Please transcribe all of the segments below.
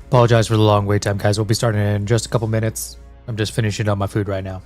Apologize for the long wait time, guys. We'll be starting in just a couple minutes. I'm just finishing up my food right now.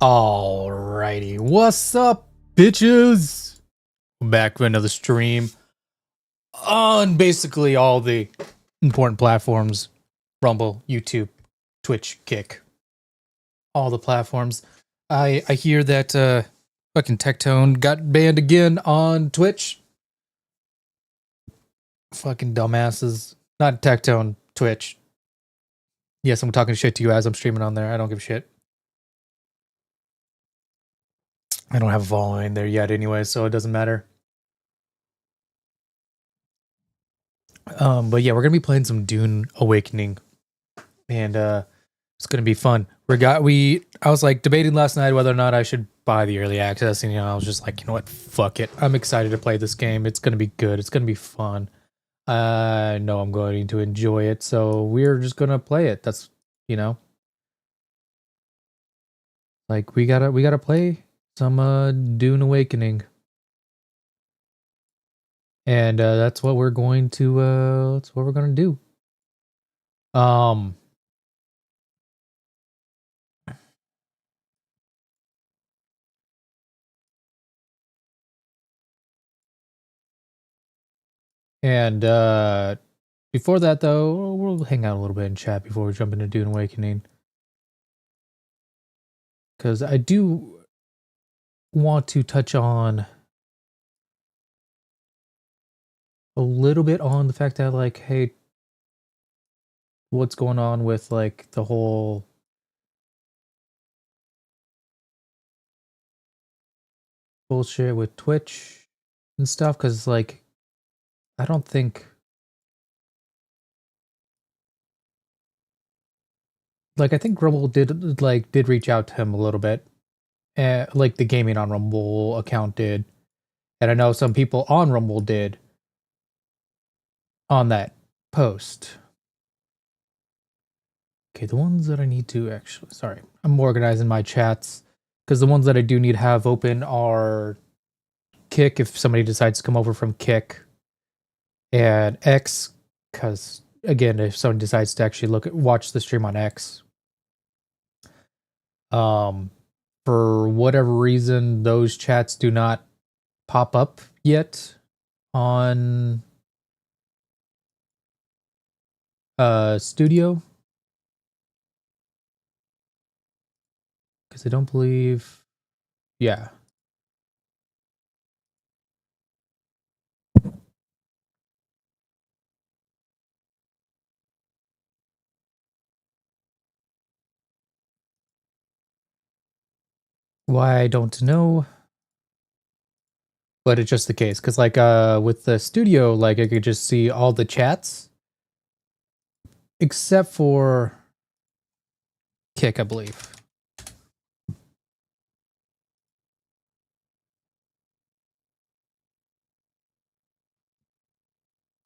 Alrighty, what's up, bitches? Back with another stream on basically all the important platforms: Rumble, YouTube, Twitch, Kick, all the platforms. I hear that fucking Tectone got banned again on Twitch. Fucking dumbasses. Not Tectone, Twitch. Yes, I'm talking shit to you as I'm streaming on there. I don't give a shit. I don't have a following there yet anyway, so it doesn't matter. But yeah, we're gonna be playing some Dune Awakening, and it's gonna be fun. I was like debating last night whether or not I should buy the early access, and I was just like, you know what, fuck it. I'm excited to play this game. It's gonna be good. It's gonna be fun. I know I'm going to enjoy it, so we're just gonna play it. That's like we gotta play some Dune Awakening, and that's what we're going to that's what we're gonna do. Um. And before that, though, we'll hang out a little bit in chat before we jump into Dune Awakening, because I do want to touch on a little bit on the fact that like, hey, what's going on with like the whole bullshit with Twitch and stuff? Because like, I don't think like I think Rumble did reach out to him a little bit, like the Gaming on Rumble account did, and I know some people on Rumble did on that post. Okay, the ones that I need to actually, sorry, I'm organizing my chats because the ones that I do need to have open are Kick if somebody decides to come over from Kick, and X because again if someone decides to actually watch the stream on X. Um, for whatever reason, those chats do not pop up yet on Studio because I don't believe. Yeah, why I don't know, but it's just the case because like with the Studio, like I could just see all the chats except for Kick, I believe.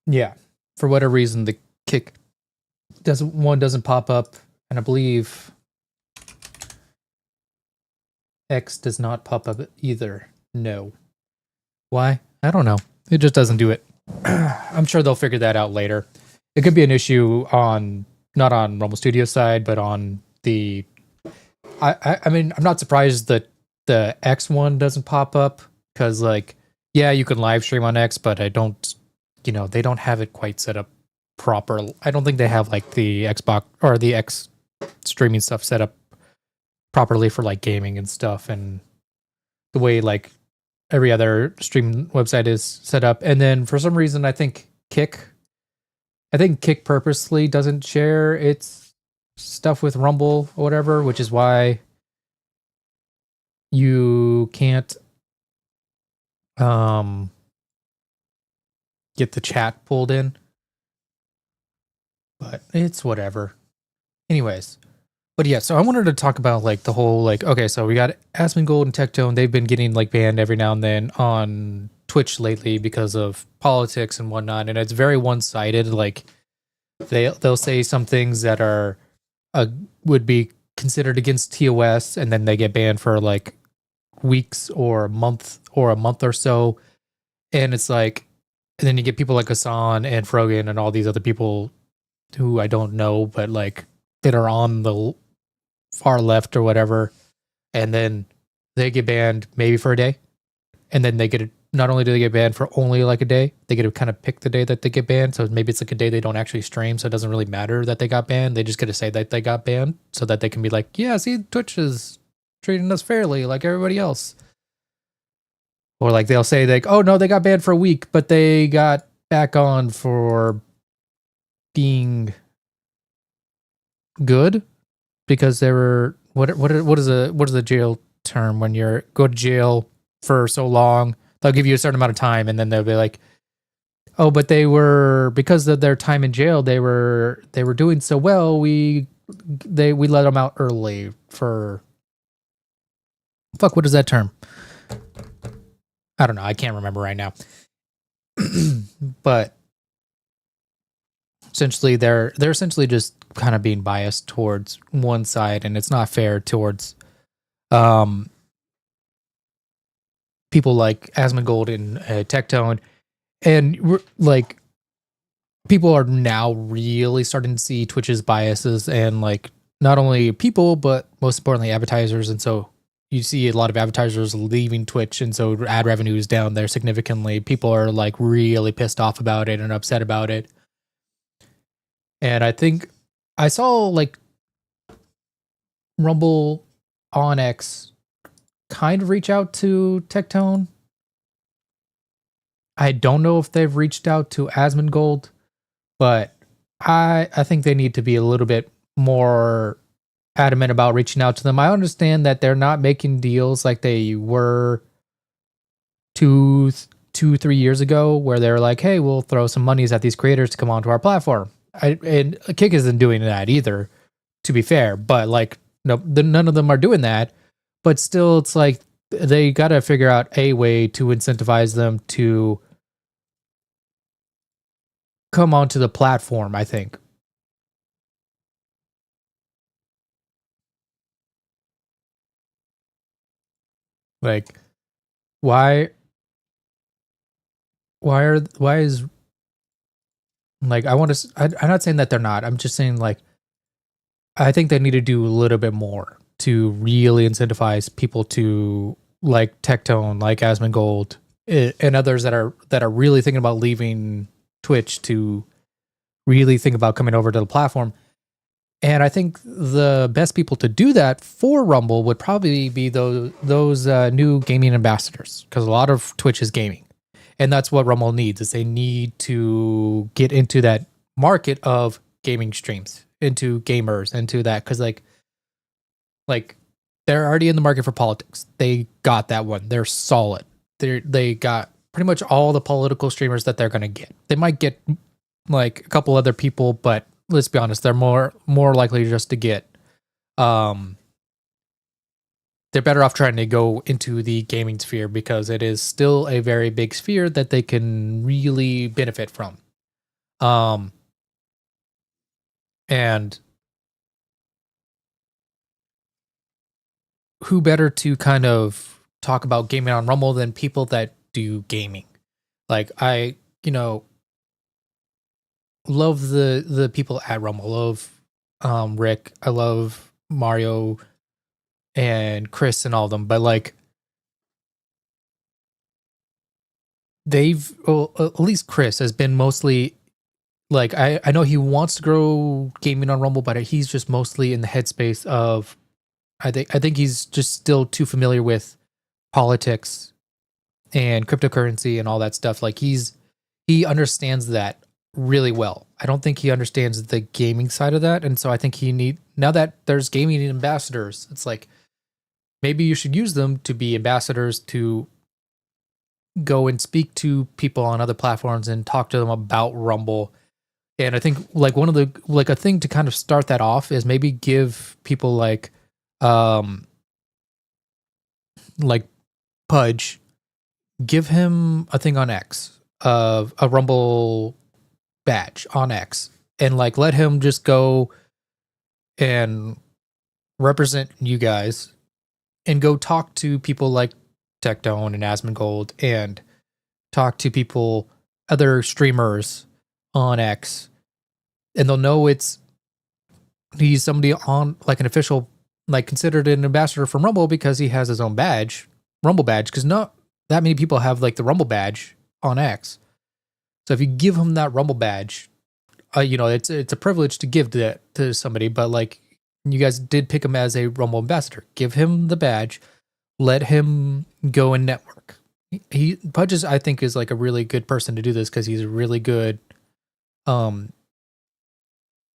Yeah, for whatever reason, the Kick doesn't pop up, and I believe X does not pop up either. No, why? I don't know. It just doesn't do it. I'm sure they'll figure that out later. It could be an issue on not on Rumble Studio side, but on the. I mean, I'm not surprised that the X one doesn't pop up because, like, yeah, you can live stream on X, but I don't. They don't have it quite set up proper. I don't think they have like the Xbox or the X streaming stuff set up properly for like gaming and stuff, and the way like every other stream website is set up. And then for some reason, I think Kick purposely doesn't share its stuff with Rumble or whatever, which is why you can't get the chat pulled in. But it's whatever. Anyways, but yeah, so I wanted to talk about like the whole like okay, so we got Asmongold and Tectone. They've been getting like banned every now and then on Twitch lately because of politics and whatnot, and it's very one sided. Like they'll say some things that are would be considered against TOS, and then they get banned for like weeks or a month or so, and it's like, and then you get people like Hassan and Frogan and all these other people who I don't know, but like that are on the far left or whatever, and then they get banned maybe for a day, and then they get not only do they get banned for only like a day, they get to kind of pick the day that they get banned. So maybe it's like a day they don't actually stream, so it doesn't really matter that they got banned. They just get to say that they got banned so that they can be like, yeah, see, Twitch is treating us fairly like everybody else. Or like they'll say like, oh no, they got banned for a week, but they got back on for being good because they were what is a jail term when you're go to jail for so long? They'll give you a certain amount of time, and then they'll be like, "Oh, but they were because of their time in jail, they were doing so well. We let them out early for fuck. What is that term? I don't know. I can't remember right now. But essentially, they're essentially just kind of being biased towards one side, and it's not fair towards people like Asmongold and Tectone, and like people are now really starting to see Twitch's biases, and like not only people but most importantly advertisers, and so you see a lot of advertisers leaving Twitch, and so ad revenue is down there significantly. People are like really pissed off about it and upset about it, and I think I saw like Rumble on X kind of reach out to Tectone. I don't know if they've reached out to Asmongold, but I think they need to be a little bit more adamant about reaching out to them. I understand that they're not making deals like they were two, 3 years ago, where they're like, "Hey, we'll throw some monies at these creators to come onto our platform." And Kick isn't doing that either, to be fair. But like, no, none of them are doing that. But still, it's like they got to figure out a way to incentivize them to come onto the platform. I think, like, why why is like I want to. I'm not saying that they're not. I'm just saying like I think they need to do a little bit more to really incentivize people to like Tectone, like Asmongold, and others that are really thinking about leaving Twitch to really think about coming over to the platform. And I think the best people to do that for Rumble would probably be those new gaming ambassadors, because a lot of Twitch is gaming, and that's what Rumble needs. Is they need to get into that market of gaming streams, into gamers, into that, because like they're already in the market for politics. They got that one. They're solid. They got pretty much all the political streamers that they're gonna get. They might get like a couple other people, but let's be honest, they're more likely just to get they're better off trying to go into the gaming sphere, because it is still a very big sphere that they can really benefit from. Um and who better to kind of talk about gaming on Rumble than people that do gaming? Like I, you know, love the people at Rumble. Love Rick. I love Mario and Chris and all of them. But like they've well, at least Chris has been mostly like I know he wants to grow gaming on Rumble, but he's just mostly in the headspace of I think he's just still too familiar with politics and cryptocurrency and all that stuff. Like he understands that really well. I don't think he understands the gaming side of that, and so I think he need now that there's gaming ambassadors. It's like maybe you should use them to be ambassadors to go and speak to people on other platforms and talk to them about Rumble. And I think like one of the like a thing to kind of start that off is maybe give people um like Pudge, give him a thing on X of a Rumble badge on X, and like let him just go and represent you guys and go talk to people like Tectone and Asmongold, and talk to people, other streamers on X, and they'll know he's somebody on like an official, like considered an ambassador from Rumble, because he has his own badge, Rumble badge, because not that many people have like the Rumble badge on X. So if you give him that Rumble badge, it's a privilege to give to somebody, but like you guys did pick him as a Rumble ambassador. Give him the badge, let him go and network. He Pudges, I think, is like a really good person to do this, because he's really good um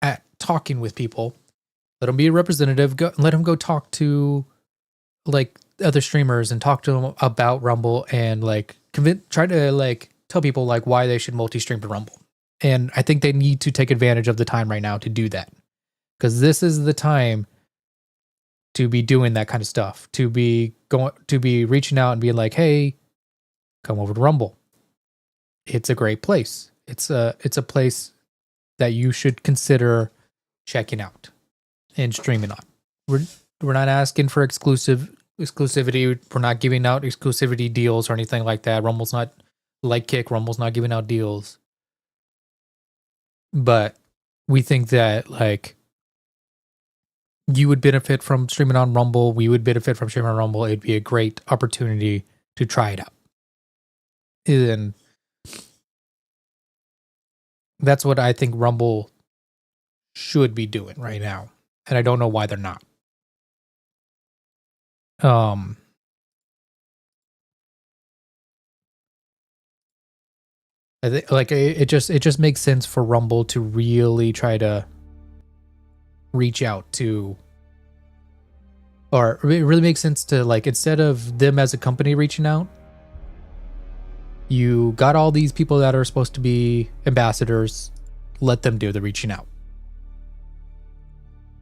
at talking with people. Let him be a representative. Let him go talk to like other streamers and talk to them about Rumble, and like try to like tell people like why they should multi-stream to Rumble. And I think they need to take advantage of the time right now to do that, because this is the time to be doing that kind of stuff, to be reaching out and being like, hey, come over to Rumble. It's a great place. It's a place that you should consider checking out and streaming on. We're not asking for exclusivity. We're not giving out exclusivity deals or anything like that. Rumble's not like Kick. Rumble's not giving out deals. But we think that like you would benefit from streaming on Rumble. We would benefit from streaming on Rumble. It'd be a great opportunity to try it out. And that's what I think Rumble should be doing right now. And I don't know why they're not. Um I think like it just makes sense for Rumble to really try to reach out to, or it really makes sense to, like, instead of them as a company reaching out, you got all these people that are supposed to be ambassadors, let them do the reaching out.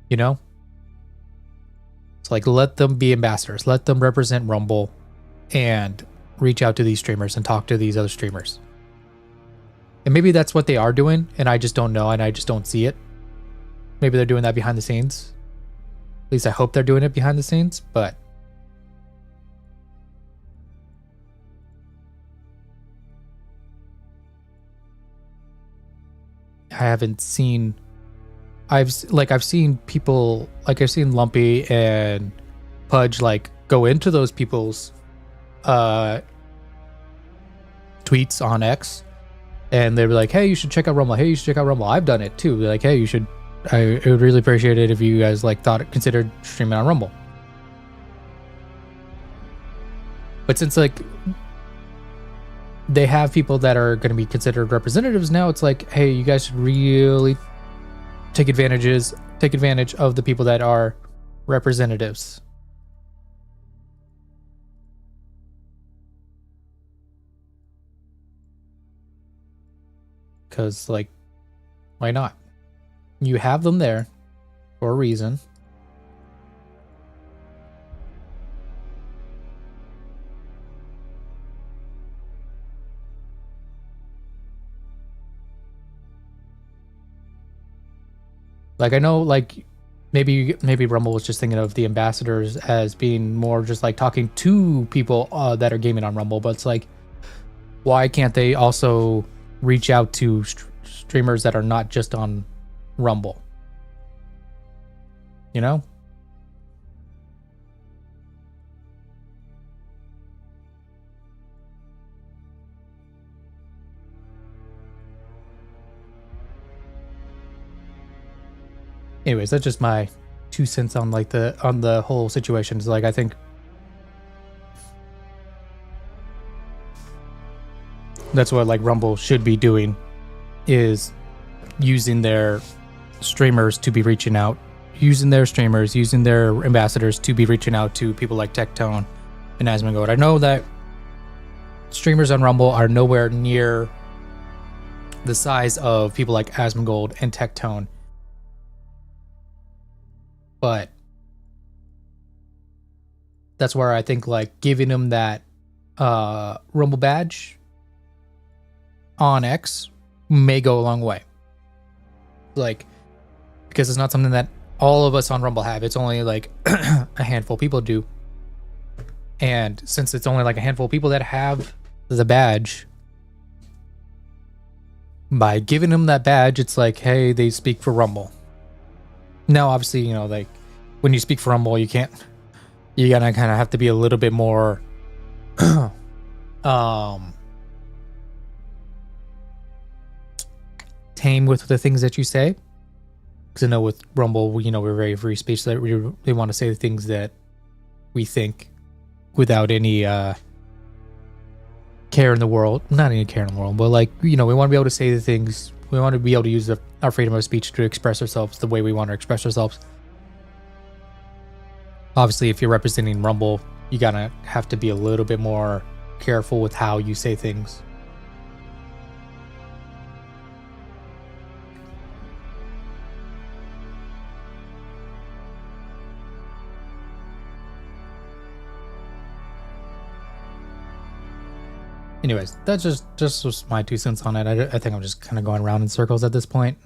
You know? It's like, let them be ambassadors, let them represent Rumble and reach out to these streamers and talk to these other streamers. And maybe that's what they are doing, and I just don't know, and I just don't see it. Maybe they're doing that behind the scenes. At least I hope they're doing it behind the scenes, but I haven't seen. I've seen people, like I've seen Lumpy and Pudge like go into those people's tweets on X, and they were like, "Hey, you should check out Rumble. Hey, you should check out Rumble." I've done it too. They're like, "Hey, you should. I would really appreciate it if you guys like considered streaming on Rumble." But since like they have people that are going to be considered representatives now, it's like, hey, you guys should really take advantage of the people that are representatives. Because, like, why not? You have them there for a reason. Like, I know, like, maybe Rumble was just thinking of the ambassadors as being more just like talking to people that are gaming on Rumble, but it's like, why can't they also reach out to streamers that are not just on Rumble? You know? Anyways, that's just my 2 cents on like the whole situation. It's like, I think that's what like Rumble should be doing, is using their streamers to be reaching out, using their ambassadors to be reaching out to people like Tectone and Asmongold. I know that streamers on Rumble are nowhere near the size of people like Asmongold and Tectone, but that's where I think like giving them that Rumble badge on X may go a long way. Like, because it's not something that all of us on Rumble have. It's only like a handful of people do. And since it's only like a handful of people that have the badge, by giving them that badge, it's like, hey, they speak for Rumble. Now, obviously, you know, like when you speak for Rumble, you gotta kind of have to be a little bit more tame with the things that you say. Because I know with Rumble, we're very free speech. So we want to say the things that we think without any care in the world. Not any care in the world, but like, we want to be able to say the things. We want to be able to use our freedom of speech to express ourselves the way we want to express ourselves. Obviously, if you're representing Rumble, you gotta have to be a little bit more careful with how you say things. Anyways, that's just my 2 cents on it. I think I'm just kind of going around in circles at this point.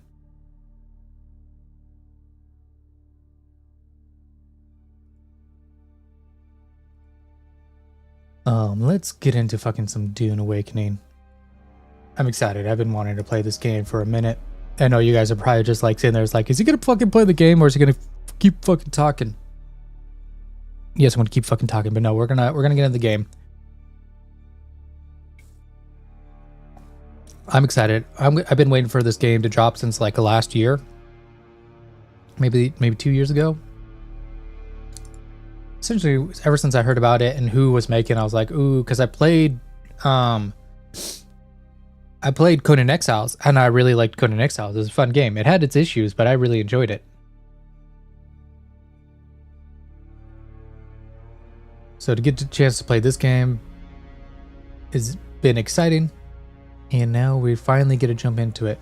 Let's get into fucking some Dune Awakening. I'm excited. I've been wanting to play this game for a minute. I know you guys are probably just like sitting there, it's like, is he gonna fucking play the game or is he gonna keep fucking talking? Yes, I'm gonna keep fucking talking, but no, we're gonna get into the game. I'm excited. I've been waiting for this game to drop since like last year, maybe 2 years ago. Essentially, ever since I heard about it and who was making, I was like, ooh, because I played I played Conan Exiles, and I really liked Conan Exiles. It was a fun game. It had its issues, but I really enjoyed it. So to get the chance to play this game has been exciting, and now we finally get to jump into it.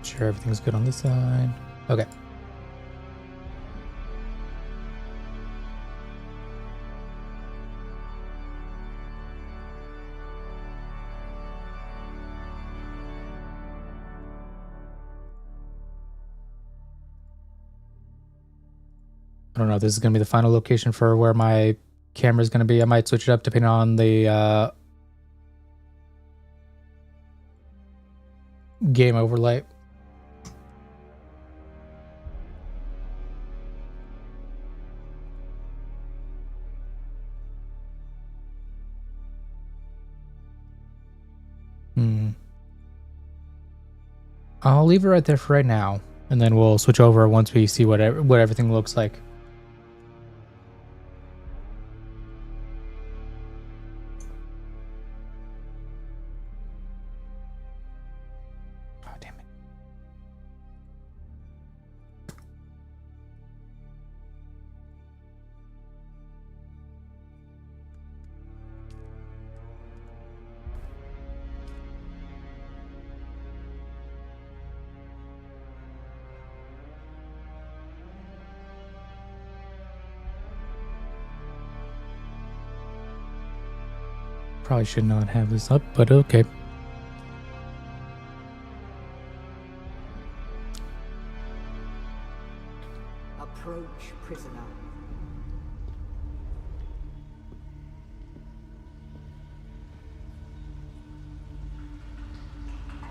Sure, everything's good on this side. Okay. I don't know if this is going to be the final location for where my camera is going to be. I might switch it up depending on the game overlay. I'll leave it right there for right now, and then we'll switch over once we see what everything looks like. Oh, damn it. Probably should not have this up, but okay. Approach, prisoner.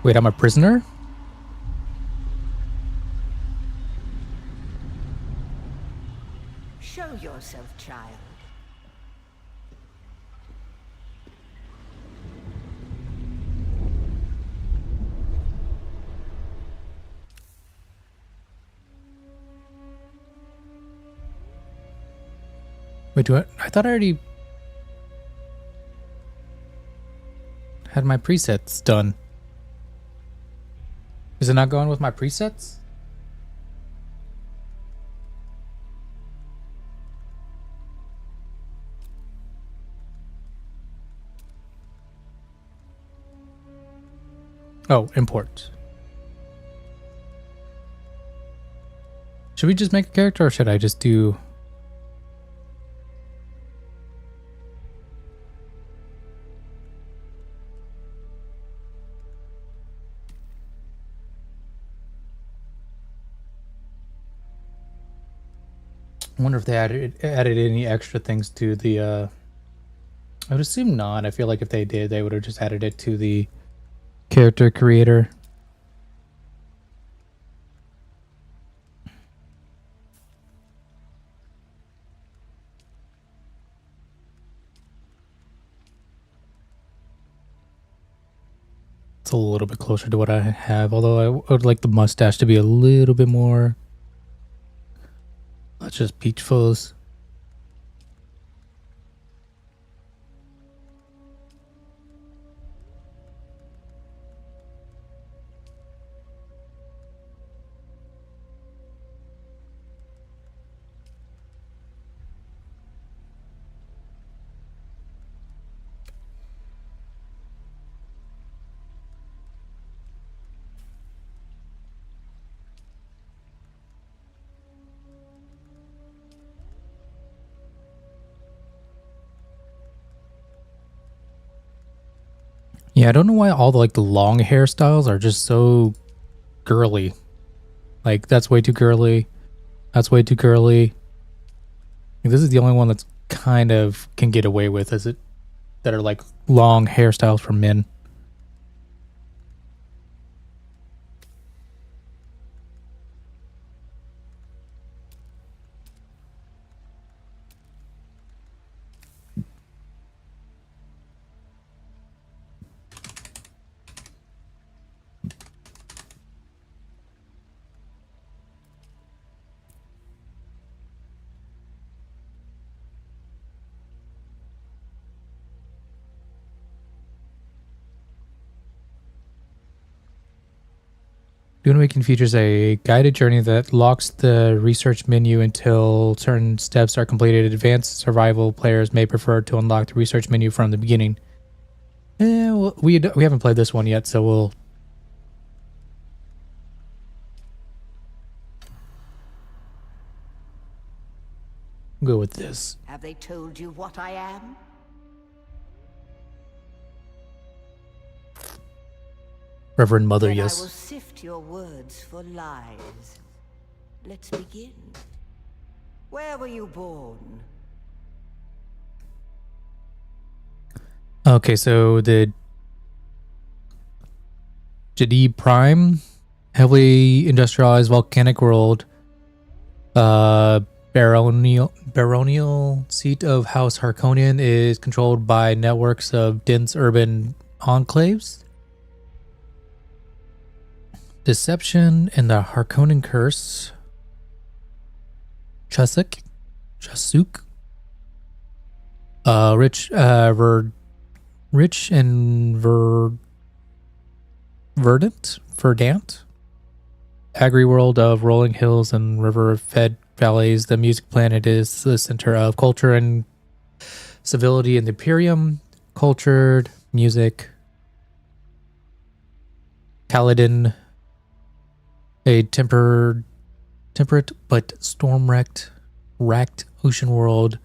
Wait, I'm a prisoner? Show yourself, child. Wait, I thought I already had my presets done. Is it not going with my presets? Oh, import. Should we just make a character, or should I just do... I wonder if they added any extra things to the... I would assume not. I feel like if they did, they would have just added it to the character creator. It's a little bit closer to what I have, although I would like the mustache to be a little bit more... That's just peach fuzz. Yeah, I don't know why all the long hairstyles are just so girly. Like, that's way too girly. That's way too girly. Like, this is the only one that's kind of can get away with, is it? That are like long hairstyles for men. Dune Awakening features a guided journey that locks the research menu until certain steps are completed. Advanced survival players may prefer to unlock the research menu from the beginning. Well, we haven't played this one yet, so we'll go with this. Have they told you what I am? Reverend Mother, Then yes. I will sift your words for lies. Let's begin. Where were you born? Okay, so the Jadid Prime, heavily industrialized volcanic world, baronial seat of House Harkonnen, is controlled by networks of dense urban enclaves. Deception and the Harkonnen Curse. Chusuk. Rich and verdant. Agri-world of rolling hills and river-fed valleys. The music planet is the center of culture and civility in the Imperium. Cultured music. Kaladin, a temperate but storm-racked ocean world,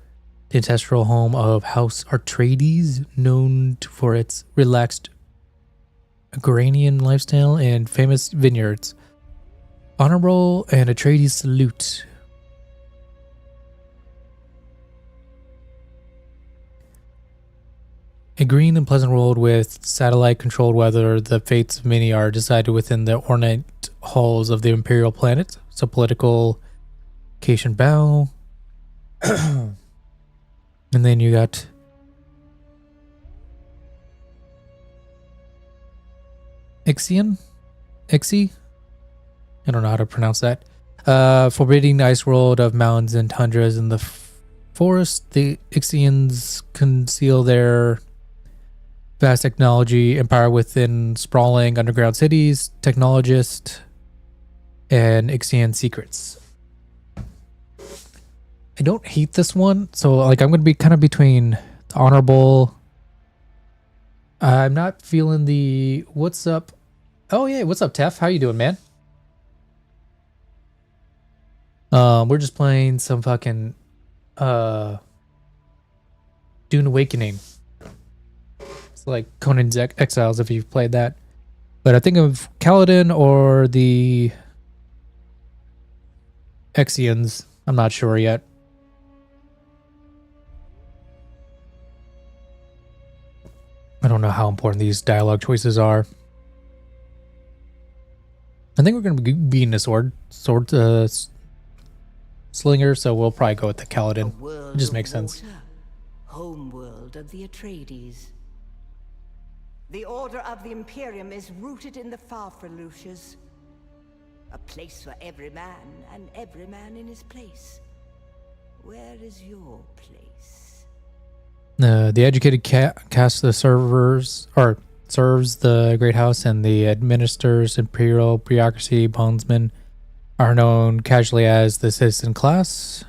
the ancestral home of House Atreides, known for its relaxed agrarian lifestyle and famous vineyards. Honorable and Atreides salute. A green and pleasant world with satellite-controlled weather. The fates of many are decided within the ornate halls of the imperial planet. So political, Cation Bow. And then you got Ixie? I don't know how to pronounce that. Forbidding ice world of mountains and tundras in the forest. The Ixians conceal their vast technology empire within sprawling underground cities, technologist, and Ixian secrets. I don't hate this one, so like I'm gonna be kind of between the honorable. I'm not feeling the what's up. Oh yeah, what's up, Tef? How you doing, man? We're just playing some fucking Dune Awakening. It's like Conan's Exiles if you've played that. But I think of Kaladin or the Exians. I'm not sure yet. I don't know how important these dialogue choices are. I think we're going to be being a sword slinger, so we'll probably go with the Kaladin. It just makes sense. Home world of the Atreides. The order of the Imperium is rooted in the Farfaluches. A place for every man, and every man in his place. Where is your place? The educated cast the serves the Great House, and the administers imperial bureaucracy. Bondsmen are known casually as the citizen class.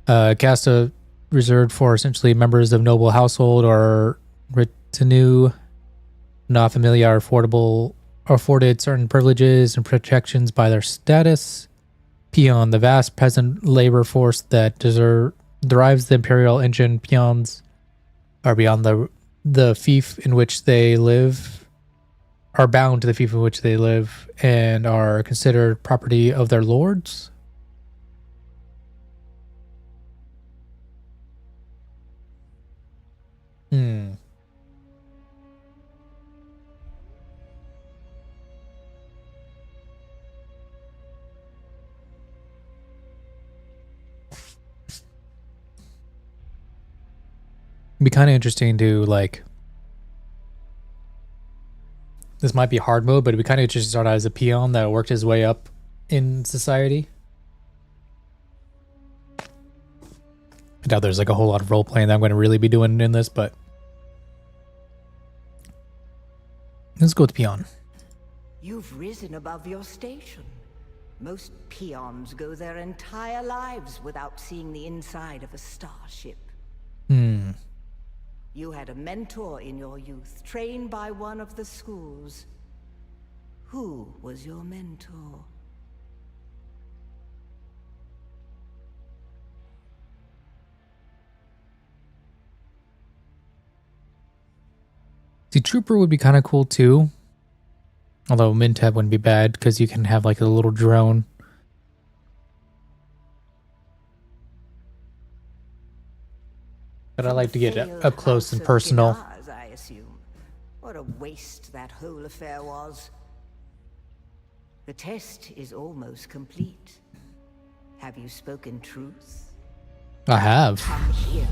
Casta reserved for essentially members of noble household or retinue. Not familiar are afforded certain privileges and protections by their status. Peon, the vast peasant labor force that derives the imperial engine. Peons are beyond the fief in which they live, are bound to the fief in which they live, and are considered property of their lords. It'd be kind of interesting to like. This might be hard mode, but it'd be kind of interesting to start out as a peon that worked his way up in society. I doubt there's like a whole lot of role playing that I'm going to really be doing in this, but let's go with peon. You've risen above your station. Most peons go their entire lives without seeing the inside of a starship. You had a mentor in your youth, trained by one of the schools. Who was your mentor? See, Trooper would be kind of cool too. Although Mintep wouldn't be bad because you can have like a little drone. But I like to get up close and personal. I assume. What a waste that whole affair was. The test is almost complete. Have you spoken truth? I have. Come here.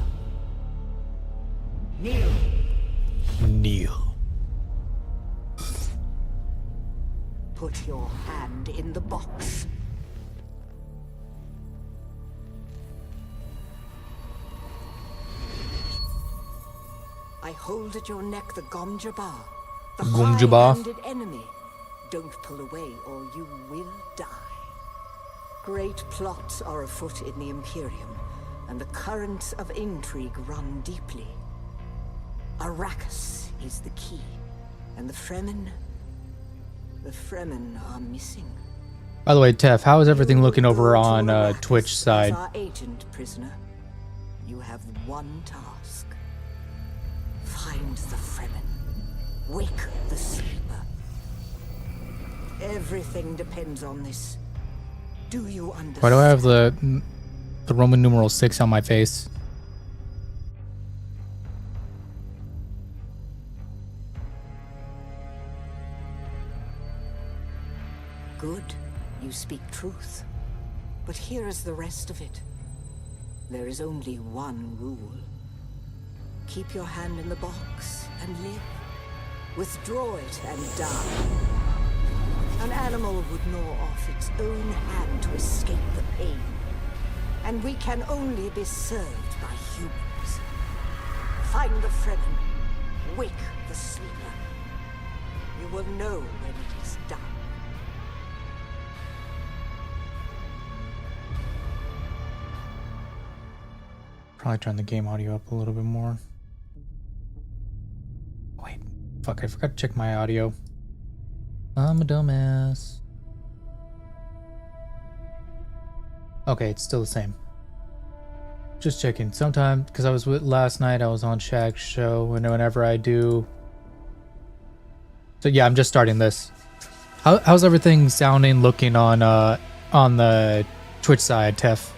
Kneel. Kneel. Put your hand in the box. I hold at your neck the Gomjaba, the high-handed enemy. Don't pull away or you will die. Great plots are afoot in the Imperium, and the currents of intrigue run deeply. Arrakis is the key, and the Fremen are missing. By the way, Tef, how is everything looking over on Twitch side? As our agent, prisoner, you have one task. Find the Fremen. Wake the sleeper. Everything depends on this. Do you understand? Why do I have the Roman numeral 6 on my face? Good. You speak truth. But here is the rest of it. There is only one rule. Keep your hand in the box and live. Withdraw it and die. An animal would gnaw off its own hand to escape the pain. And we can only be served by humans. Find the Fremen. Wake the sleeper. You will know when it is done. Probably turn the game audio up a little bit more. Wait, fuck, I forgot to check my audio. I'm a dumbass. Okay, it's still the same. Just checking. Sometimes, because I was with last night, I was on Shaq's show, and whenever I do. So yeah, I'm just starting this. How's everything sounding, looking on the Twitch side, Tef?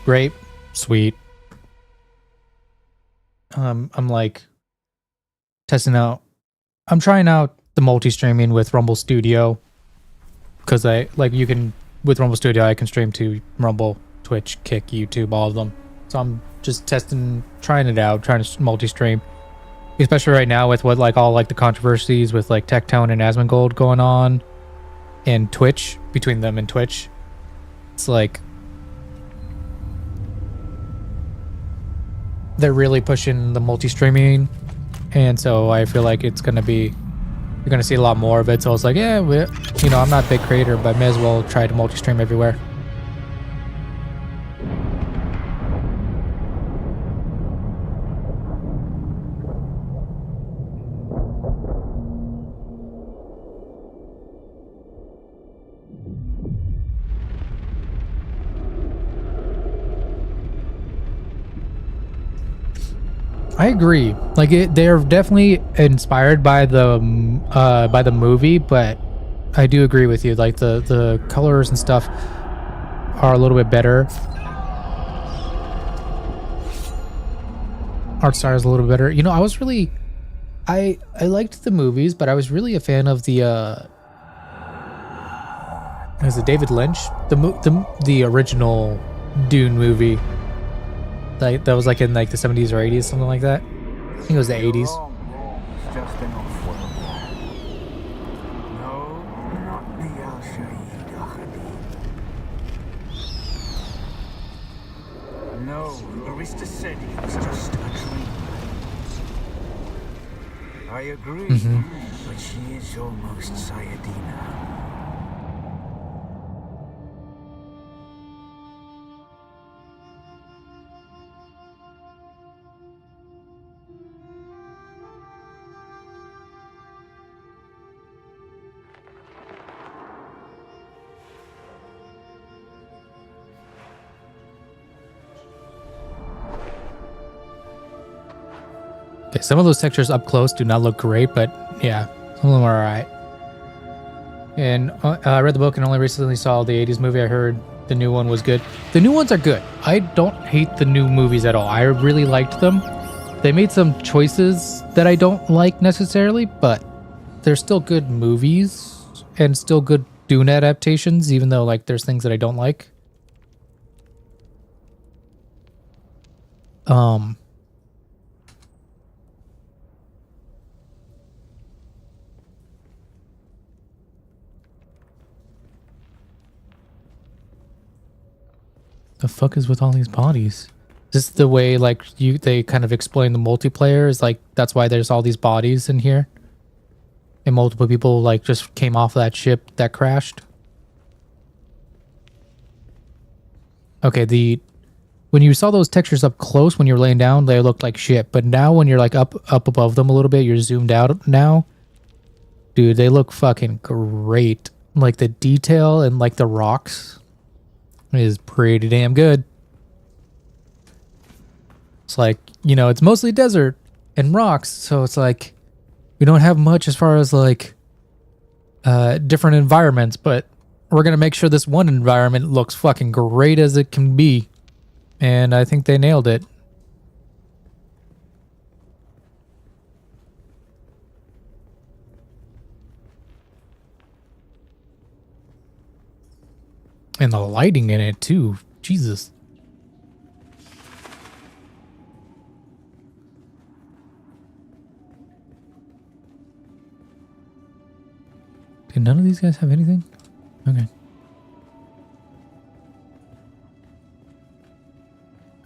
Great, sweet. I'm like testing out. I'm trying out the multi-streaming with Rumble Studio because I like you can with Rumble Studio I can stream to Rumble, Twitch, Kick, YouTube, all of them. So I'm just testing, trying it out, trying to multi-stream, especially right now with what like all like the controversies with like Tectone and Asmongold going on, and Twitch between them and Twitch. It's like they're really pushing the multi-streaming, and so I feel like it's gonna be, you're gonna see a lot more of it. So it's like, yeah, you know, I'm not a big creator, but I may as well try to multi-stream everywhere. I agree. Like they're definitely inspired by the movie, but I do agree with you. Like the colors and stuff are a little bit better. Art style is a little better. You know, I was really, I liked the movies, but I was really a fan of the is it David Lynch? The original Dune movie. Like that was like in like the 70s or 80s, something like that. I think it was the 80s. Just enough for them. No, not the Al-Shaheed Ahadi. No, No, Arista said it was just a dream. I agree, but she is almost Sayadina. Okay, some of those textures up close do not look great, but yeah, some of them are alright. And I read the book and only recently saw the 80s movie. I heard the new one was good. The new ones are good. I don't hate the new movies at all. I really liked them. They made some choices that I don't like necessarily, but they're still good movies and still good Dune adaptations, even though like there's things that I don't like. The fuck is with all these bodies? Is this the way like they kind of explain the multiplayer is like that's why there's all these bodies in here? And multiple people like just came off that ship that crashed? Okay, when you saw those textures up close when you were laying down, they looked like shit. But now when you're like up above them a little bit, you're zoomed out now. Dude, they look fucking great. Like the detail and like the rocks is pretty damn good. It's like, you know, it's mostly desert and rocks, so it's like we don't have much as far as like different environments, but we're gonna make sure this one environment looks fucking great as it can be. And I think they nailed it. And the lighting in it too. Jesus. Did none of these guys have anything? Okay.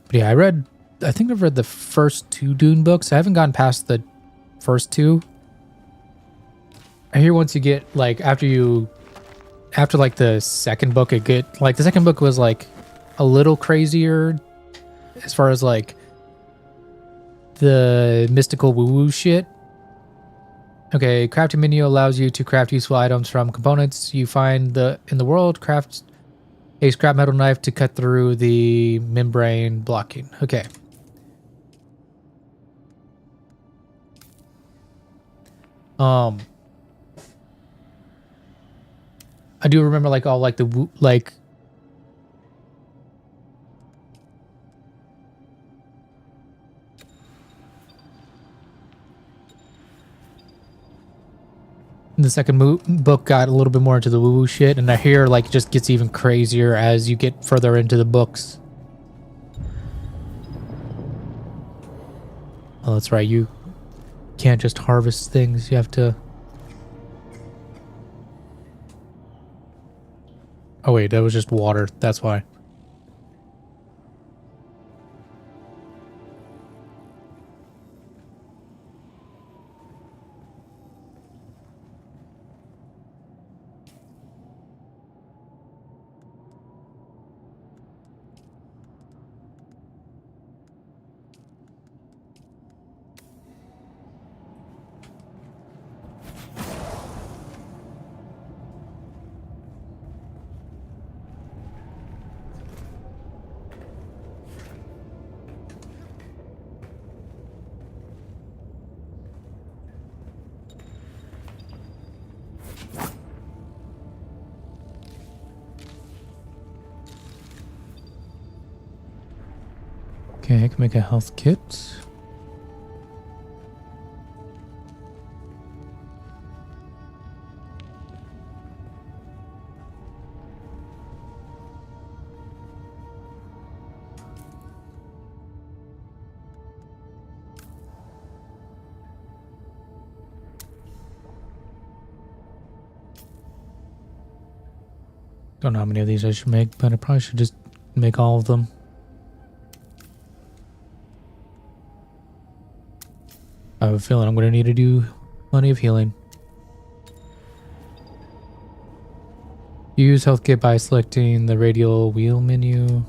But yeah, I think I've read the first 2 Dune books. I haven't gotten past the first 2. I hear once you get like after like the second book, the second book was like a little crazier as far as like the mystical woo-woo shit. Okay, crafting menu allows you to craft useful items from components you find in the world. Craft a scrap metal knife to cut through the membrane blocking. Okay. I do remember like all like the like the second book got a little bit more into the woo-woo shit, and I hear like it just gets even crazier as you get further into the books. Oh, that's right. You can't just harvest things. You have to... Oh wait, that was just water. That's why. Okay, I can make a health kit. Don't know how many of these I should make, but I probably should just make all of them. I have a feeling I'm going to need to do plenty of healing. Use health kit by selecting the radial wheel menu.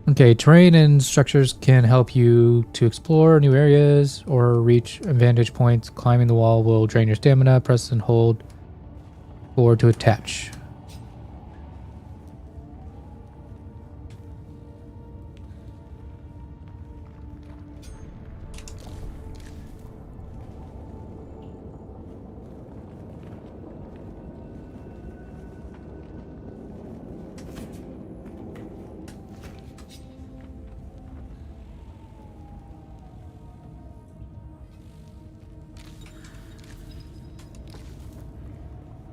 Okay, terrain and structures can help you to explore new areas or reach vantage points. Climbing the wall will drain your stamina. Press and hold forward to attach.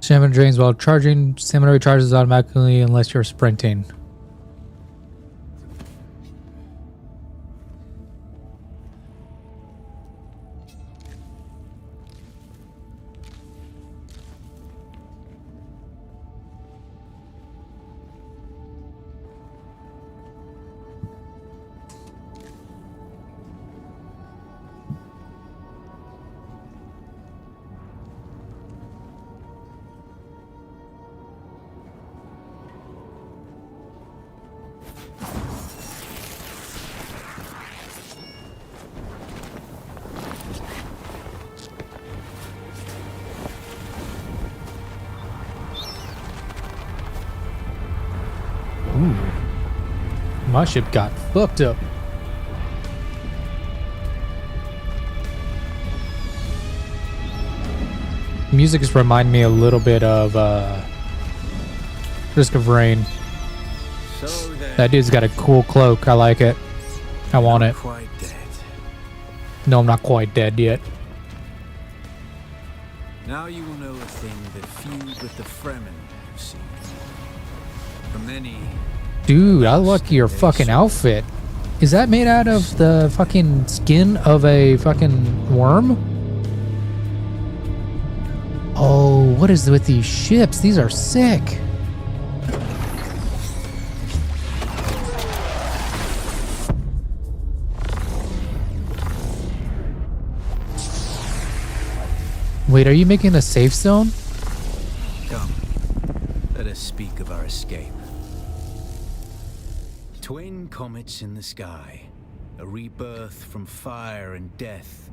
Stamina drains while charging. Stamina recharges automatically unless you're sprinting. My ship got fucked up. Music is remind me a little bit of Risk of Rain. So That dude's got a cool cloak. I like it. I want it. Quite dead. No, I'm not quite dead yet. Now you will know a thing that few with the Fremen have seen. For many, Dude, I like your fucking outfit. Is that made out of the fucking skin of a fucking worm? Oh, what is with these ships? These are sick. Wait, are you making a safe zone? come, let us speak of our escape. Twin comets in the sky, a rebirth from fire and death,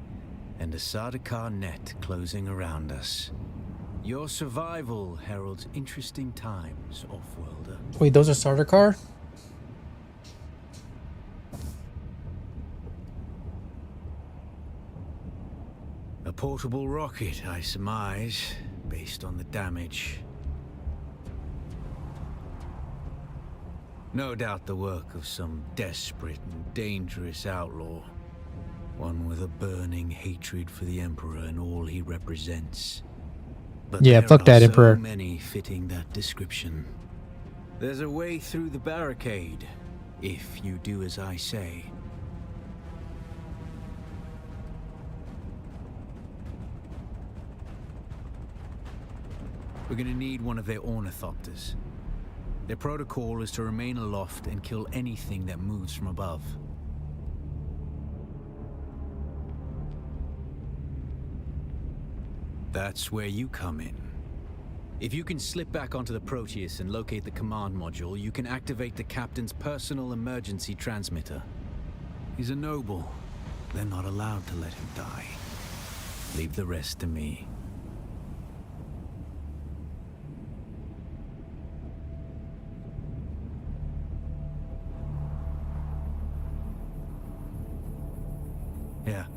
and a Sardaukar net closing around us. Your survival heralds interesting times, Offworlder. Wait, those are starter car? A portable rocket, I surmise, based on the damage. No doubt the work of some desperate and dangerous outlaw. One with a burning hatred for the Emperor and all he represents. But Yeah, there fuck are that so Emperor. many fitting that description. There's a way through the barricade, if you do as I say. We're gonna need one of their ornithopters. Their protocol is to remain aloft and kill anything that moves from above. That's where you come in. If you can slip back onto the Proteus and locate the command module, you can activate the captain's personal emergency transmitter. He's a noble. They're not allowed to let him die. Leave the rest to me. Here,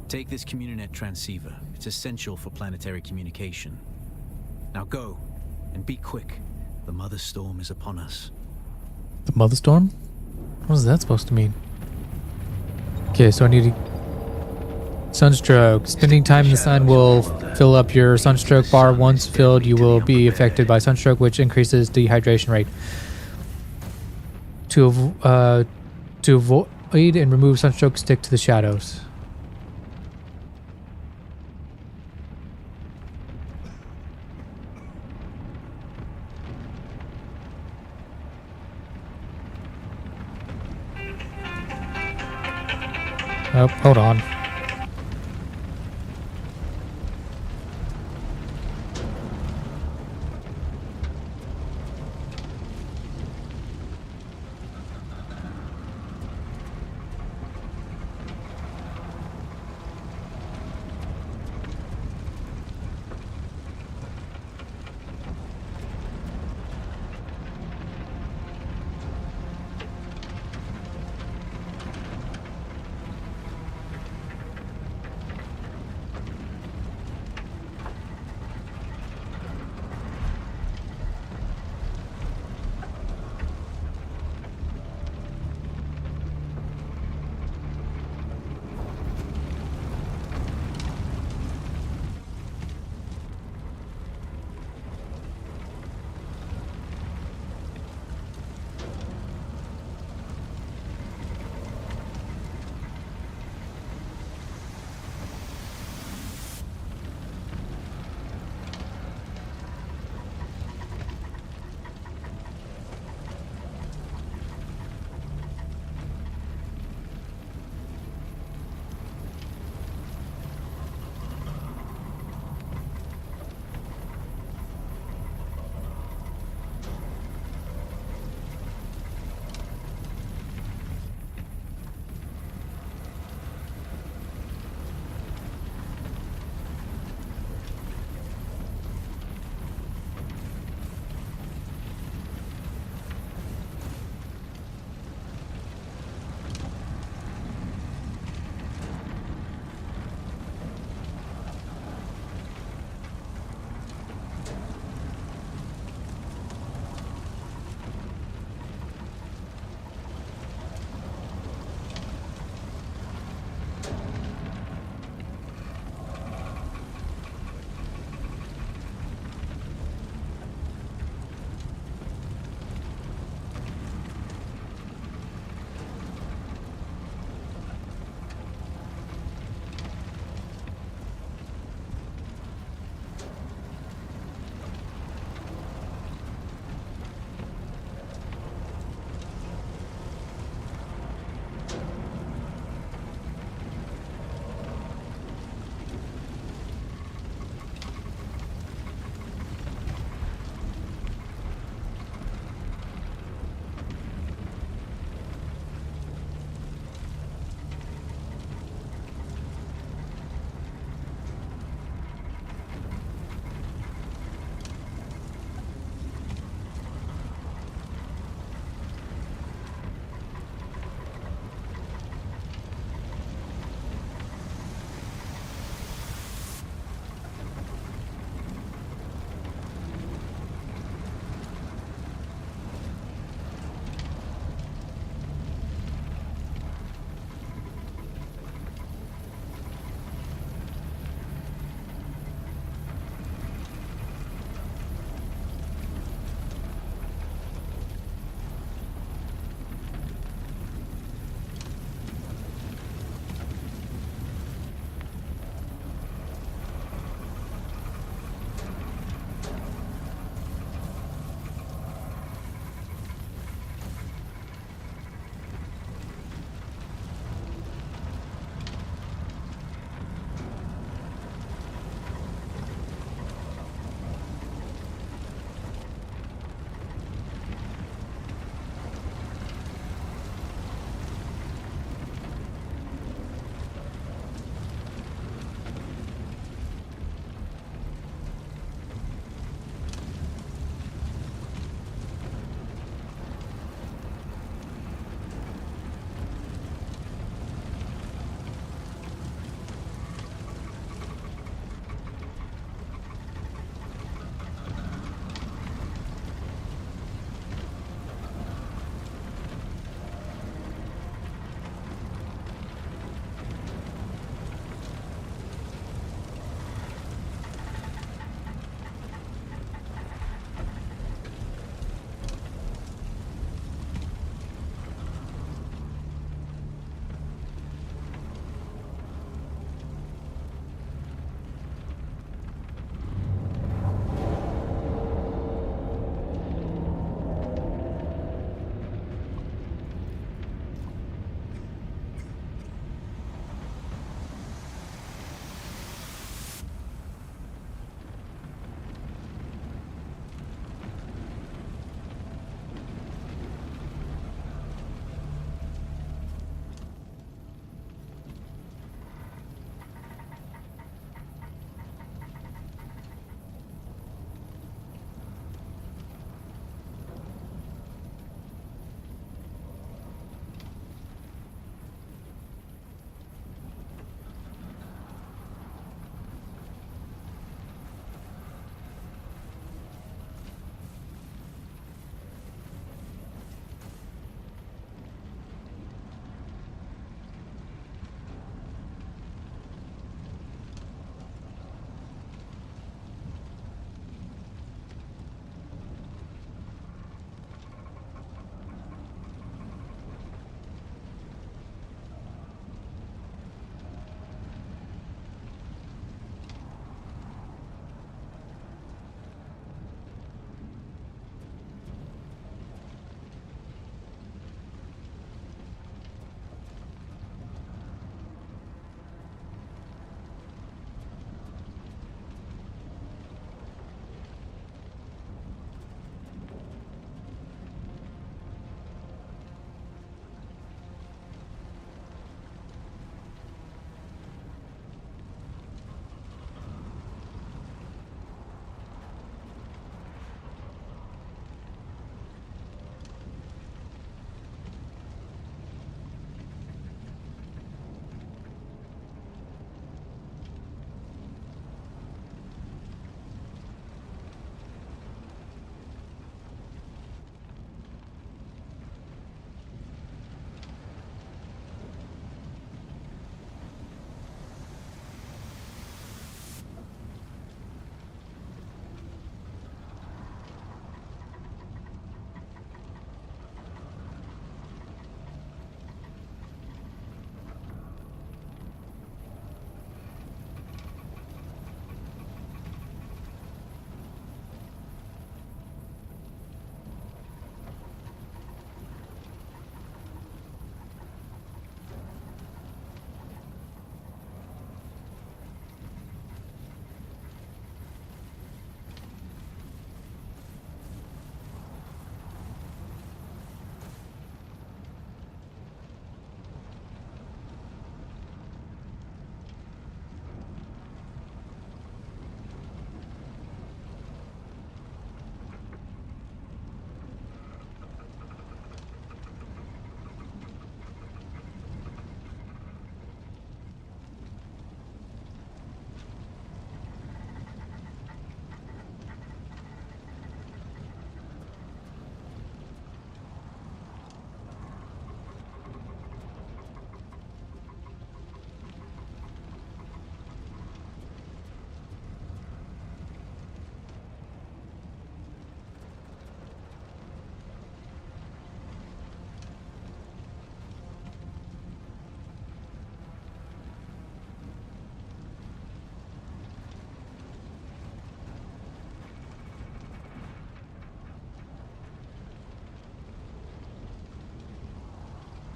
take this Communinet transceiver. It's essential for planetary communication. Now go, and be quick. The Mother Storm is upon us. The Mother Storm? What is that supposed to mean? Okay, so I need to... Sunstroke. Spending time in the sun will fill up your sunstroke bar. Once filled, you will be affected by sunstroke, which increases dehydration rate. To avoid and remove sunstroke, stick to the shadows. Oh, hold on.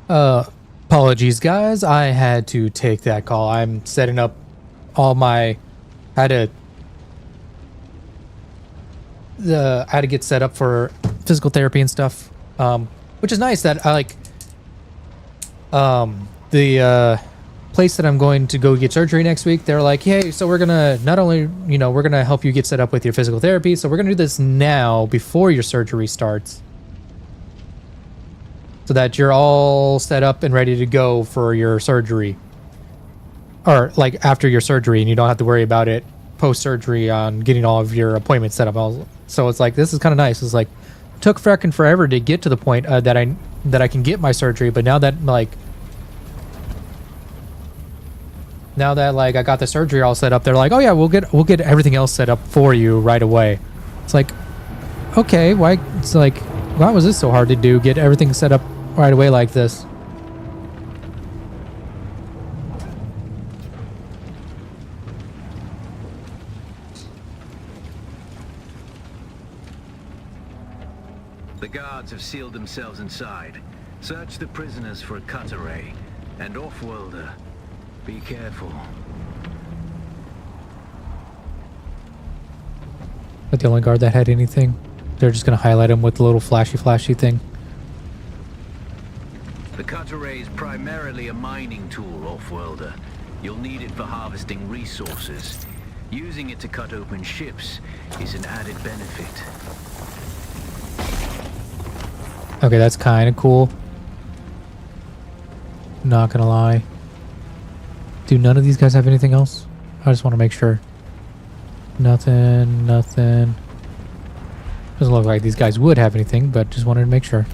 Apologies, guys. I had to take that call. I'm setting up all my. Had to. I had to get set up for physical therapy and stuff. Which is nice that I like. The place that I'm going to go get surgery next week. They're like, hey, so we're gonna not only we're gonna help you get set up with your physical therapy. So we're gonna do this now before your surgery starts. So that you're all set up and ready to go for your surgery. Or, like, after your surgery, and you don't have to worry about it post-surgery on getting all of your appointments set up. So it's like, this is kind of nice. It's like, took frickin' forever to get to the point that I can get my surgery, but now that, like, I got the surgery all set up, they're like, oh yeah, we'll get everything else set up for you right away. It's like, okay, why? It's like, why was this so hard to do? Get everything set up right away like this. The guards have sealed themselves inside. Search the prisoners for a cut array. And off-worlder, be careful. But the only guard that had anything, they're just gonna highlight him with the little flashy thing. The cut array is primarily a mining tool, off-worlder. You'll need it for harvesting resources. Using it to cut open ships is an added benefit. Okay, that's kind of cool. Not gonna lie. Do none of these guys have anything else? I just want to make sure. Nothing. Doesn't look like these guys would have anything, but just wanted to make sure.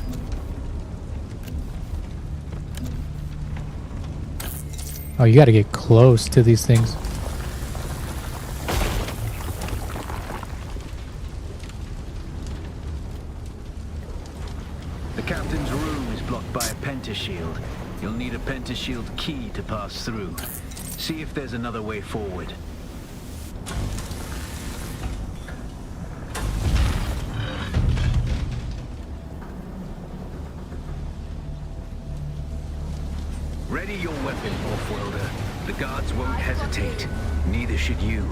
Oh, you gotta get close to these things. The captain's room is blocked by a pentashield. You'll need a pentashield key to pass through. See if there's another way forward. Ready your weapon, off-worlder. The guards won't hesitate. Neither should you.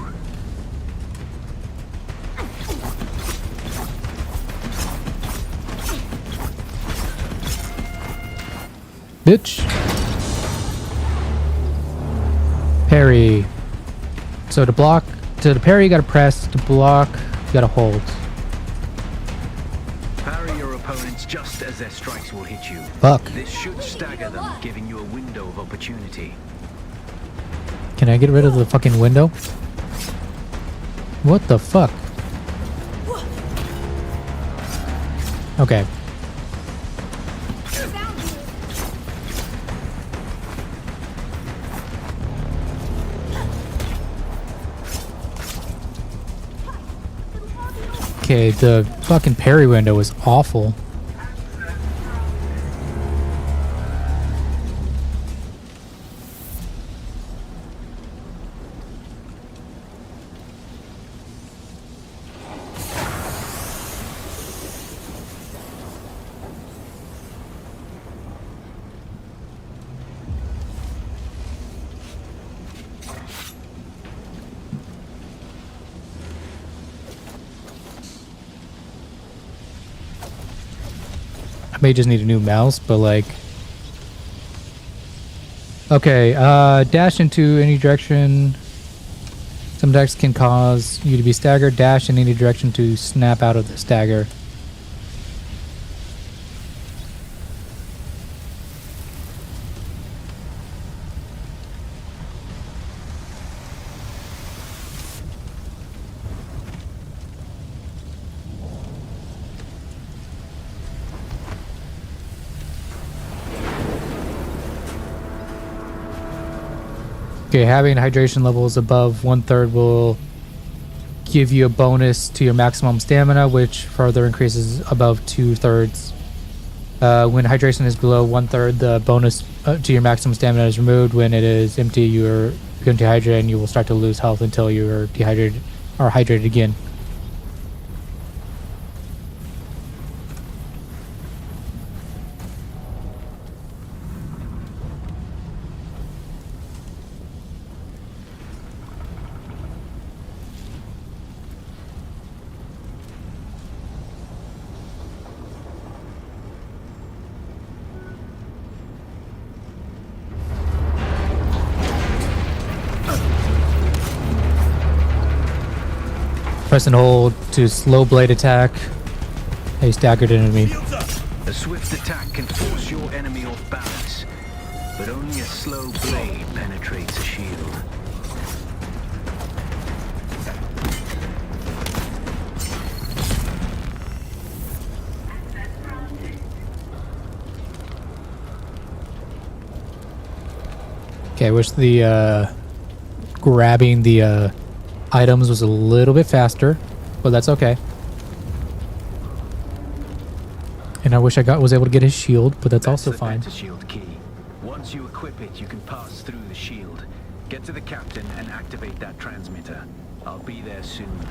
Bitch. Parry. So to block, to parry you gotta press, to block you gotta hold. Parry your opponents just as their strikes will hit you. Fuck. This should stagger them, giving you a window of opportunity. Can I get rid of the fucking window? What the fuck? Okay. Okay, the fucking parry window is awful. I may just need a new mouse, but like... Okay, dash into any direction. Some decks can cause you to be staggered. Dash in any direction to snap out of the stagger. Okay, having hydration levels above 1/3 will give you a bonus to your maximum stamina, which further increases above 2/3. When hydration is below 1/3, the bonus to your maximum stamina is removed. When it is empty, you are going to dehydrate and you will start to lose health until you are dehydrated or hydrated again. Press and hold to slow blade attack. A staggered enemy. A swift attack can force your enemy off balance, but only a slow blade penetrates a shield. Okay, I wish the grabbing the items was a little bit faster, but that's okay. And I wish I was able to get his shield, but that's also fine. That's a shield key. Once you equip it, you can pass through the shield. Get to the captain and activate that transmitter. I'll be there soon.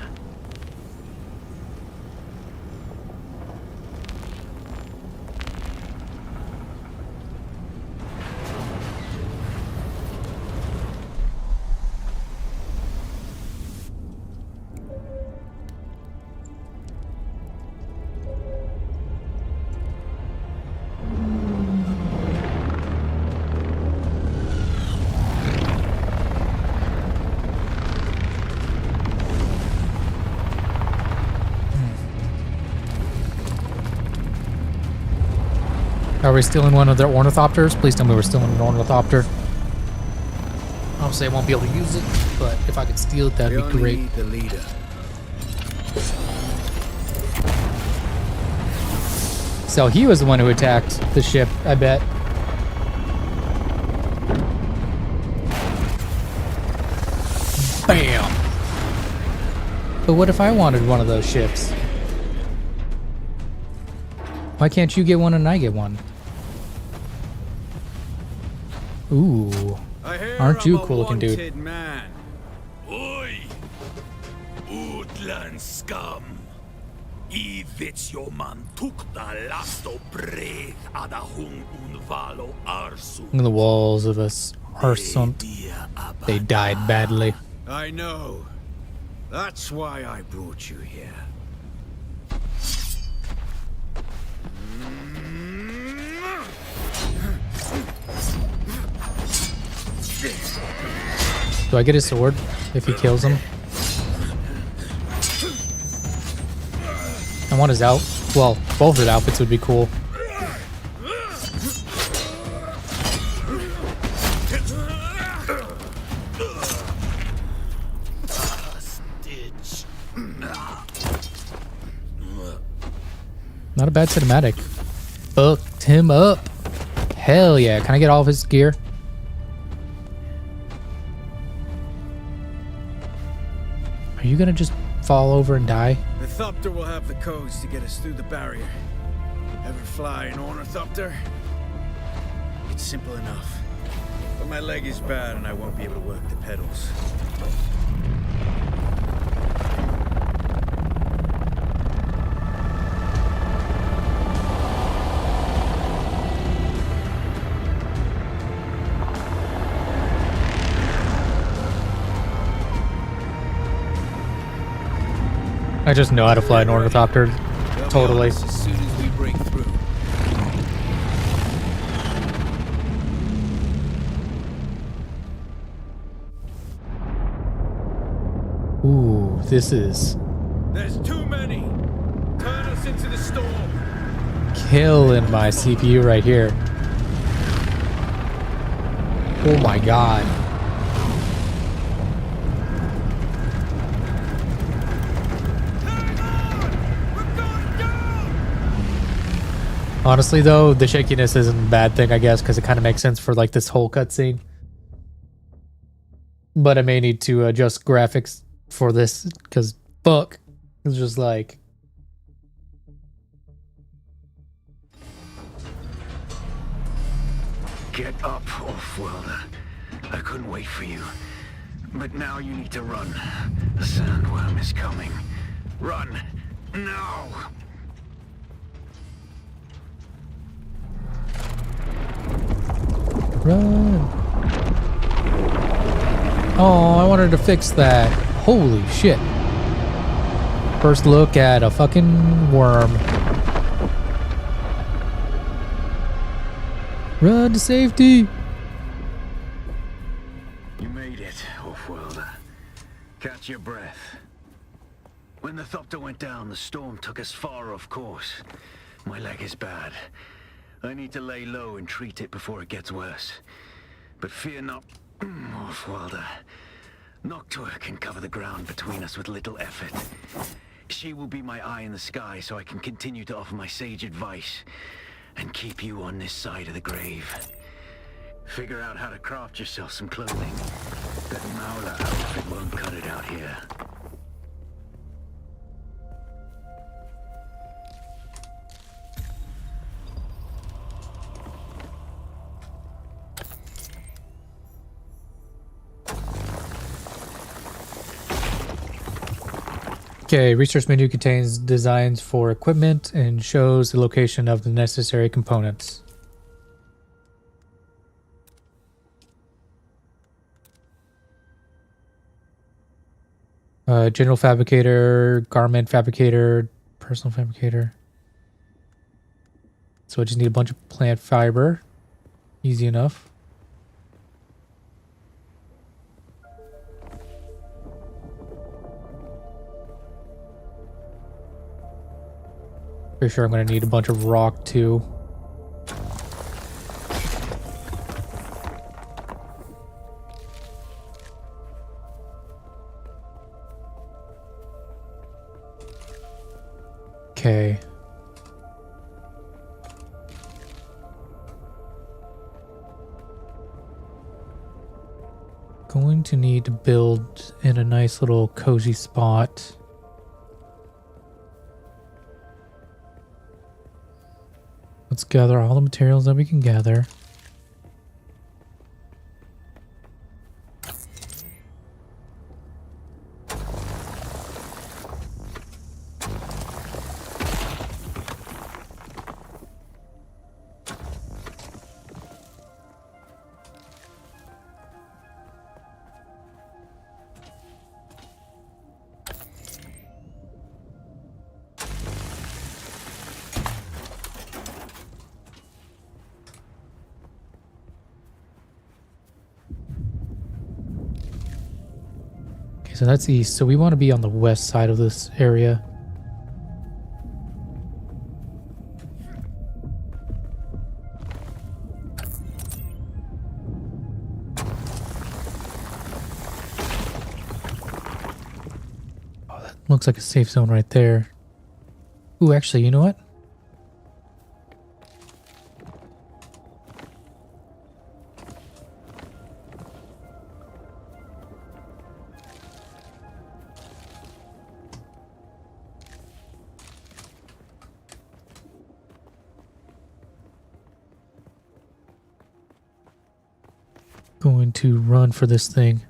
Are we still in one of their ornithopters? Please tell me we're still in an ornithopter. Obviously, I won't be able to use it, but if I could steal it, that'd be great. Need the leader. So he was the one who attacked the ship, I bet. Bam! But what if I wanted one of those ships? Why can't you get one and I get one? Ooh. Aren't you a cool looking dude? Man. Oi! Utland scum! I man tukta lasto breg ada hung unvalo arsu. Look at the walls of this Arsunt. They died badly. I know. That's why I brought you here. Do I get his sword if he kills him? I want his out. Well, both his outfits would be cool. Not a bad cinematic. Fucked him up. Hell yeah. Can I get all of his gear? Are you gonna just fall over and die? The Thopter will have the codes to get us through the barrier. Ever fly an ornithopter? It's simple enough. But my leg is bad and I won't be able to work the pedals. I just know how to fly an ornithopter. Totally. As soon as we break through. Ooh, this is There's too many. Turn us into the storm. killing my CPU right here. Oh my god. Honestly, though, the shakiness isn't a bad thing, I guess, because it kind of makes sense for like this whole cutscene. But I may need to adjust graphics for this, because fuck, it's just like. Get up, Off-Worlder. I couldn't wait for you. But now you need to run. The sandworm is coming. Run! Now! Run. Oh, I wanted to fix that. Holy shit. First look at a fucking worm. Run to safety. You made it, Off-Worlder. Catch your breath. When the Thopter went down, the storm took us far off course. My leg is bad. I need to lay low and treat it before it gets worse. But fear not, Offwalder. Noctua can cover the ground between us with little effort. She will be my eye in the sky so I can continue to offer my sage advice and keep you on this side of the grave. Figure out how to craft yourself some clothing. That Maula outfit won't cut it out here. Okay, research menu contains designs for equipment and shows the location of the necessary components. General fabricator, garment fabricator, personal fabricator. So I just need a bunch of plant fiber. Easy enough. Pretty sure I'm going to need a bunch of rock too. Okay. Going to need to build in a nice little cozy spot. Let's gather all the materials that we can gather. So that's east. So we want to be on the west side of this area. Oh, that looks like a safe zone right there. Ooh, actually, you know what? Going to run for this thing.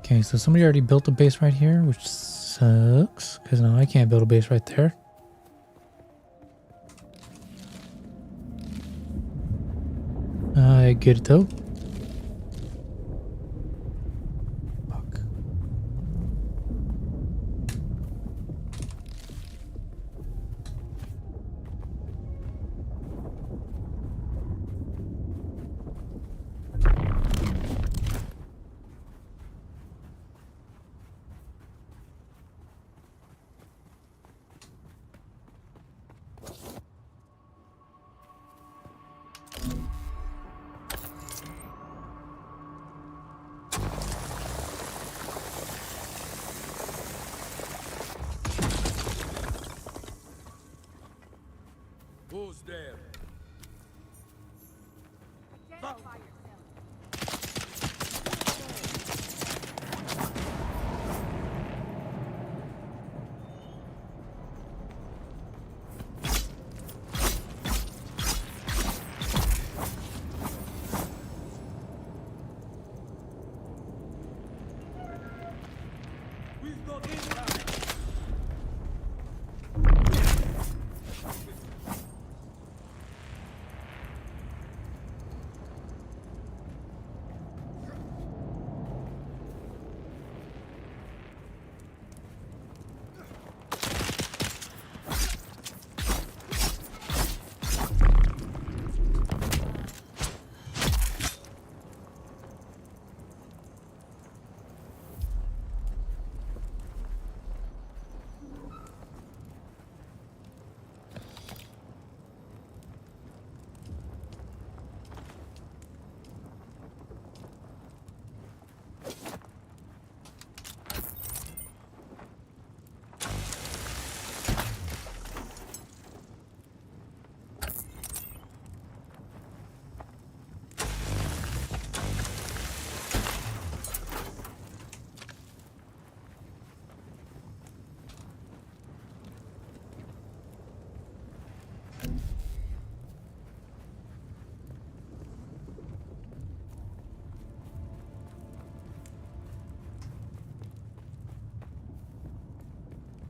Okay, so somebody already built a base right here, which sucks, because now I can't build a base right there. I get it though. Fuck. Who's there?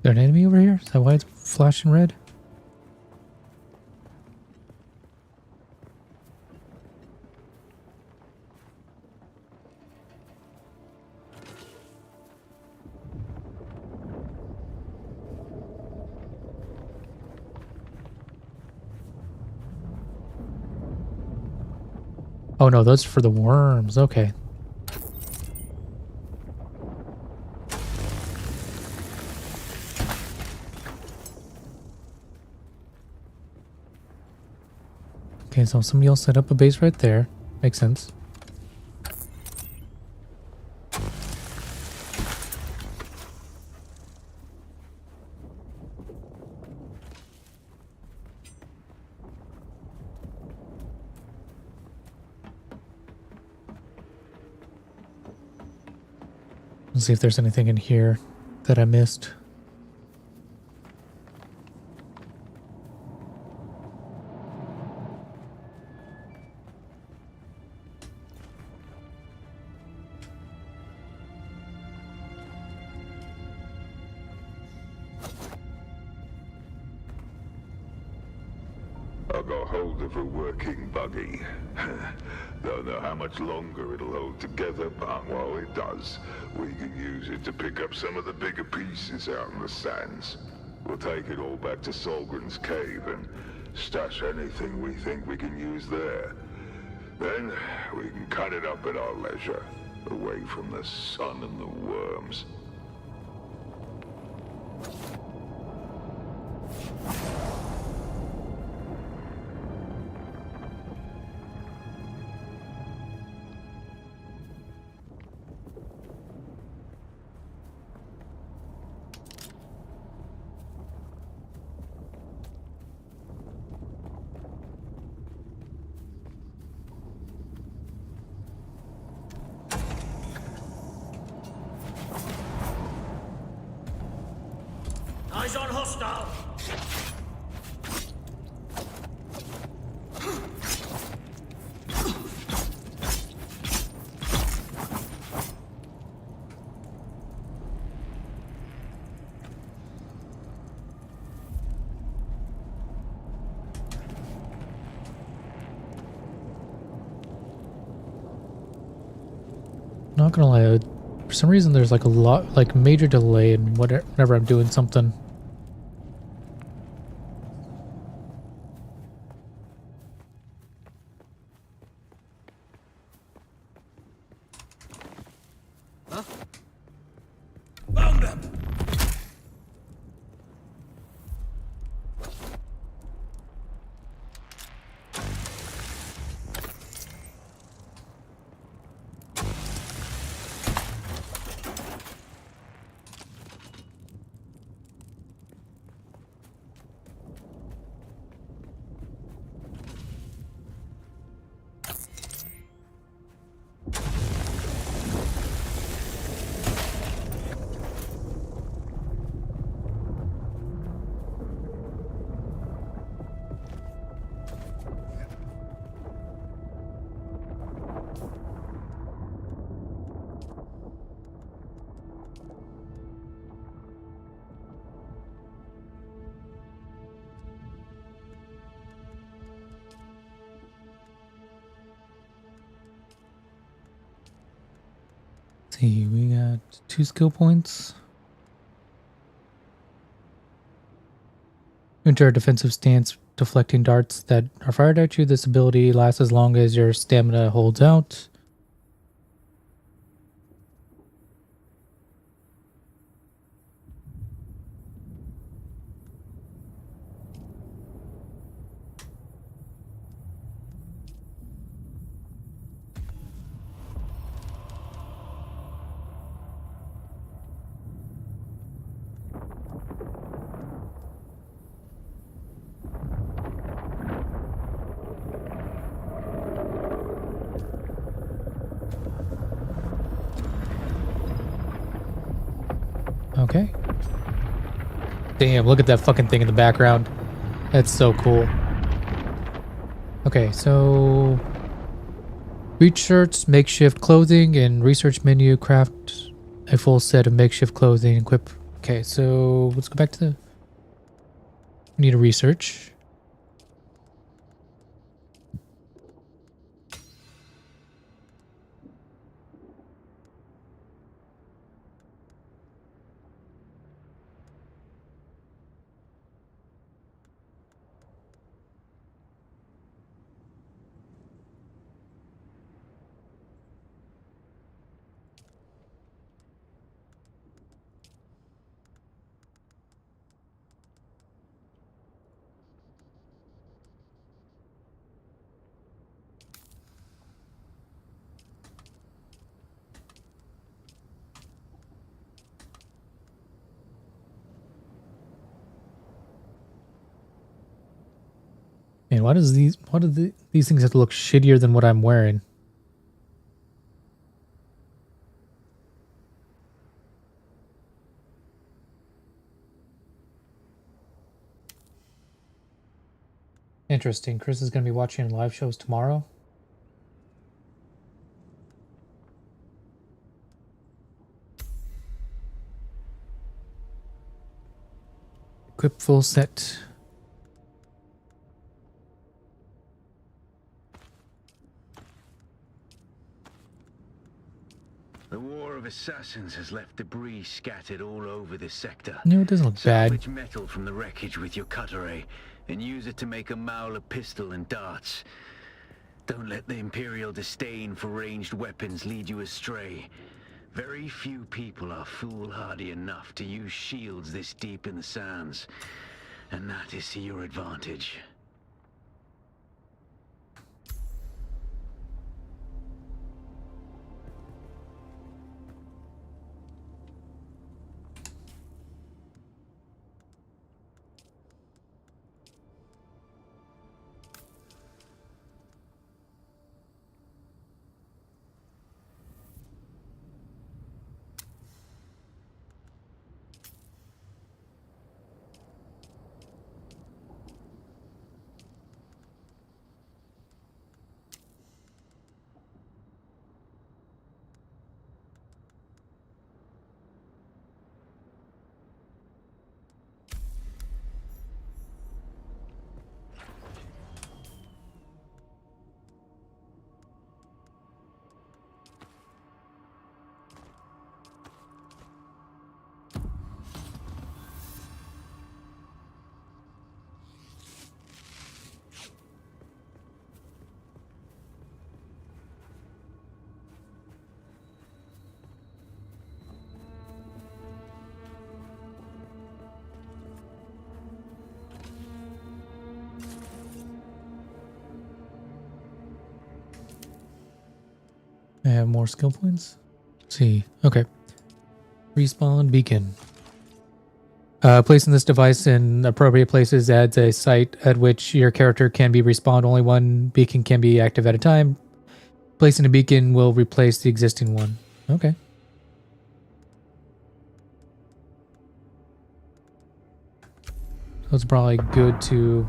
there an enemy over here? Is that why it's flashing red? Oh no, those are for the worms. Okay. Okay, so somebody else set up a base right there. Makes sense. Let's see if there's anything in here that I missed. I got hold of a working buggy. Don't know how much longer it'll hold together, but while it does, we can use it to pick up some of the bigger pieces out in the sands. We'll take it all back to Solgren's cave and stash anything we think we can use there. Then, we can cut it up at our leisure, away from the sun and the worms. Eyes on hostile! Not gonna lie, for some reason there's like a lot, like major delay in whenever I'm doing something. Found them! See, we got 2 skill points. Enter a defensive stance, deflecting darts that are fired at you. This ability lasts as long as your stamina holds out. Okay. Damn, look at that fucking thing in the background. That's so cool. Okay, so reach shirts, makeshift clothing, and research menu. Craft a full set of makeshift clothing. Equip Okay, so let's go back to the... We need to research. Man, why do these things have to look shittier than what I'm wearing? Interesting. Chris is going to be watching live shows tomorrow. Equip full set. The War of Assassins has left debris scattered all over this sector. No, it doesn't look bad. Salvage metal from the wreckage with your cutter ray and use it to make a Mauler pistol and darts. Don't let the Imperial disdain for ranged weapons lead you astray. Very few people are foolhardy enough to use shields this deep in the sands, and that is to your advantage. I have more skill points. Let's see. Okay. Respawn beacon. Placing this device in appropriate places adds a site at which your character can be respawned. Only one beacon can be active at a time. Placing a beacon will replace the existing one. Okay. So it's probably good to...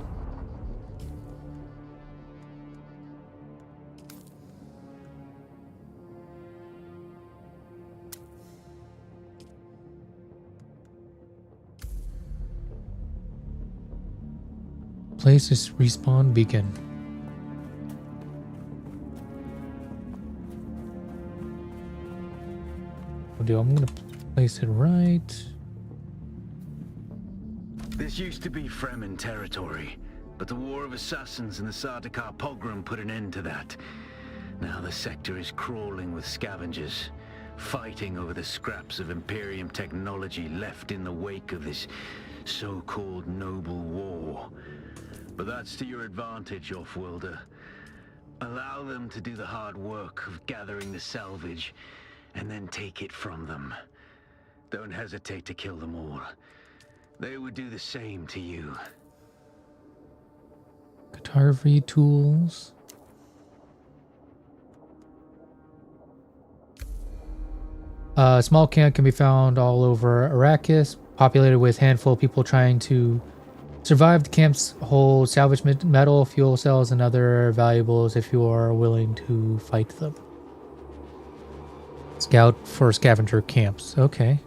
Place this respawn beacon. I'm gonna place it right. This used to be Fremen territory, but the War of Assassins and the Sardaukar pogrom put an end to that. Now the sector is crawling with scavengers, fighting over the scraps of Imperium technology left in the wake of this so-called noble war. But that's to your advantage, Offworlder. Allow them to do the hard work of gathering the salvage, and then take it from them. Don't hesitate to kill them all. They would do the same to you. Cartography tools. A small camp can be found all over Arrakis, populated with a handful of people trying to survive. The camps hold salvaged metal, fuel cells, and other valuables if you are willing to fight them. Scout for scavenger camps. Okay.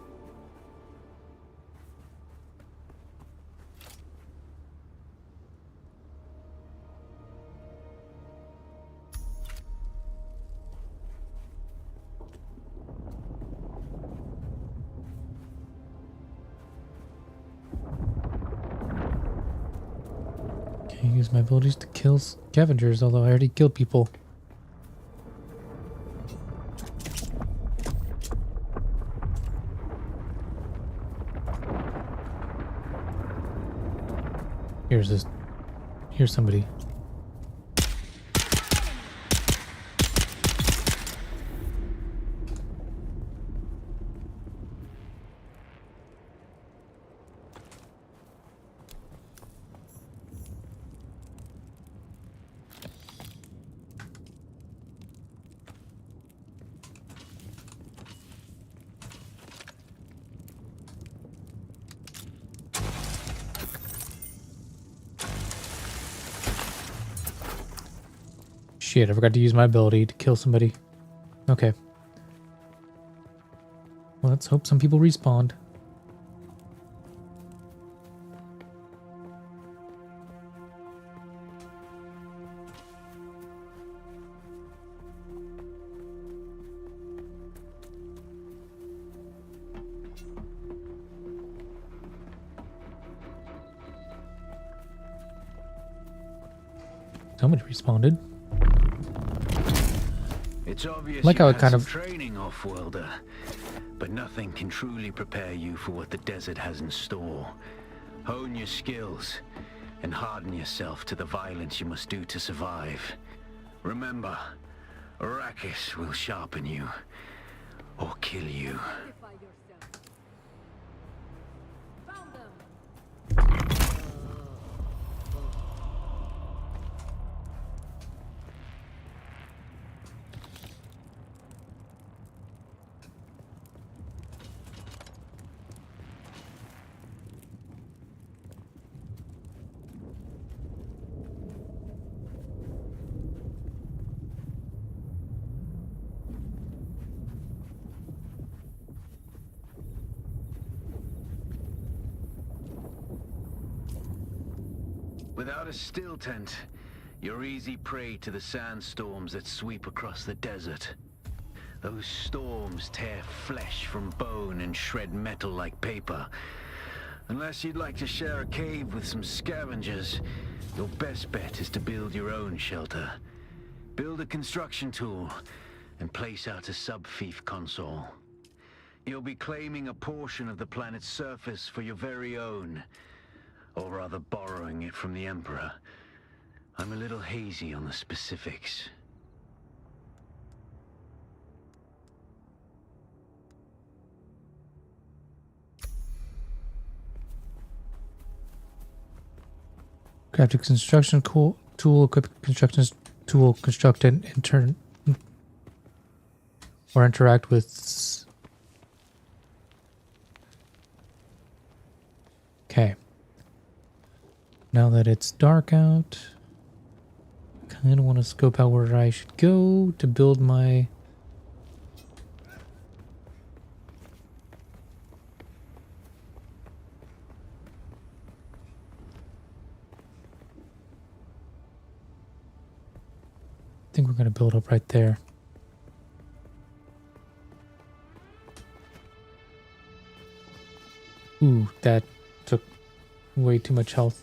use my abilities to kill scavengers, although I already killed people. Here's somebody. Shit, I forgot to use my ability to kill somebody. Okay. Well, let's hope some people respawned. Somebody responded. It's obvious Like you how it had kind some of training off-worlder, but nothing can truly prepare you for what the desert has in store. Hone your skills and harden yourself to the violence you must do to survive. Remember, Arrakis will sharpen you or kill you. Without a still tent, you're easy prey to the sandstorms that sweep across the desert. Those storms tear flesh from bone and shred metal like paper. Unless you'd like to share a cave with some scavengers, your best bet is to build your own shelter. Build a construction tool and place out a sub-fief console. You'll be claiming a portion of the planet's surface for your very own. Or rather borrowing it from the Emperor. I'm a little hazy on the specifics. craft a construction tool, equip construction tool, construct and turn or interact with. Okay. Now that it's dark out, I kind of want to scope out where I should go to build my... I think we're going to build up right there. Ooh, that took way too much health.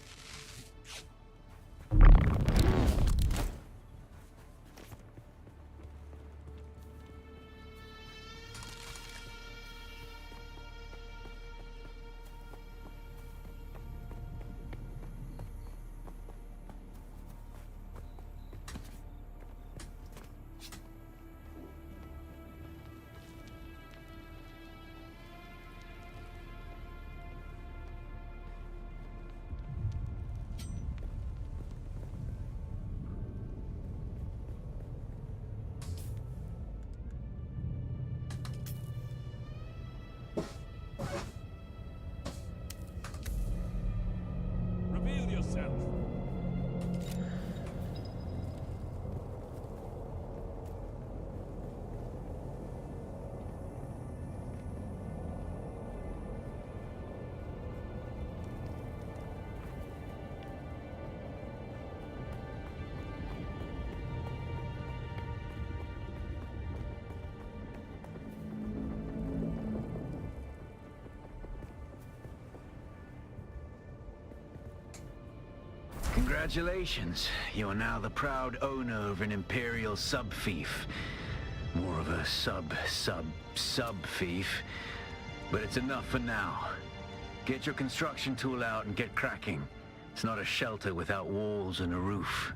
Congratulations. You are now the proud owner of an Imperial sub-fief. More of a sub-fief. But it's enough for now. Get your construction tool out and get cracking. It's not a shelter without walls and a roof.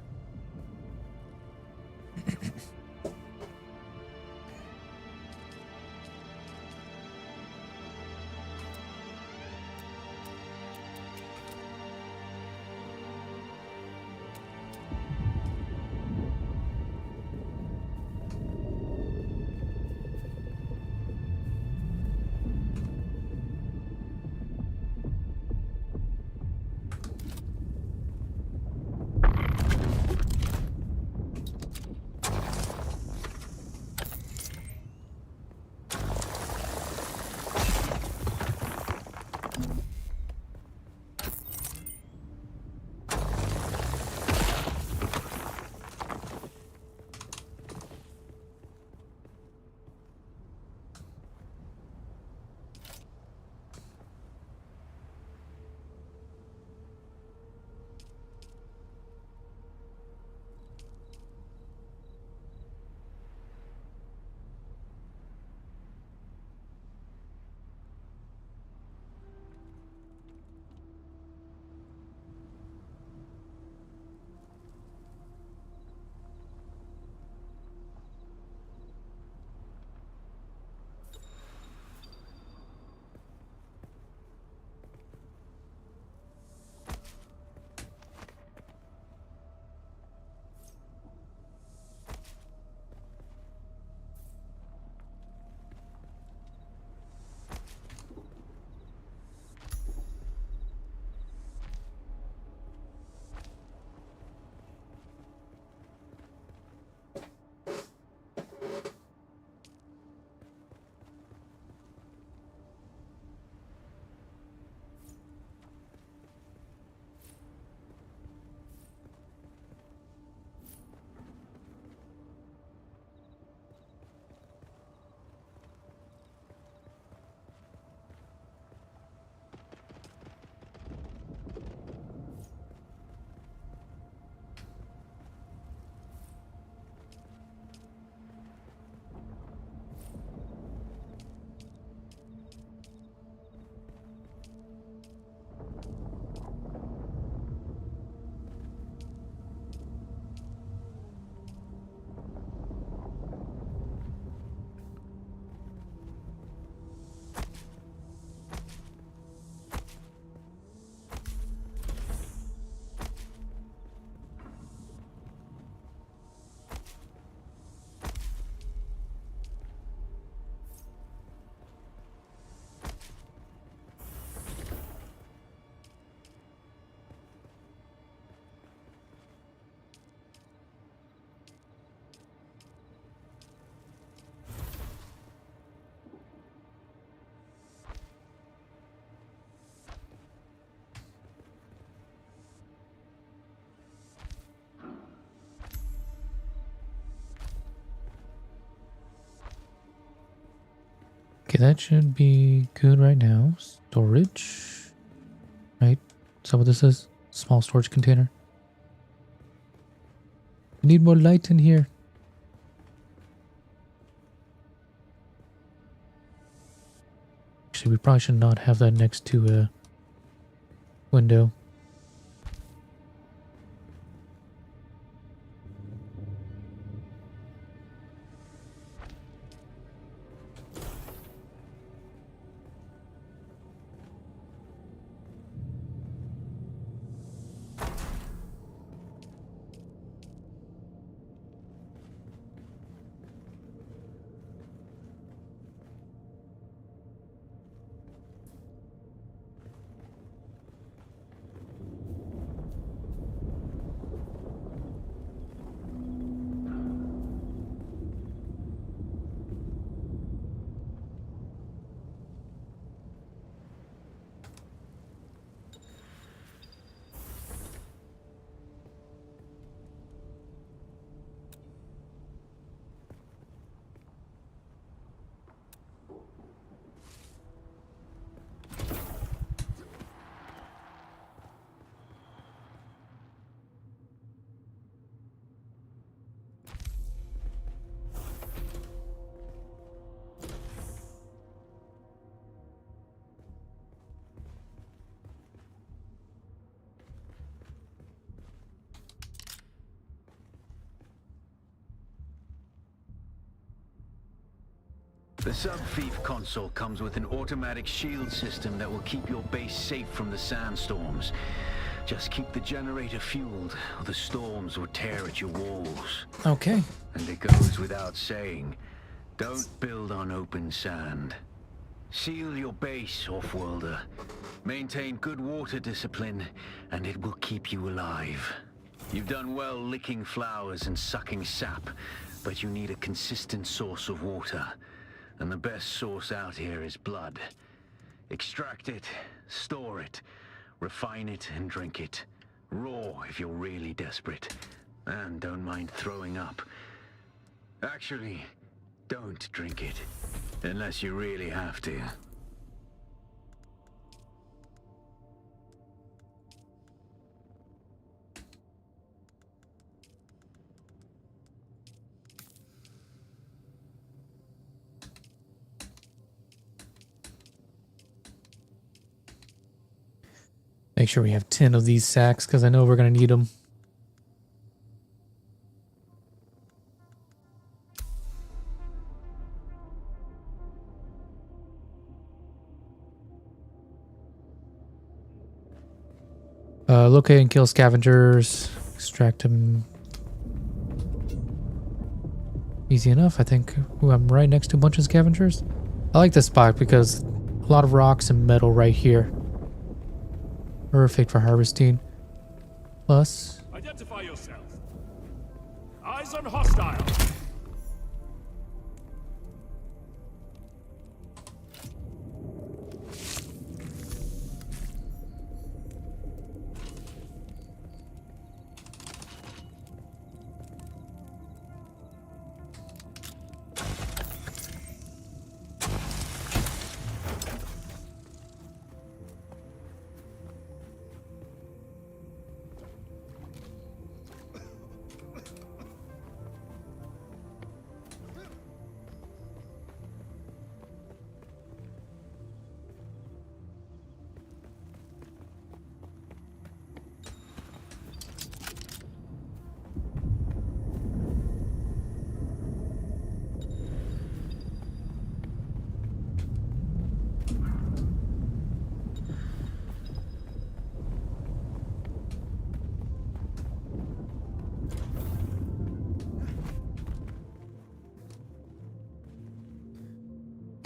Okay, that should be good right now. Storage. Right? Is that what this is? Small storage container. We need more light in here. Actually, we probably should not have that next to a window. The sub-thief console comes with an automatic shield system that will keep your base safe from the sandstorms. Just keep the generator fueled, or the storms will tear at your walls. Okay. And it goes without saying, don't build on open sand. Seal your base, Offworlder. Maintain good water discipline, and it will keep you alive. You've done well licking flowers and sucking sap, but you need a consistent source of water. And the best source out here is blood. Extract it, store it, refine it, and drink it. Raw if you're really desperate. And don't mind throwing up. Actually, don't drink it. Unless you really have to. Make sure we have 10 of these sacks because I know we're going to need them. Locate and kill scavengers. Extract them. Easy enough, I think. Ooh, I'm right next to a bunch of scavengers. I like this spot because a lot of rocks and metal right here. Perfect for harvesting. Plus, Identify yourself. Eyes on hostile.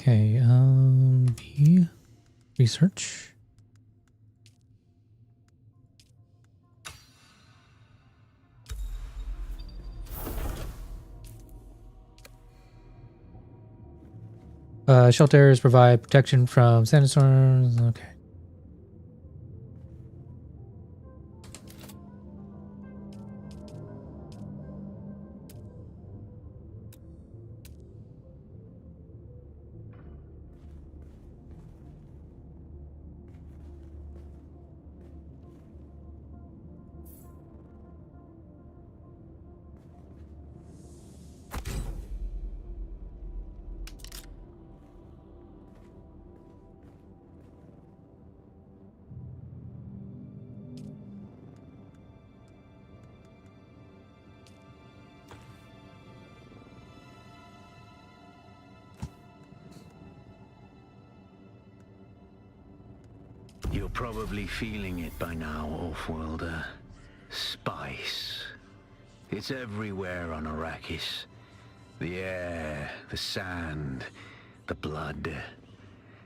okay, B. Research. Shelters provide protection from sandstorms. Okay. You're probably feeling it by now, Offworlder. Spice. It's everywhere on Arrakis. The air, the sand, the blood.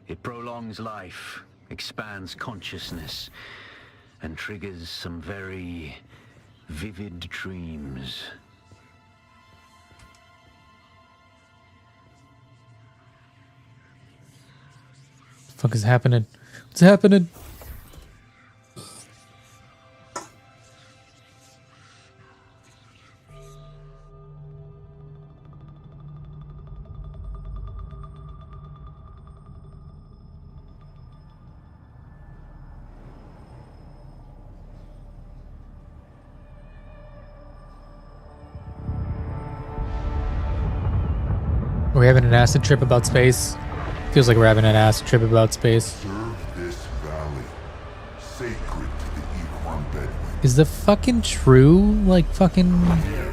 It prolongs life, expands consciousness, and triggers some very vivid dreams. What the fuck is happening? What's happening? Are we having an acid trip about space? Feels like we're having an acid trip about space. Serve this valley, sacred to the Equan Bedouin. Is the fucking true, like, fucking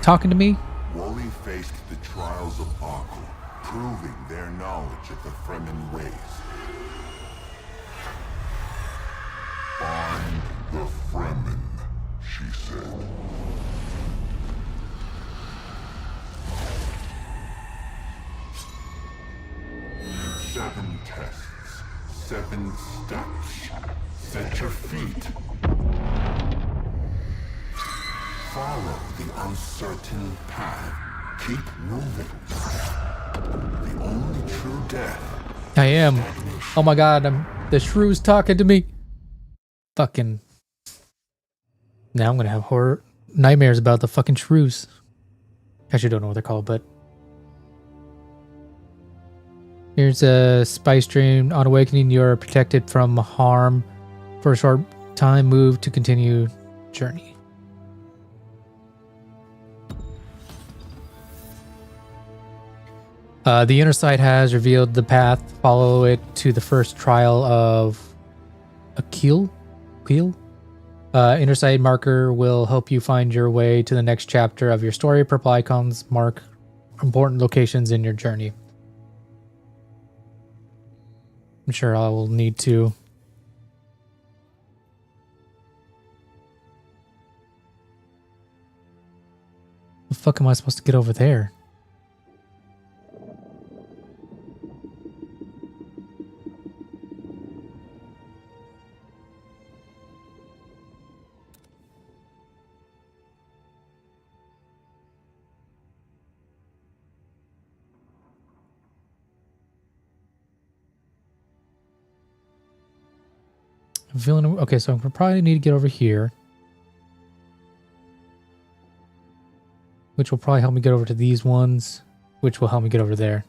talking to me? Wally faced the trials of Akul, proving their knowledge the Fremen ways. Find the Fremen, she said. Seven tests, 7 steps. Set your feet. Follow the uncertain path. Keep moving. The only true death. I am. Oh my god, the shrew's talking to me. Fucking. Now I'm gonna have horror nightmares about the fucking shrews. Actually, don't know what they're called, but. Here's a spice dream. On awakening, you're protected from harm for a short time. Move to continue journey. The inner sight has revealed the path. Follow it to the first trial of Akil. Inner sight marker will help you find your way to the next chapter of your story. Purple icons mark important locations in your journey. I'm sure I will need to. The fuck am I supposed to get over there? I'm feeling okay, so I'm gonna probably need to get over here, which will probably help me get over to these ones, which will help me get over there.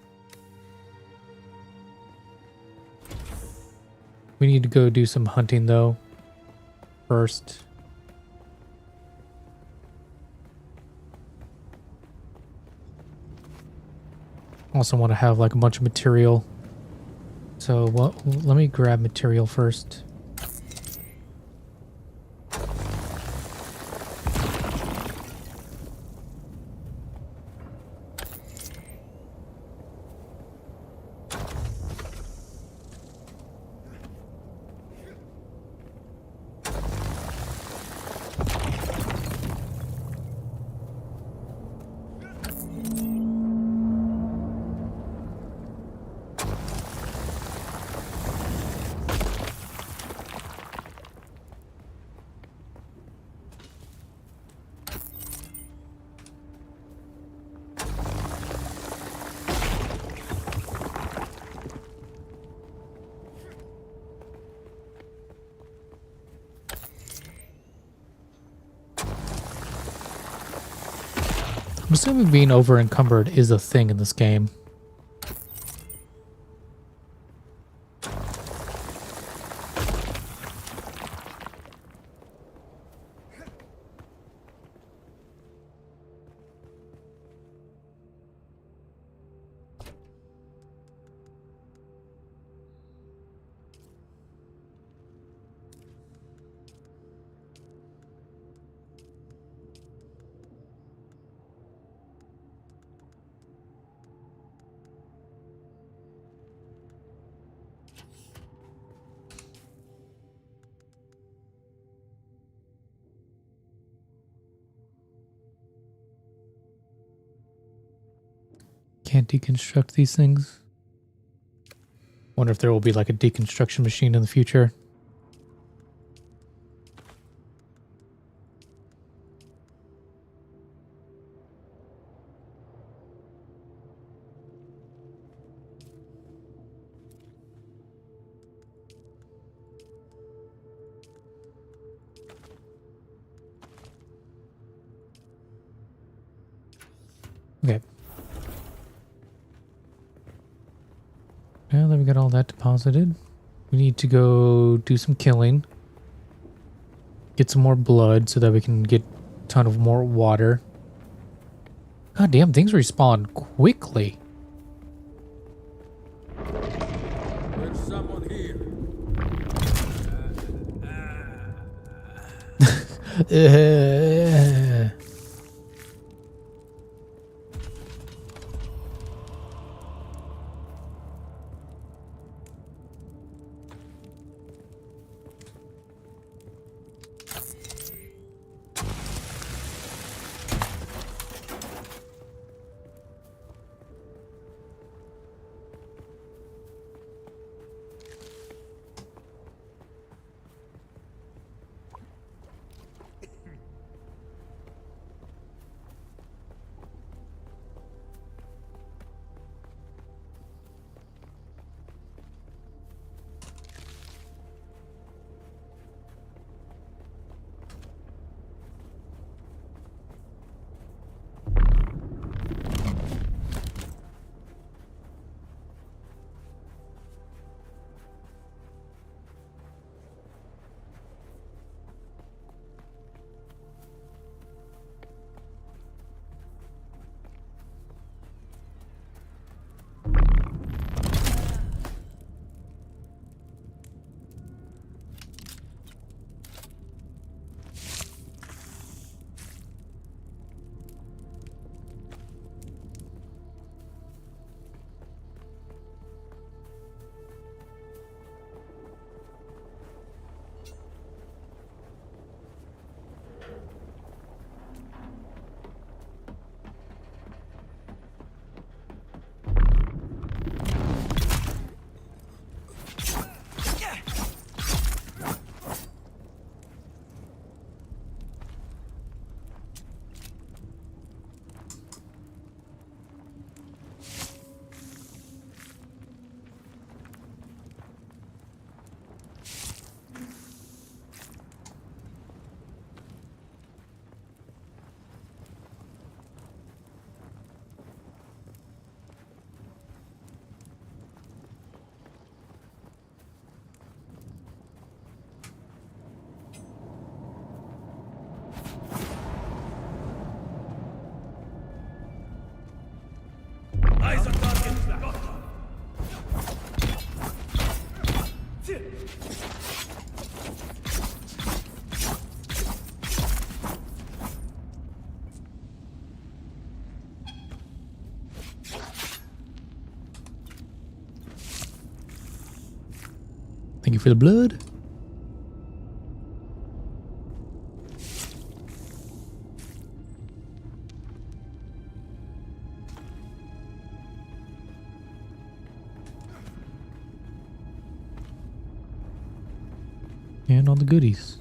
We need to go do some hunting though first. Also want to have like a bunch of material, so let me grab material first. I'm assuming being over encumbered is a thing in this game. Can't deconstruct these things. Wonder if there will be like a deconstruction machine in the future. Okay. Now that we got all that deposited, we need to go do some killing. Get some more blood so that we can get a ton of more water. God damn, things respawn quickly. There's someone here. you for the blood. And all the goodies.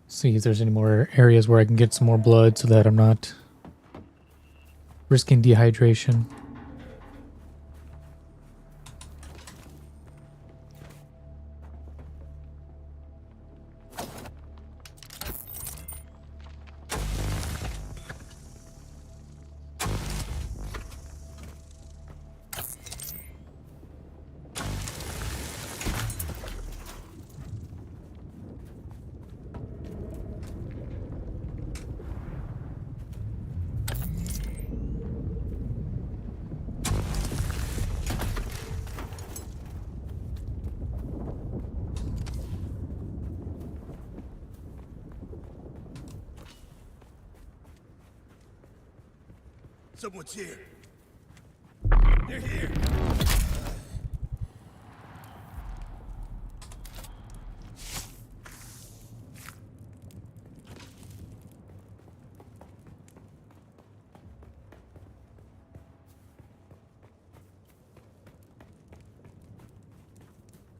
See if there's any more areas where I can get some more blood so that I'm not risking dehydration. Someone's here. They're here.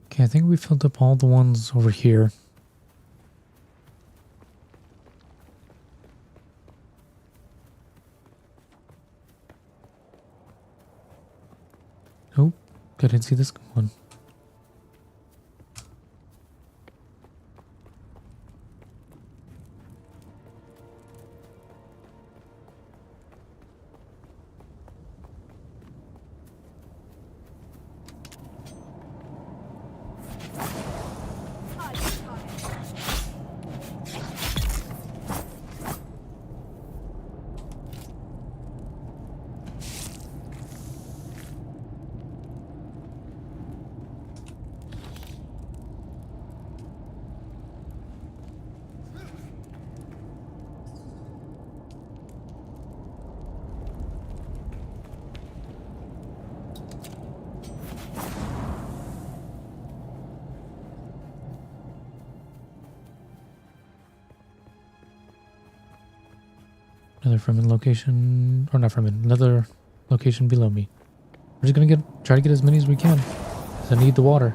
Okay, I think we filled up all the ones over here. Nope, I didn't see this one. Another Fremen location, or not Fremen, another location below me. We're just gonna try to get as many as we can. 'Cause I need the water.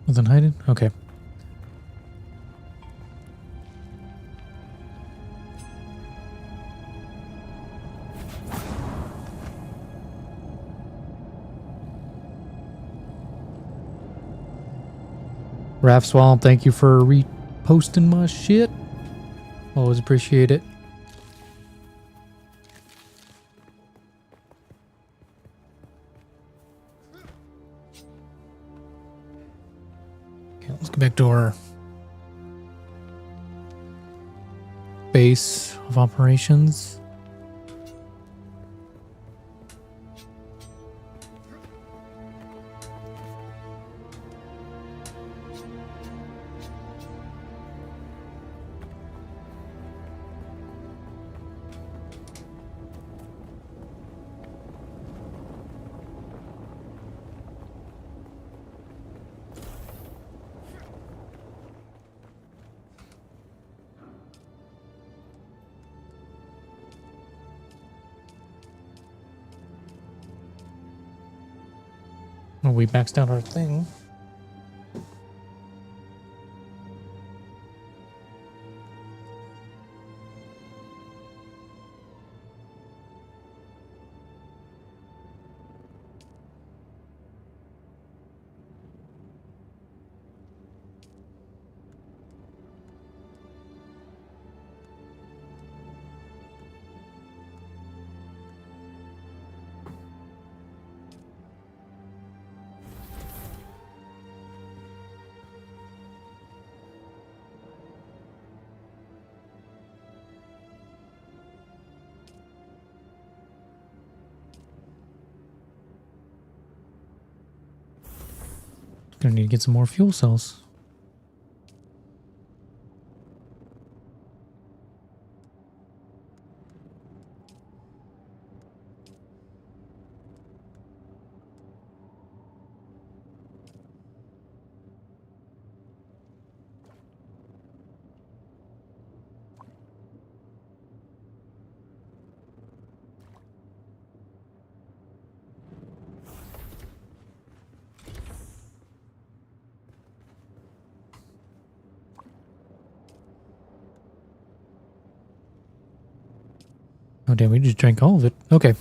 Wasn't hiding? Okay. Raph Swamp, thank you for reposting my shit. Always appreciate it. Okay, let's go back to our base of operations. Well, we maxed out our thing. Gonna need to get some more fuel cells. Oh damn, we just drank all of it. Okay.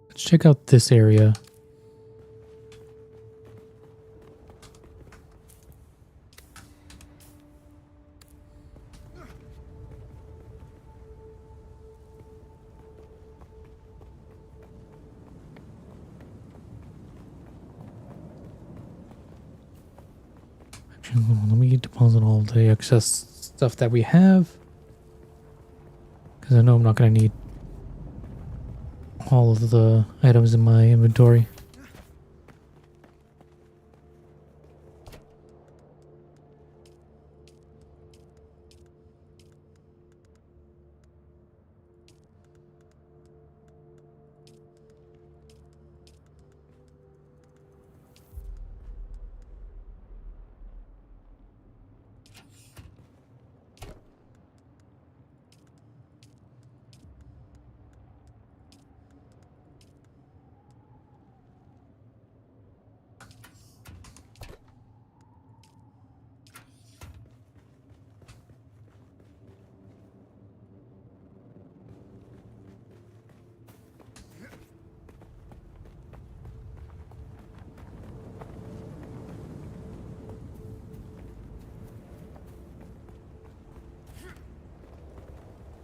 Let's check out this area. Actually, hold on, let me deposit all the excess stuff that we have. Because I know I'm not going to need all of the items in my inventory.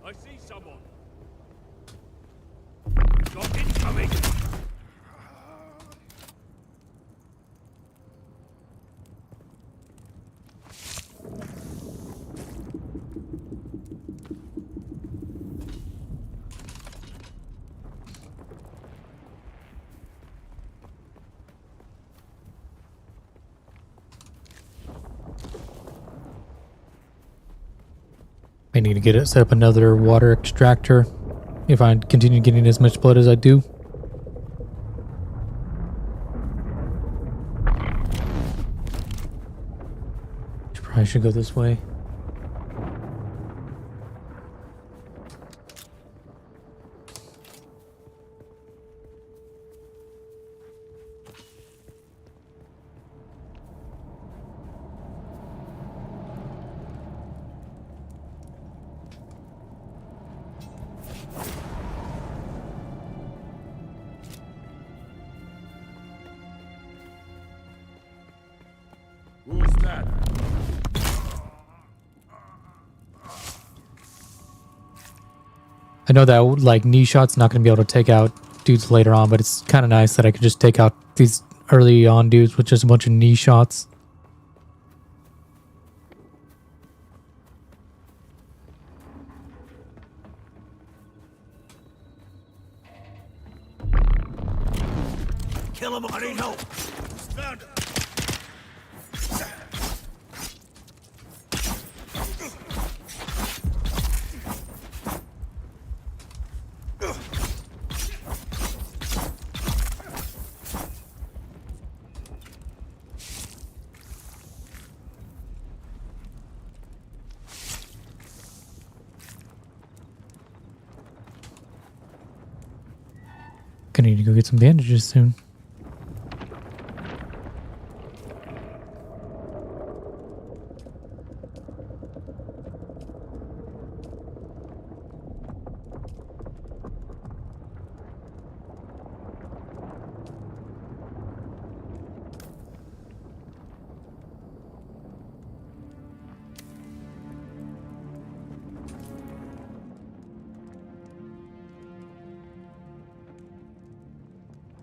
I see someone. Got incoming. I need to get it, set up another water extractor if I continue getting as much blood as I do. Probably should go this way. Who's that? I know that like knee shot's not going to be able to take out dudes later on, but it's kind of nice that I could just take out these early on dudes with just a bunch of knee shots. Kill him. I need help. Found him. Gonna need to go get some bandages soon.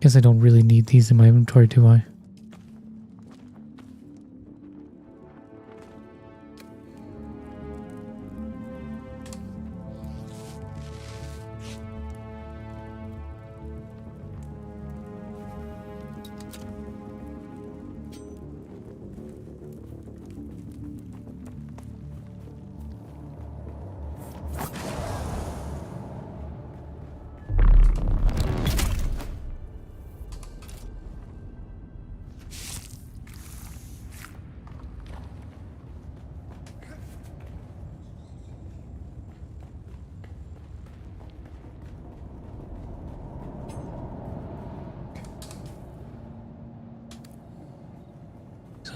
Guess I don't really need these in my inventory, do I?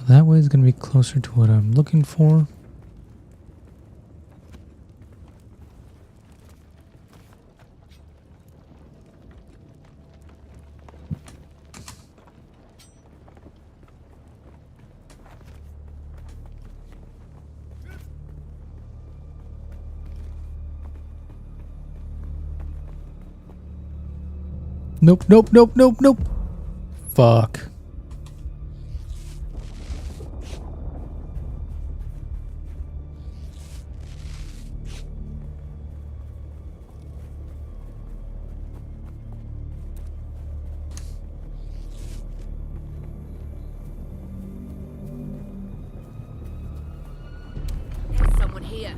that way is going to be closer to what I'm looking for. Nope, nope, nope, nope, nope. Fuck. There's someone here.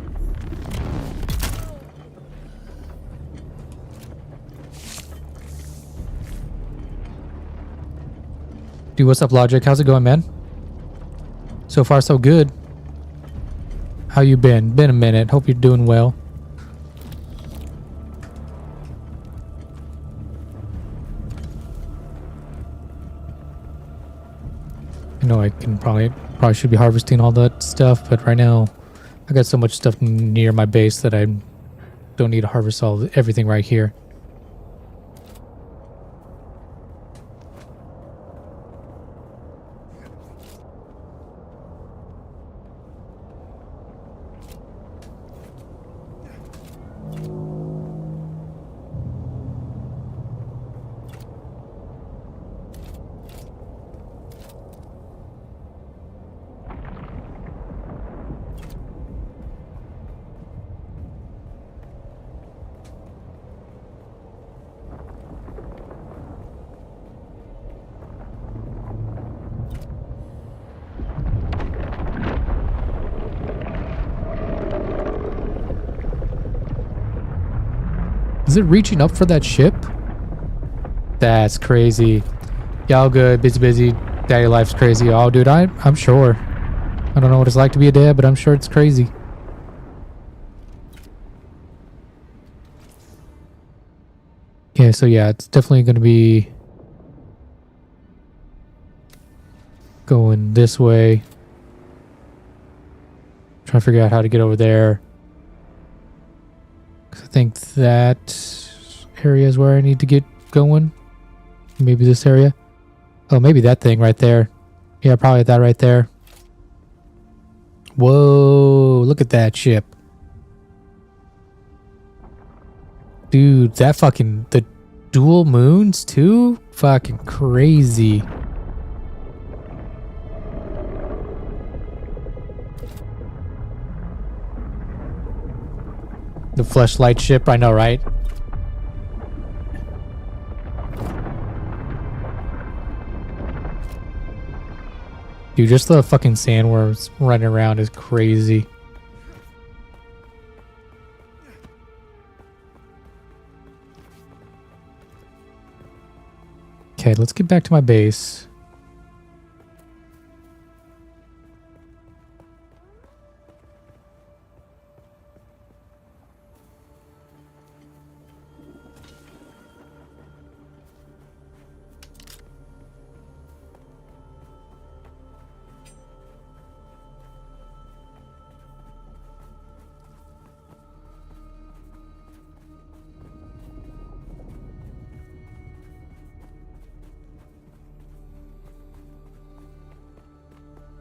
Dude, what's up, Logic? How's it going, man? So far, so good. How you been? Been a minute. Hope you're doing well. I know I can probably should be harvesting all that stuff, but right now I got so much stuff near my base that I don't need to harvest everything right here. Is it reaching up for that ship? That's crazy. Y'all good, busy. Daddy life's crazy. Oh, dude, I'm sure. I don't know what it's like to be a dad, but I'm sure it's crazy. Yeah, so yeah, it's definitely going to be going this way. Trying to figure out how to get over there. I think that area is where I need to get going. Maybe this area. Oh, maybe that thing right there. Yeah, probably that right there. Whoa, look at that ship. Dude, that fucking... the dual moons too? Fucking crazy. The fleshlight ship, I know, right? Dude, just the fucking sandworms running around is crazy. Okay, let's get back to my base.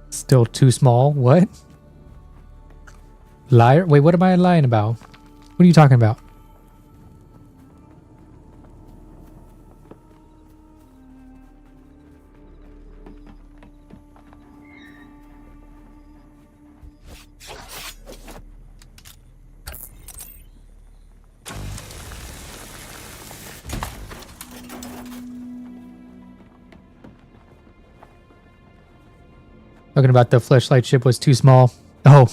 Still too small? What? Liar? Wait, what am I lying about? What are you talking about? Talking about the fleshlight ship was too small. Oh.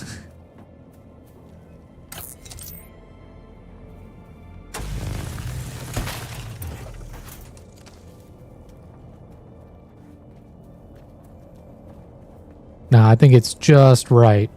Nah, I think it's just right.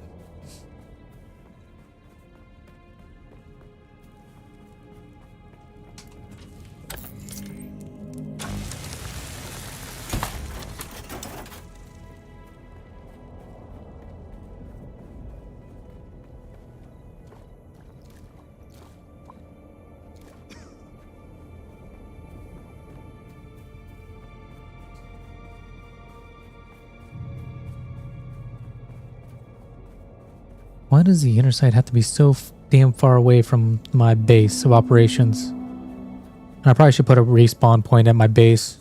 Why does the inner site have to be so damn far away from my base of operations? And I probably should put a respawn point at my base.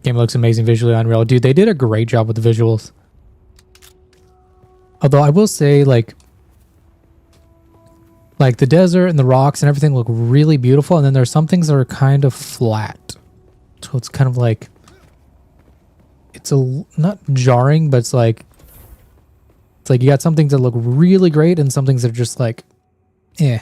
Game looks amazing visually on Unreal. Dude, they did a great job with the visuals. Although I will say, like the desert and the rocks and everything look really beautiful, and then there's some things that are kind of flat. So it's kind of like, it's not jarring, but it's like you got some things that look really great and some things that are just like, eh.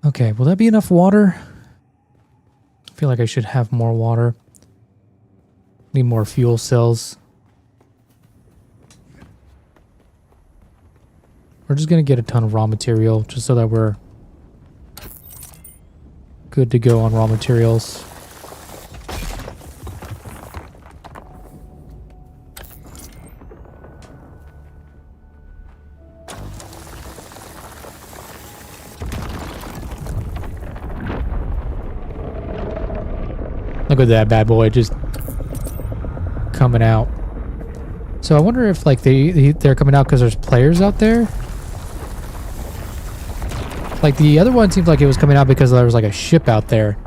Okay, will that be enough water? I feel like I should have more water. Need more fuel cells. We're just gonna get a ton of raw material just so that we're good to go on raw materials. Look at that bad boy just coming out. So I wonder if like they're coming out because there's players out there. Like the other one seems like it was coming out because there was like a ship out there.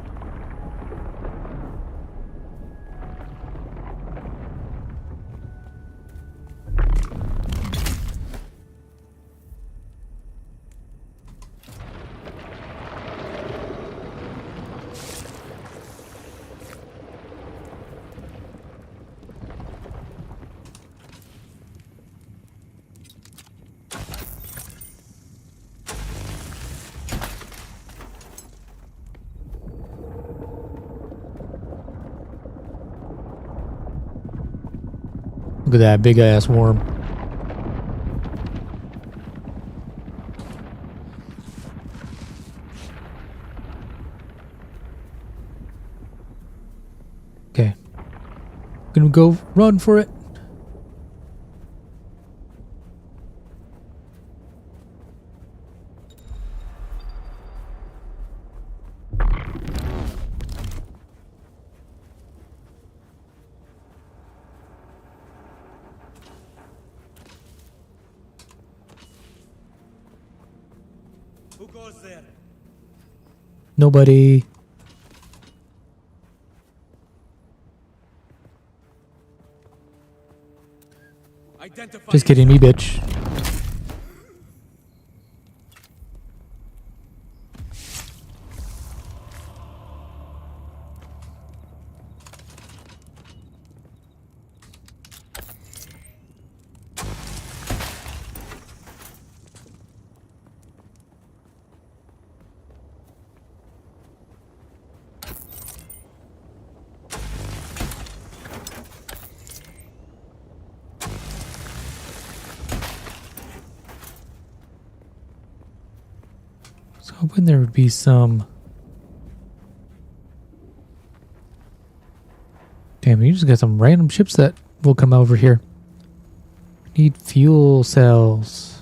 Look at that big ass worm. Okay. Gonna go run for it. Who goes there? Nobody. Identify. Just kidding me, bitch. I was hoping there would be some. Damn, you just got some random ships that will come over here. Need fuel cells.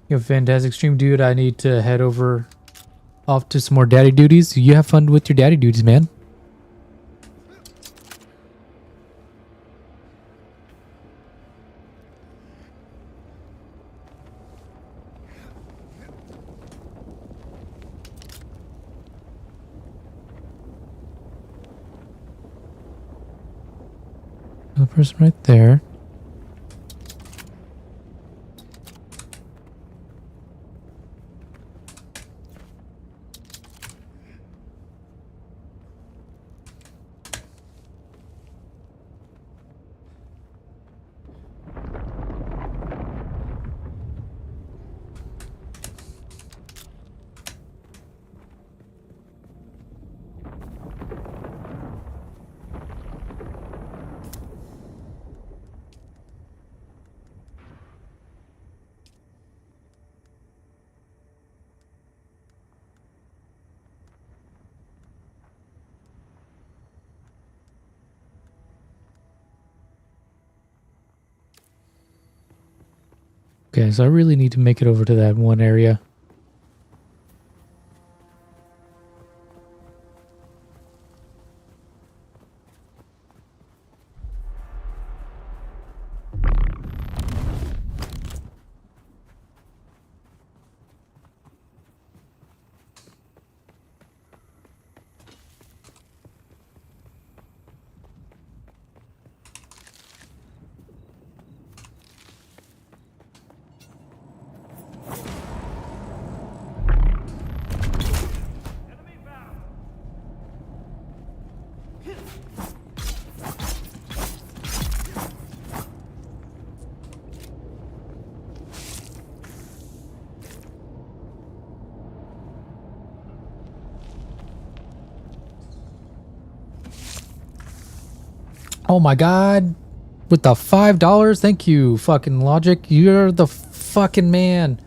You have a fantastic stream, dude. I need to head off to some more daddy duties. You have fun with your daddy duties, man. The person right there. Okay, so I really need to make it over to that one area. Oh my god. With the $5, thank you, fucking Logic. You're the fucking man.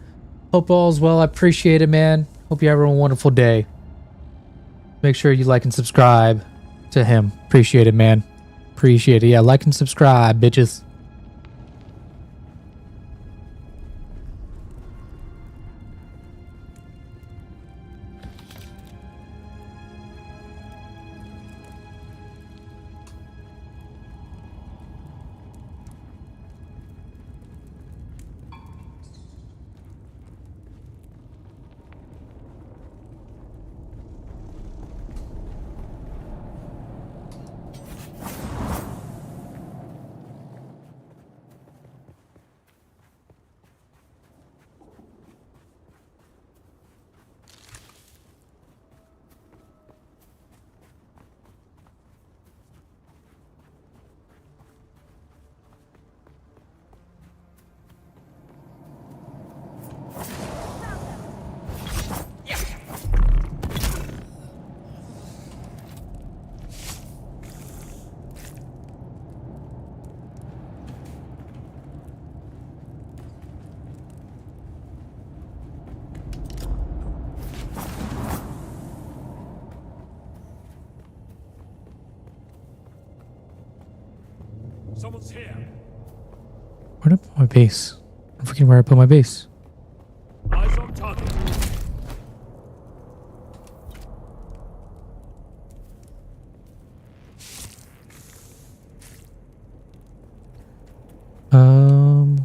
Hope all's well. I appreciate it, man. Hope you have a wonderful day. Make sure you like and subscribe to him. Appreciate it, man. Appreciate it. Yeah, like and subscribe, bitches. Someone's here. Where did I put my base? I'm forgetting where I put my base. Eyes on target.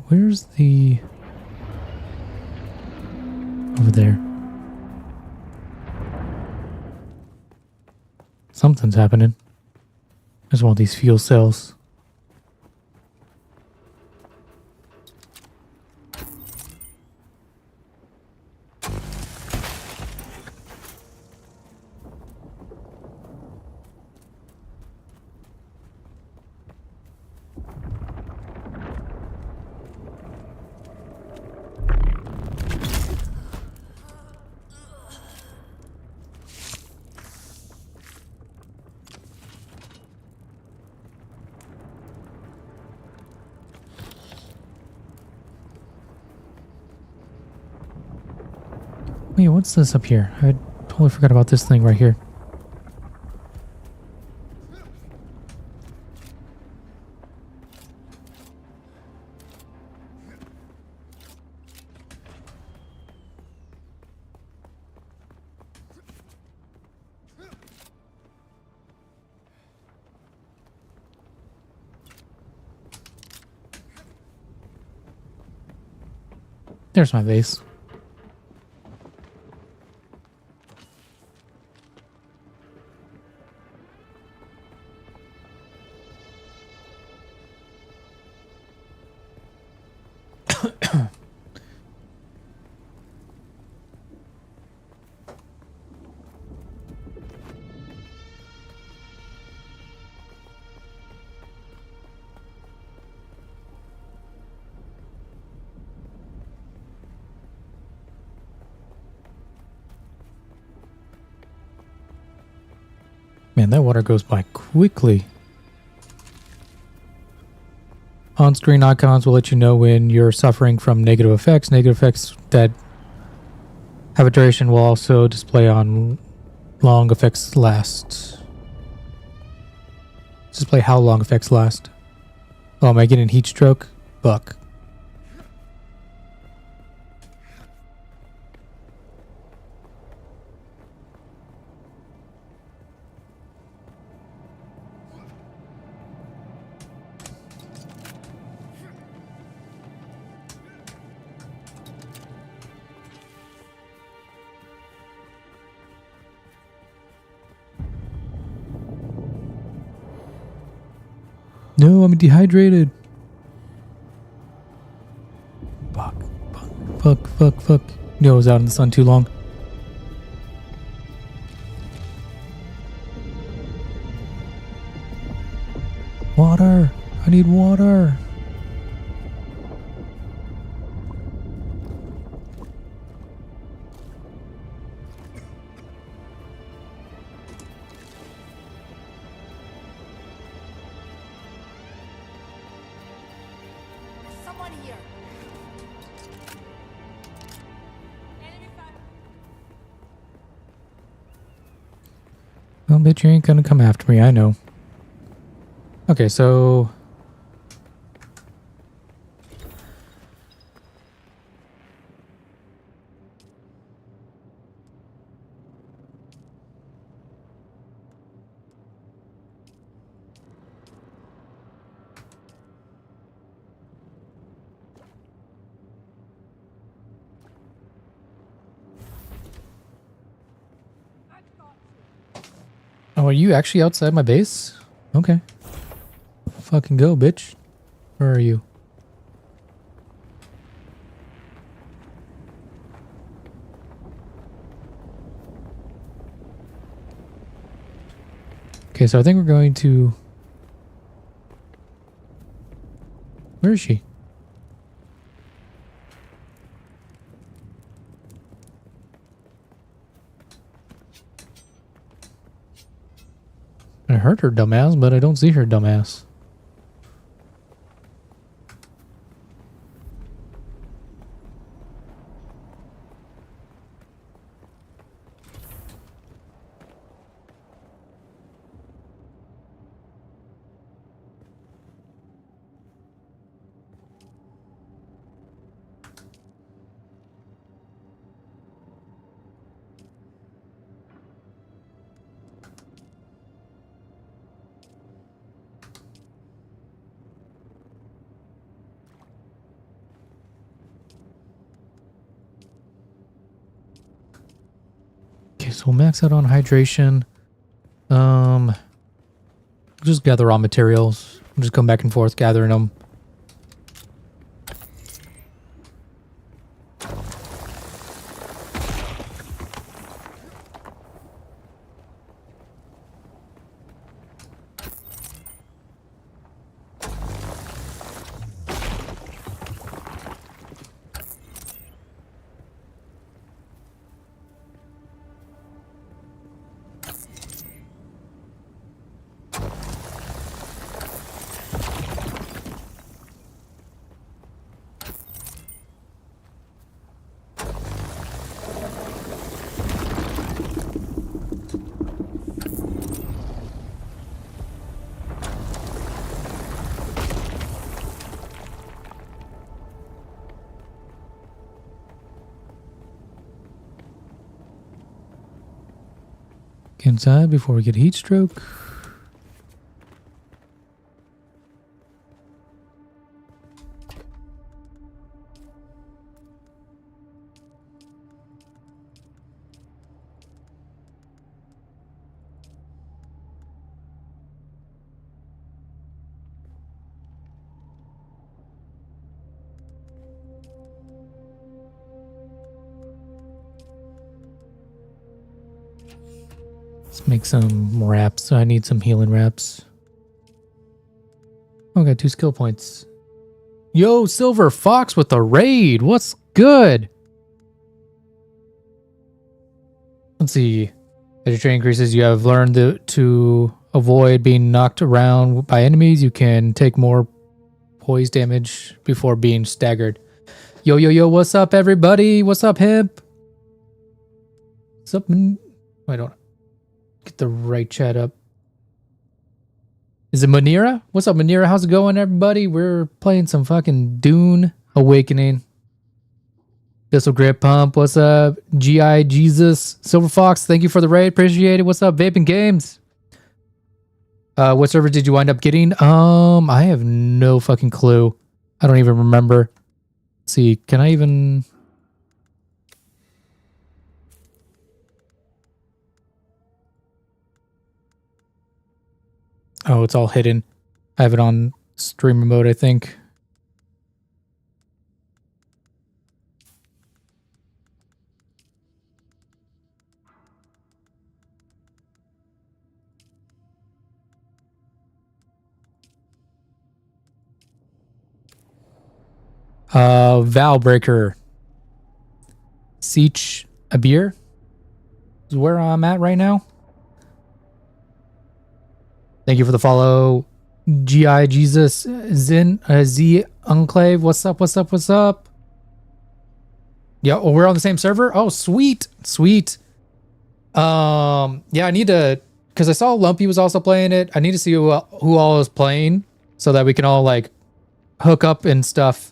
Where's the... Over there. Something's happening. I just want these fuel cells. Wait, what's this up here? I totally forgot about this thing right here. There's my base. Man, that water goes by quickly. On-screen icons will let you know when you're suffering from negative effects. Negative effects that have a duration will also display on long effects last. Display how long effects last. Oh, am I getting heat stroke? Fuck. No, I'm dehydrated. Fuck. No, I was out in the sun too long. Water. I need water. Someone here. Enemy fire. Well, bitch, you ain't gonna come after me, I know. Okay, so... Oh, are you actually outside my base? Okay. Fucking go, bitch. Where are you? Okay, so I think we're going to... Where is she? I heard her dumbass, but I don't see her dumbass. Okay, so we'll max out on hydration. Just gather raw materials. We'll just come back and forth gathering them. Get inside before we get heat stroke. Let's make some wraps. I need some healing wraps. Oh, I got 2 skill points. Yo, Silver Fox with the raid. What's good? Let's see. As your training increases, you have learned to avoid being knocked around by enemies. You can take more poise damage before being staggered. Yo, yo, yo, what's up, everybody? What's up, Hemp? What's up? I don't get the right chat up. Is it Manira? What's up, Manira? How's it going, everybody? We're playing some fucking Dune Awakening. Pistol Grip Pump. What's up? GI Jesus. Silver Fox, thank you for the raid. Appreciate it. What's up, Vaping Games? What server did you wind up getting? I have no fucking clue. I don't even remember. Let's see, can I even... Oh, it's all hidden. I have it on streamer mode, I think. Valbreaker. Siege a beer is where I'm at right now. Thank you for the follow. GI Jesus Zin Z Enclave. What's up? What's up? What's up? Yeah, oh, we're on the same server. Oh, sweet, sweet. Yeah, I need to, because I saw Lumpy was also playing it. I need to see who all is playing so that we can all like hook up and stuff.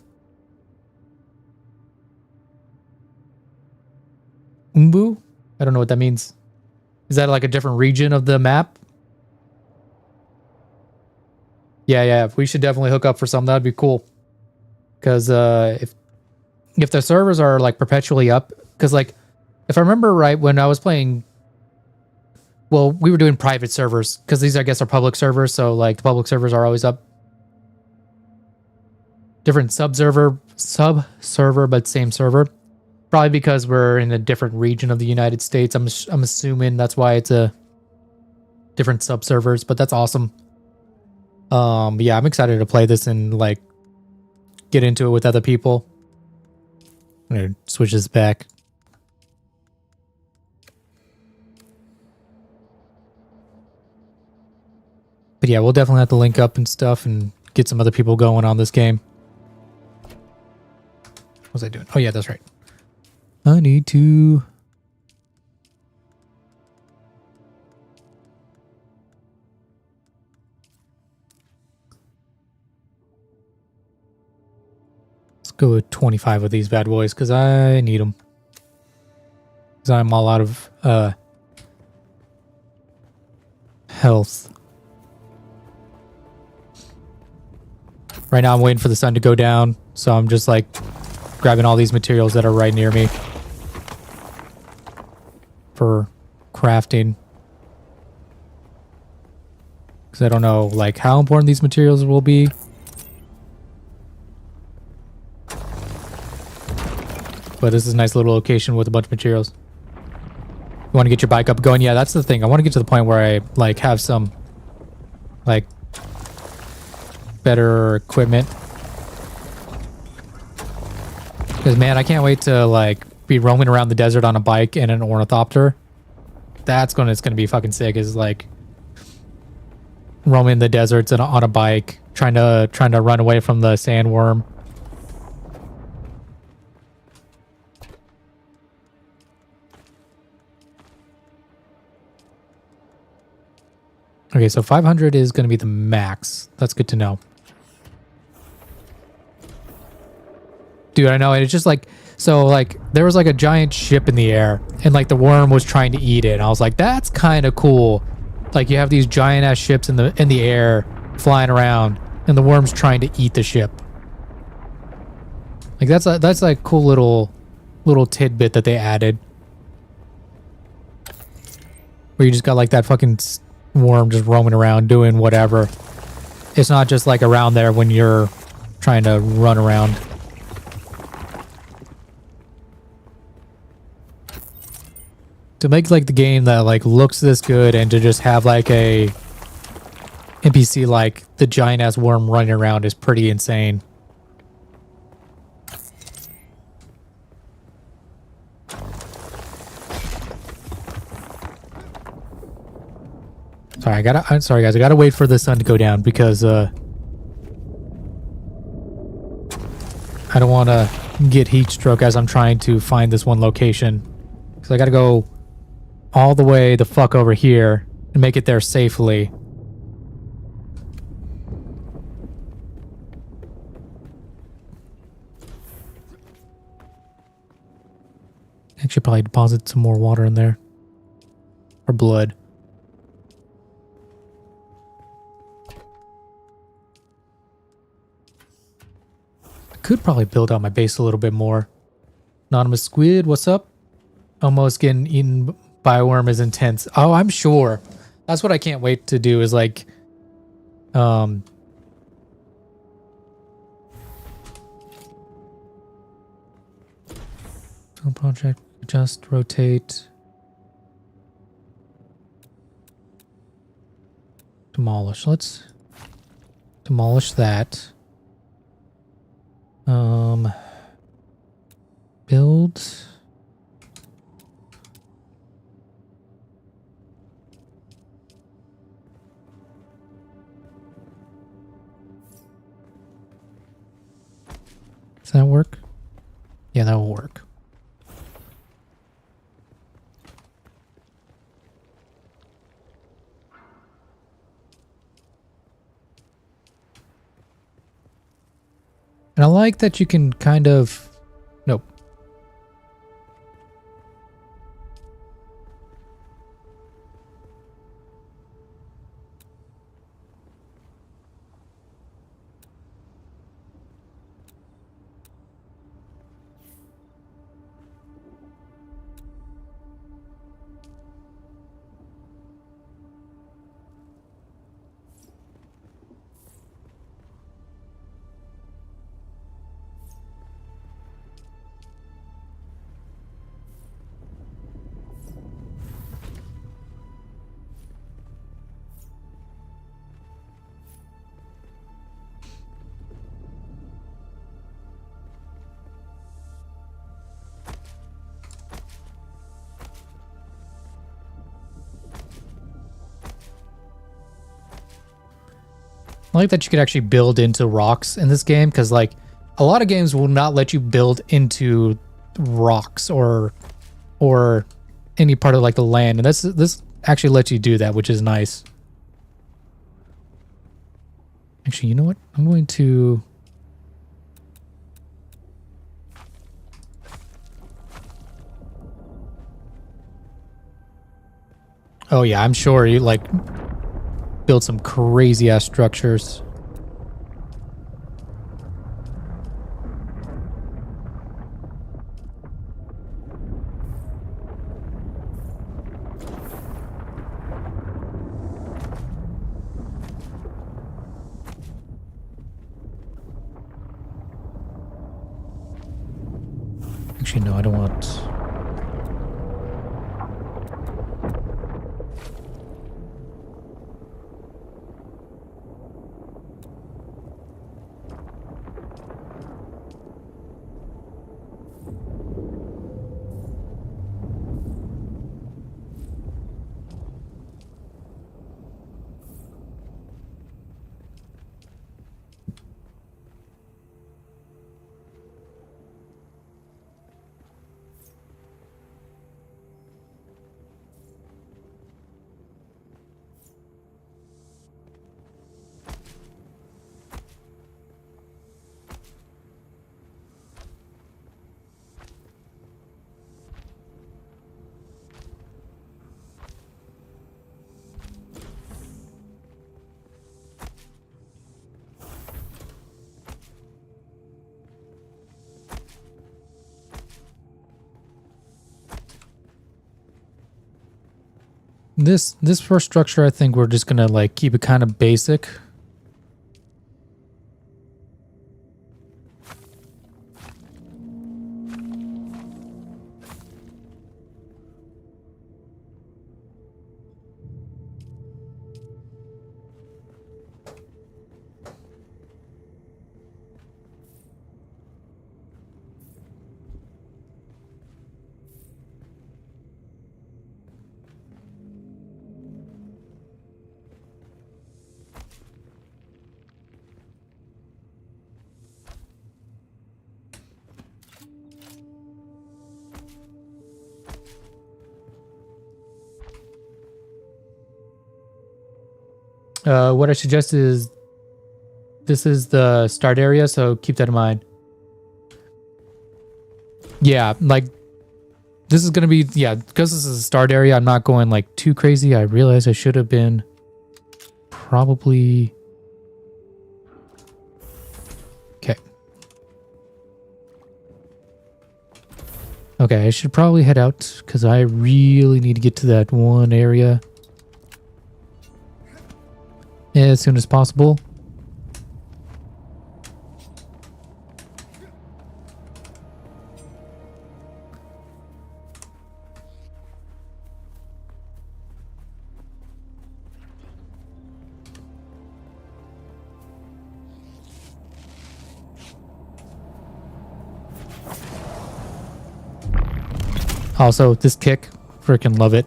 Umbu? I don't know what that means. Is that like a different region of the map? Yeah, we should definitely hook up for something. That'd be cool. Because if the servers are like perpetually up, because like if I remember right, when I was playing, well, we were doing private servers because these I guess are public servers, so like the public servers are always up. Different sub server, but same server. Probably because we're in a different region of the United States. I'm assuming that's why it's a different sub servers, but that's awesome. But yeah, I'm excited to play this and like get into it with other people. I'm gonna switch this back. But yeah, we'll definitely have to link up and stuff and get some other people going on this game. What was I doing? Oh yeah, that's right. I need to... Let's go with 25 of these bad boys because I need them. Because I'm all out of health. Right now I'm waiting for the sun to go down, so I'm just like grabbing all these materials that are right near me for crafting. Because I don't know like how important these materials will be. But this is a nice little location with a bunch of materials. You want to get your bike up and going? Yeah, that's the thing. I want to get to the point where I like have some like better equipment. Because man, I can't wait to like be roaming around the desert on a bike and an ornithopter. It's gonna be fucking sick. Is like roaming the deserts and on a bike, trying to run away from the sandworm. Okay, so 500 is going to be the max. That's good to know. Dude, I know. And it's just like, so like there was like a giant ship in the air and like the worm was trying to eat it. And I was like, that's kind of cool. Like you have these giant ass ships in the air flying around and the worm's trying to eat the ship. Like that's like cool little tidbit that they added. Where you just got like that fucking worm just roaming around doing whatever. It's not just like around there when you're trying to run around. To make like the game that like looks this good and to just have like a NPC like the giant ass worm running around is pretty insane. Sorry, I'm sorry guys, I gotta wait for the sun to go down because I don't want to get heat stroke as I'm trying to find this one location. Because I gotta go all the way the fuck over here and make it there safely. Actually, probably deposit some more water in there. Or blood. I could probably build out my base a little bit more. Anonymous Squid, what's up? Almost getting eaten by a worm is intense. Oh, I'm sure. That's what I can't wait to do is like... project, adjust, rotate. Demolish. Let's demolish that. Build. Does that work? Yeah, that will work. And I like that you can kind of... Nope. I like that you could actually build into rocks in this game because like a lot of games will not let you build into rocks or any part of like the land, and this actually lets you do that, which is nice. Actually, you know what? I'm going to... Oh yeah, I'm sure you like build some crazy ass structures. Actually, no, I don't want... This first structure, I think we're just gonna like keep it kind of basic. What I suggest is this is the start area, so keep that in mind. Yeah, like this is gonna be because this is a start area. I'm not going like too crazy. I realize I should have been probably okay. Okay, I should probably head out because I really need to get to that one area as soon as possible. Also, this kick, freaking love it.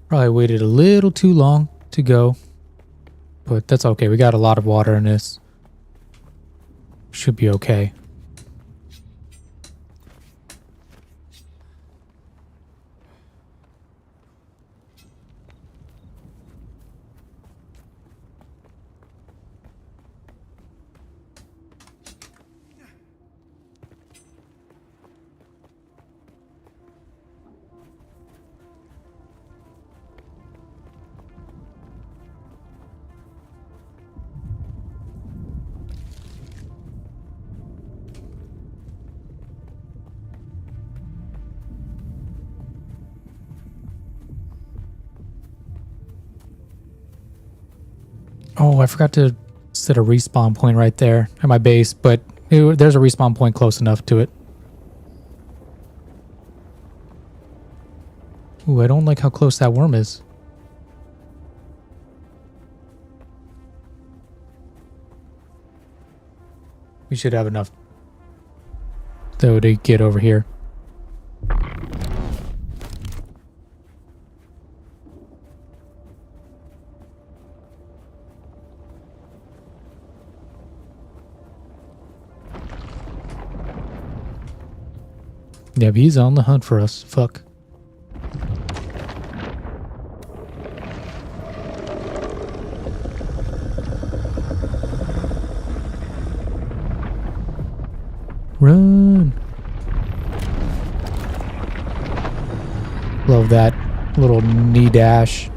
Probably waited a little too long to go, but that's okay. We got a lot of water in this. Should be okay. Oh, I forgot to set a respawn point right there at my base, but there's a respawn point close enough to it. Ooh, I don't like how close that worm is. We should have enough, though, to get over here. Yeah, but he's on the hunt for us. Fuck. Run. Love that little knee dash.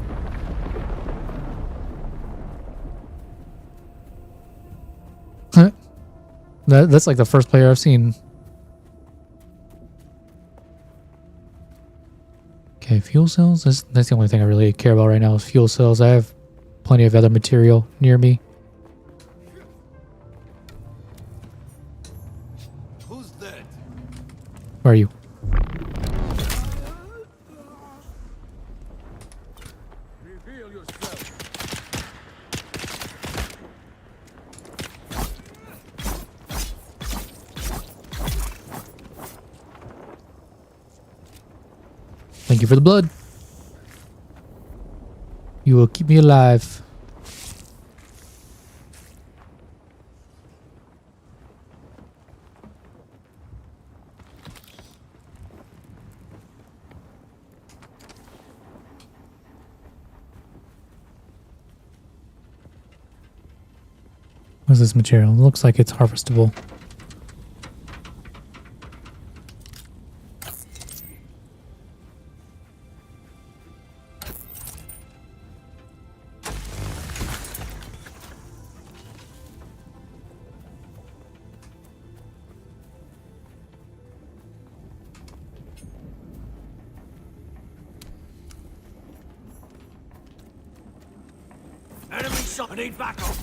That's like the first player I've seen. Okay, fuel cells. That's the only thing I really care about right now is fuel cells. I have plenty of other material near me. Who's that? Where are you? Reveal yourself. Thank you for the blood. You will keep me alive. What's this material? It looks like it's harvestable. Enemy shot. I need backup.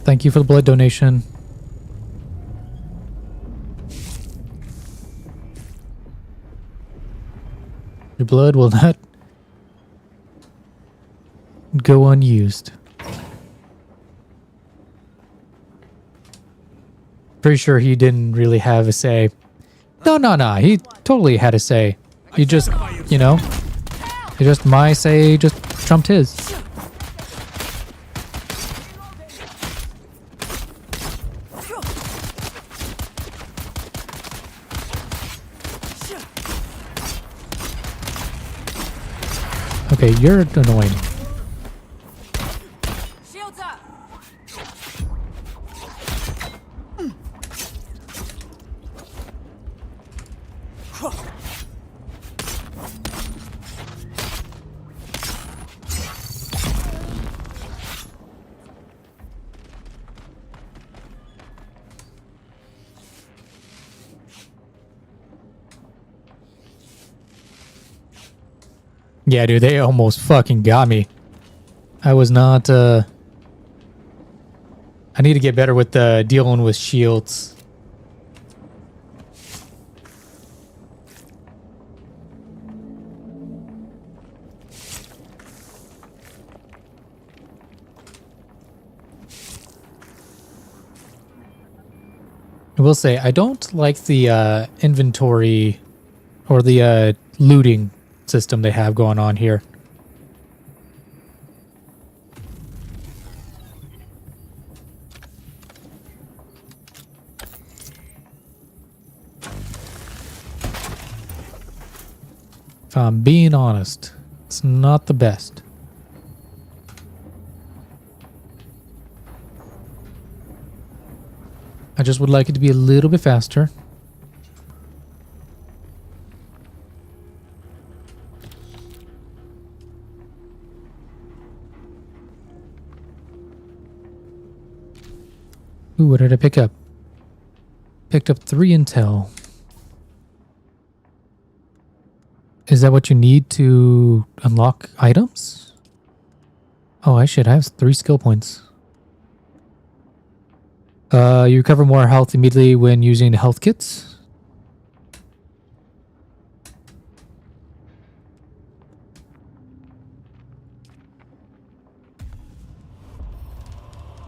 Thank you for the blood donation. Your blood will not go unused. Pretty sure he didn't really have a say. No. He totally had a say. He just, you know, it just my say just trumped his. Okay, you're annoying. Shields up. Yeah, dude, they almost fucking got me. I was not, I need to get better with dealing with shields. I will say, I don't like the inventory or the looting system they have going on here. If I'm being honest, it's not the best. I just would like it to be a little bit faster. Ooh, what did I pick up? Picked up 3 intel. Is that what you need to unlock items? Oh, I should have 3 skill points. You recover more health immediately when using health kits.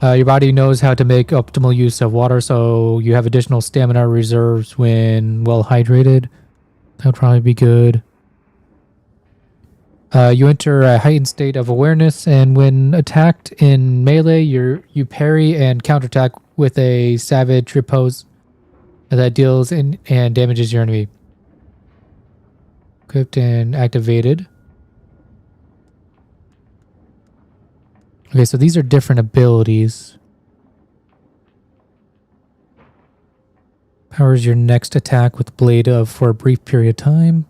Your body knows how to make optimal use of water, so you have additional stamina reserves when well hydrated. That would probably be good. You enter a heightened state of awareness, and when attacked in melee, you parry and counterattack with a savage repose that deals in and damages your enemy. Equipped and activated. Okay, so these are different abilities. Powers your next attack with Blade of for a brief period of time.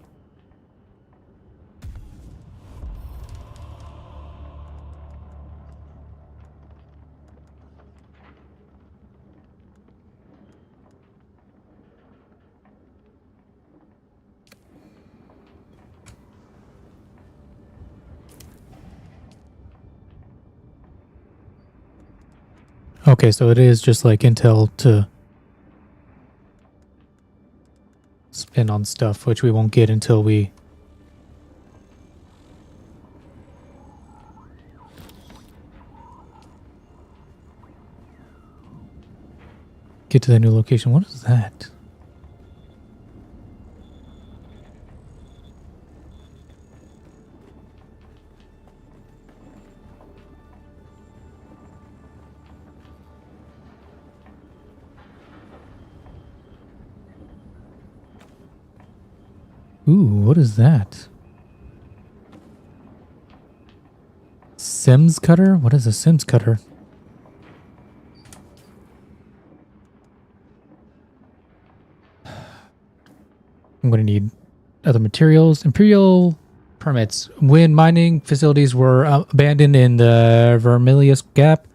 Okay, so it is just like intel to spin on stuff, which we won't get until we get to the new location. What is that? Ooh, what is that? Sims cutter? What is a Sims cutter? I'm going to need other materials. Imperial permits. When mining facilities were abandoned in the Vermilius Gap,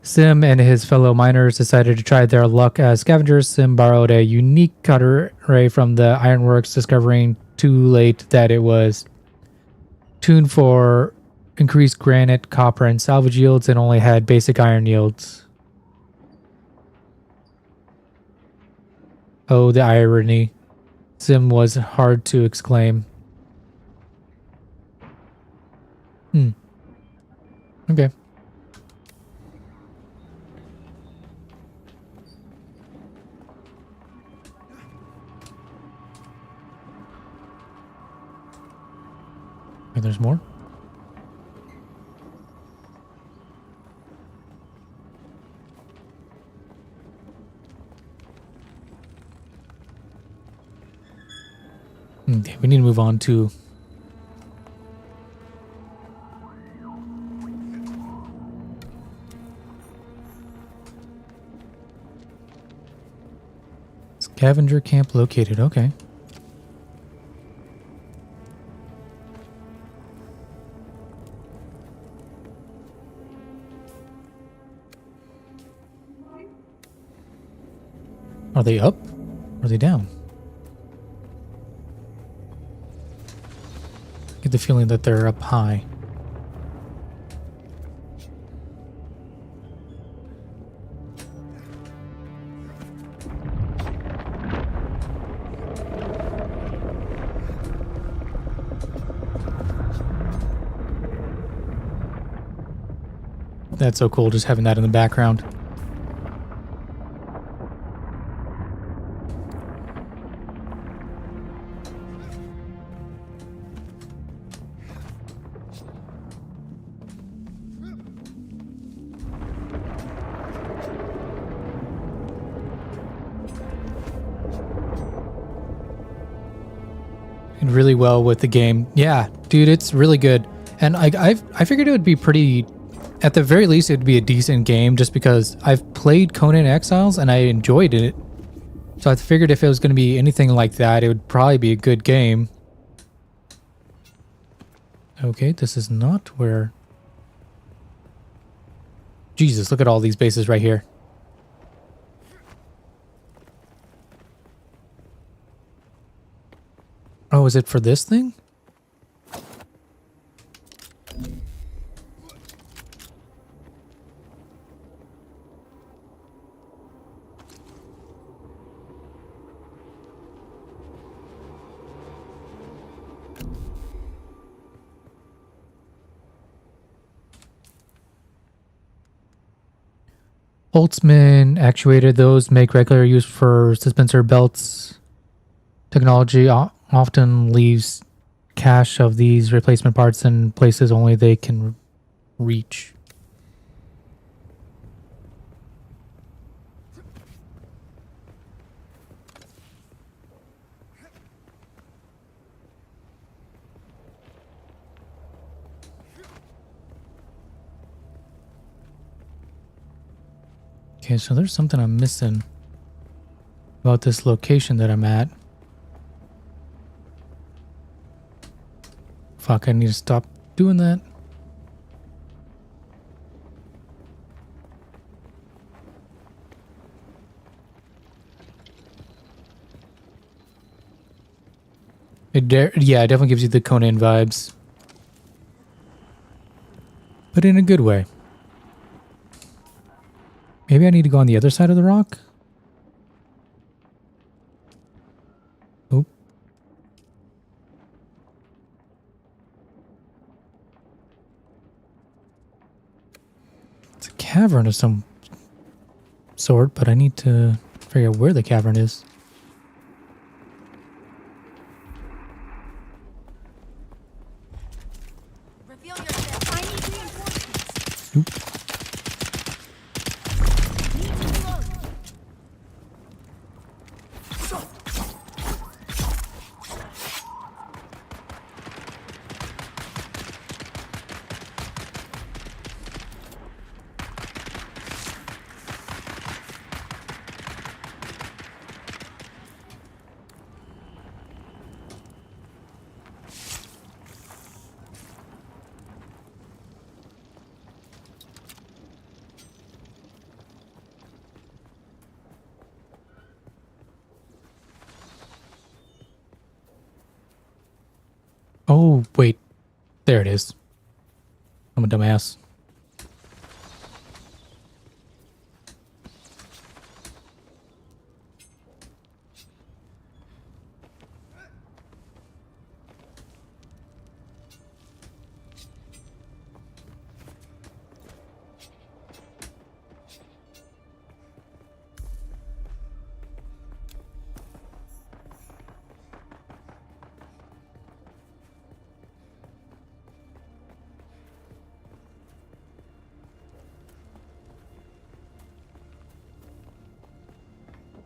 Sim and his fellow miners decided to try their luck as scavengers. Sim borrowed a unique cutter ray from the ironworks, discovering too late that it was tuned for increased granite, copper, and salvage yields and only had basic iron yields. Oh, the irony. Sim was hard to exclaim. Okay. And there's more. Okay, we need to move on to scavenger camp located. Okay. Are they up? Or are they down? I get the feeling that they're up high. That's so cool, just having that in the background. And really well with the game. Yeah, dude, it's really good. And I figured it would be pretty, at the very least, it would be a decent game just because I've played Conan Exiles and I enjoyed it. So I figured if it was going to be anything like that, it would probably be a good game. Okay, this is not where... Jesus, look at all these bases right here. Oh, is it for this thing? Holtzman actuated those make regular use for suspensor belts. Technology often leaves cache of these replacement parts in places only they can reach. Okay, so there's something I'm missing about this location that I'm at. Fuck, I need to stop doing that. Yeah, it definitely gives you the Conan vibes. But in a good way. Maybe I need to go on the other side of the rock? Oop. It's a cavern of some sort, but I need to figure out where the cavern is. Reveal yourself. I need reinforcements. Oop. Oh, wait. There it is. I'm a dumbass.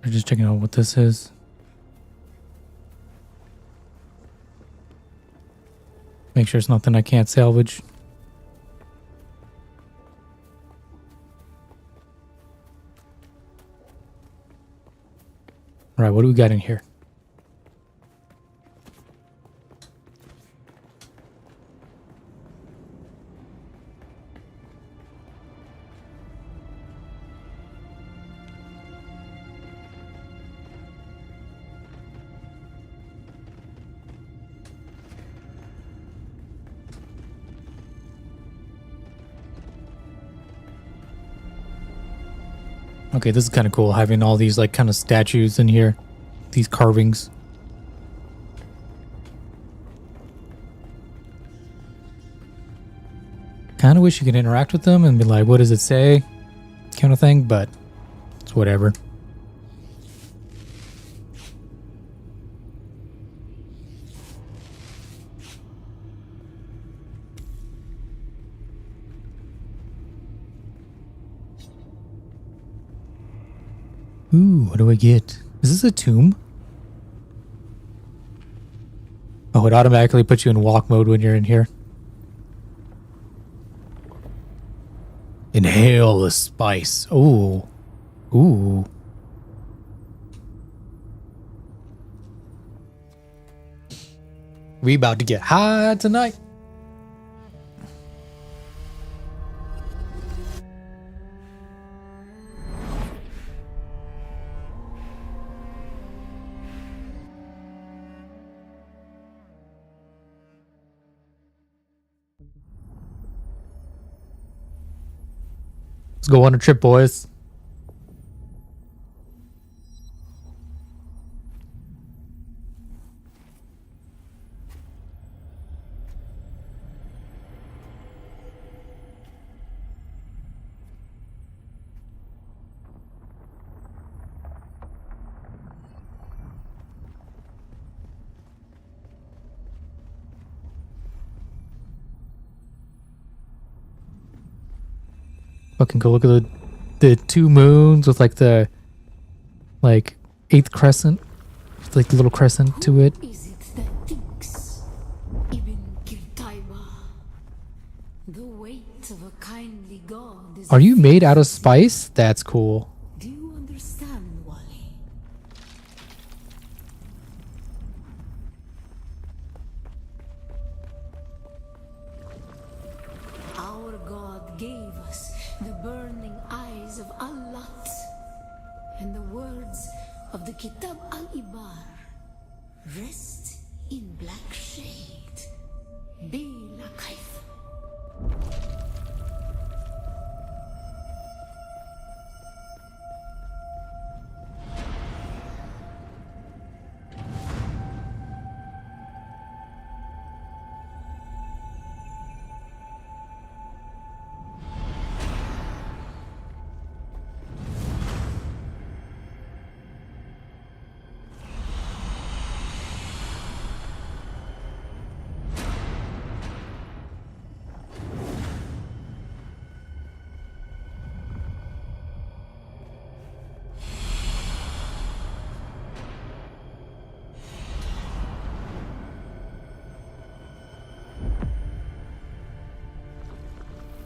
We're just checking out what this is. Make sure it's nothing I can't salvage. All right, what do we got in here? Okay, this is kind of cool, having all these like kind of statues in here. These carvings. Kind of wish you could interact with them and be like, what does it say? Kind of thing, but it's whatever. Ooh, what do I get? Is this a tomb? Oh, it automatically puts you in walk mode when you're in here. Inhale the spice. Ooh. Ooh. We about to get high tonight. Let's go on a trip, boys. Fucking go look at the two moons with like the eighth crescent, with like the little crescent to it. Who is it that thinks? Ibn Kirtaiba. The weight of a kindly god is. Are you made out of spice? That's cool. Do you understand, Wally? Our god gave us the burning eyes of Allat and the words of the Kitab al-Ibar. Rest in black shade. Bila kayf.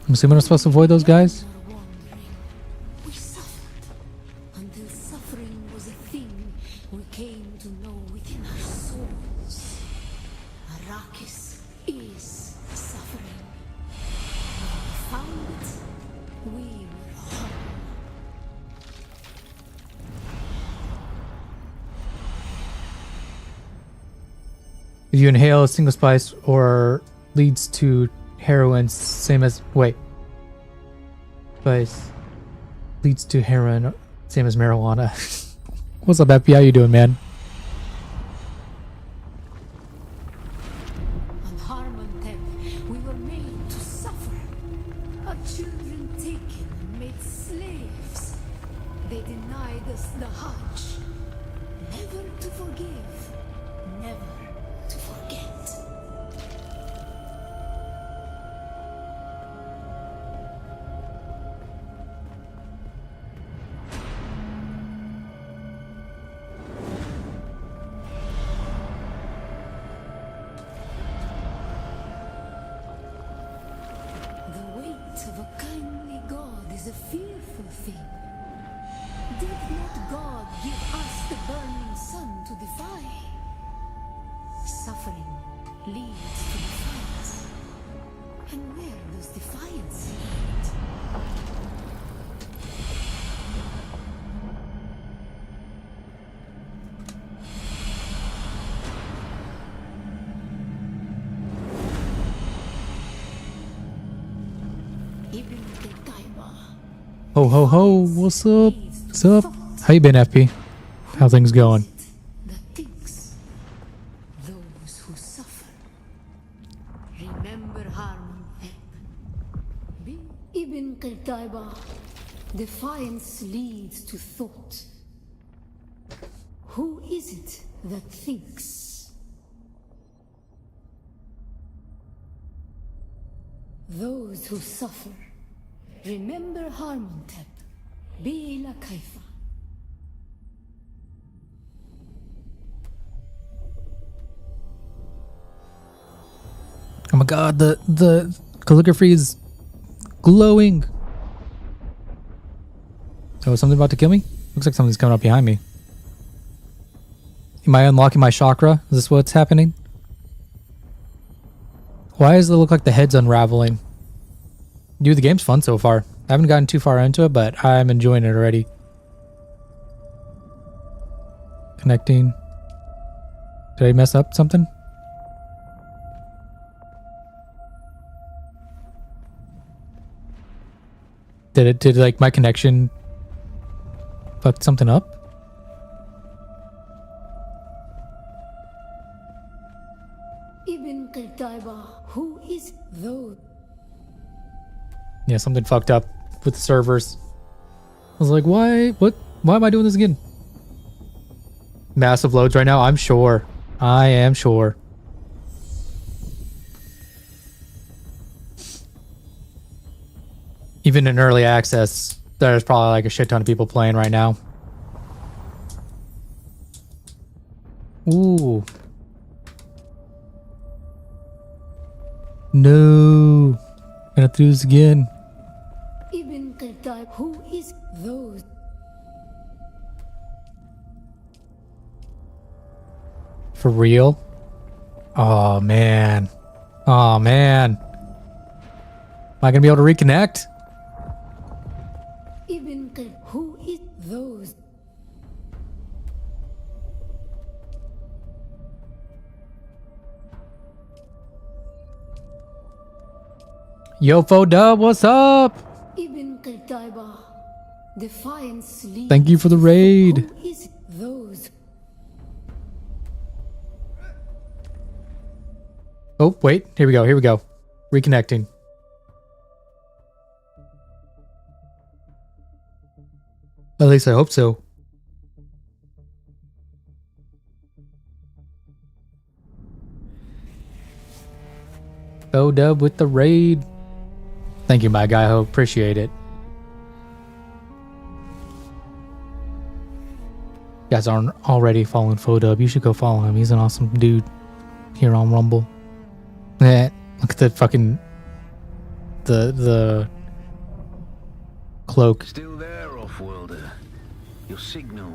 I'm assuming I'm supposed to avoid those guys. We are wandering. We suffered until suffering was a thing we came to know within our souls. Arrakis is suffering. When we found it, we were home. If you inhale a single spice or leads to heroin, same as spice leads to heroin, same as marijuana. What's up, FBI? How you doing, man? On Harmontep, we were made to suffer. Our children taken and made slaves. They denied us the Hajj. Never to forgive, never to forget. thing. Did not God give us the burning sun to defy? Suffering leads to defiance. And where does defiance lead? Ho ho ho, what's up? What's up? How you been, FP? How things going? That thinks those who suffer. Remember Harmon Pep. Ibn Qutayba. Defiance leads to thought. Who is it that thinks? Those who suffer. Remember Harmontep. Bila Kaifa. Oh my god, the calligraphy is glowing. Oh, is something about to kill me? Looks like something's coming up behind me. Am I unlocking my chakra? Is this what's happening? Why does it look like the head's unraveling? Dude, the game's fun so far. I haven't gotten too far into it, but I'm enjoying it already. Connecting. Did I mess up something? Did like my connection fuck something up? Ibn Qutayba, who is those? Yeah, something fucked up with the servers. I was like, why? What? Why am I doing this again? Massive loads right now, I'm sure. I am sure. Even in early access, there's probably like a shit ton of people playing right now. Ooh. No. Gonna have to do this again. Ibn Qutayba, who is those? For real? Oh man. Oh man. Am I gonna be able to reconnect? Ibn Qutayba, who is those? Yo, Fodub, what's up? Ibn Qutayba, defiance leads. Thank you for the raid. Who is those? Oh, wait. Here we go. Here we go. Reconnecting. At least I hope so. Fodub with the raid. Thank you, my guy. I appreciate it. You guys aren't already following Fodub. You should go follow him. He's an awesome dude here on Rumble. Yeah, look at the fucking the cloak. Still there, off-worlder. Your signal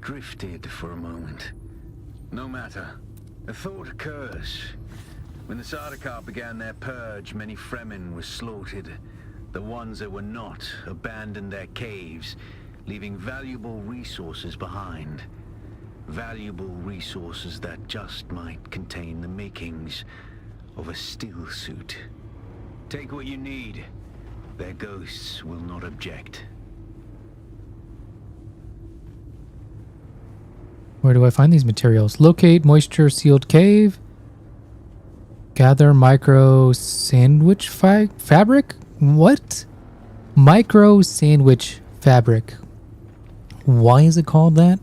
drifted for a moment. No matter. A thought occurs. When the Sardaukar began their purge, many Fremen were slaughtered. The ones that were not abandoned their caves, leaving valuable resources behind. Valuable resources that just might contain the makings of a still suit. Take what you need. Their ghosts will not object. Where do I find these materials? Locate moisture sealed cave. Gather micro sandwich fabric? What? Micro sandwich fabric. Why is it called that?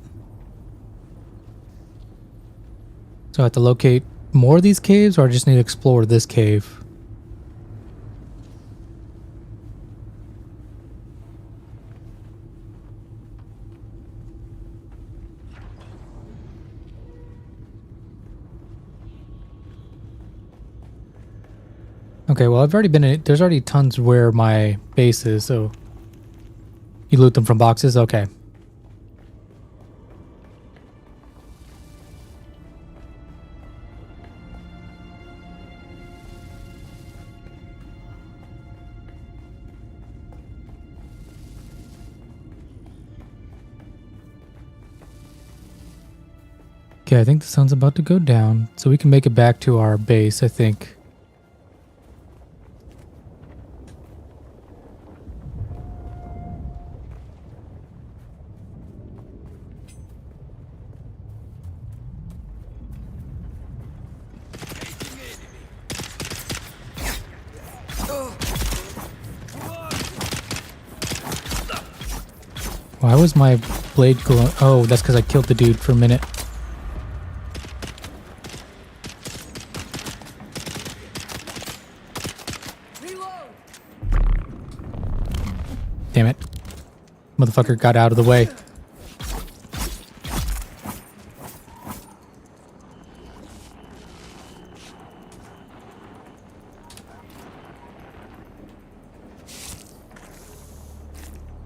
So I have to locate more of these caves, or I just need to explore this cave? Okay, well, I've already been in it. There's already tons where my base is, so You loot them from boxes? Okay. Okay, I think the sun's about to go down, so we can make it back to our base, I think. Why was my blade glowing? Oh, that's because I killed the dude for a minute. Damn it. Motherfucker got out of the way.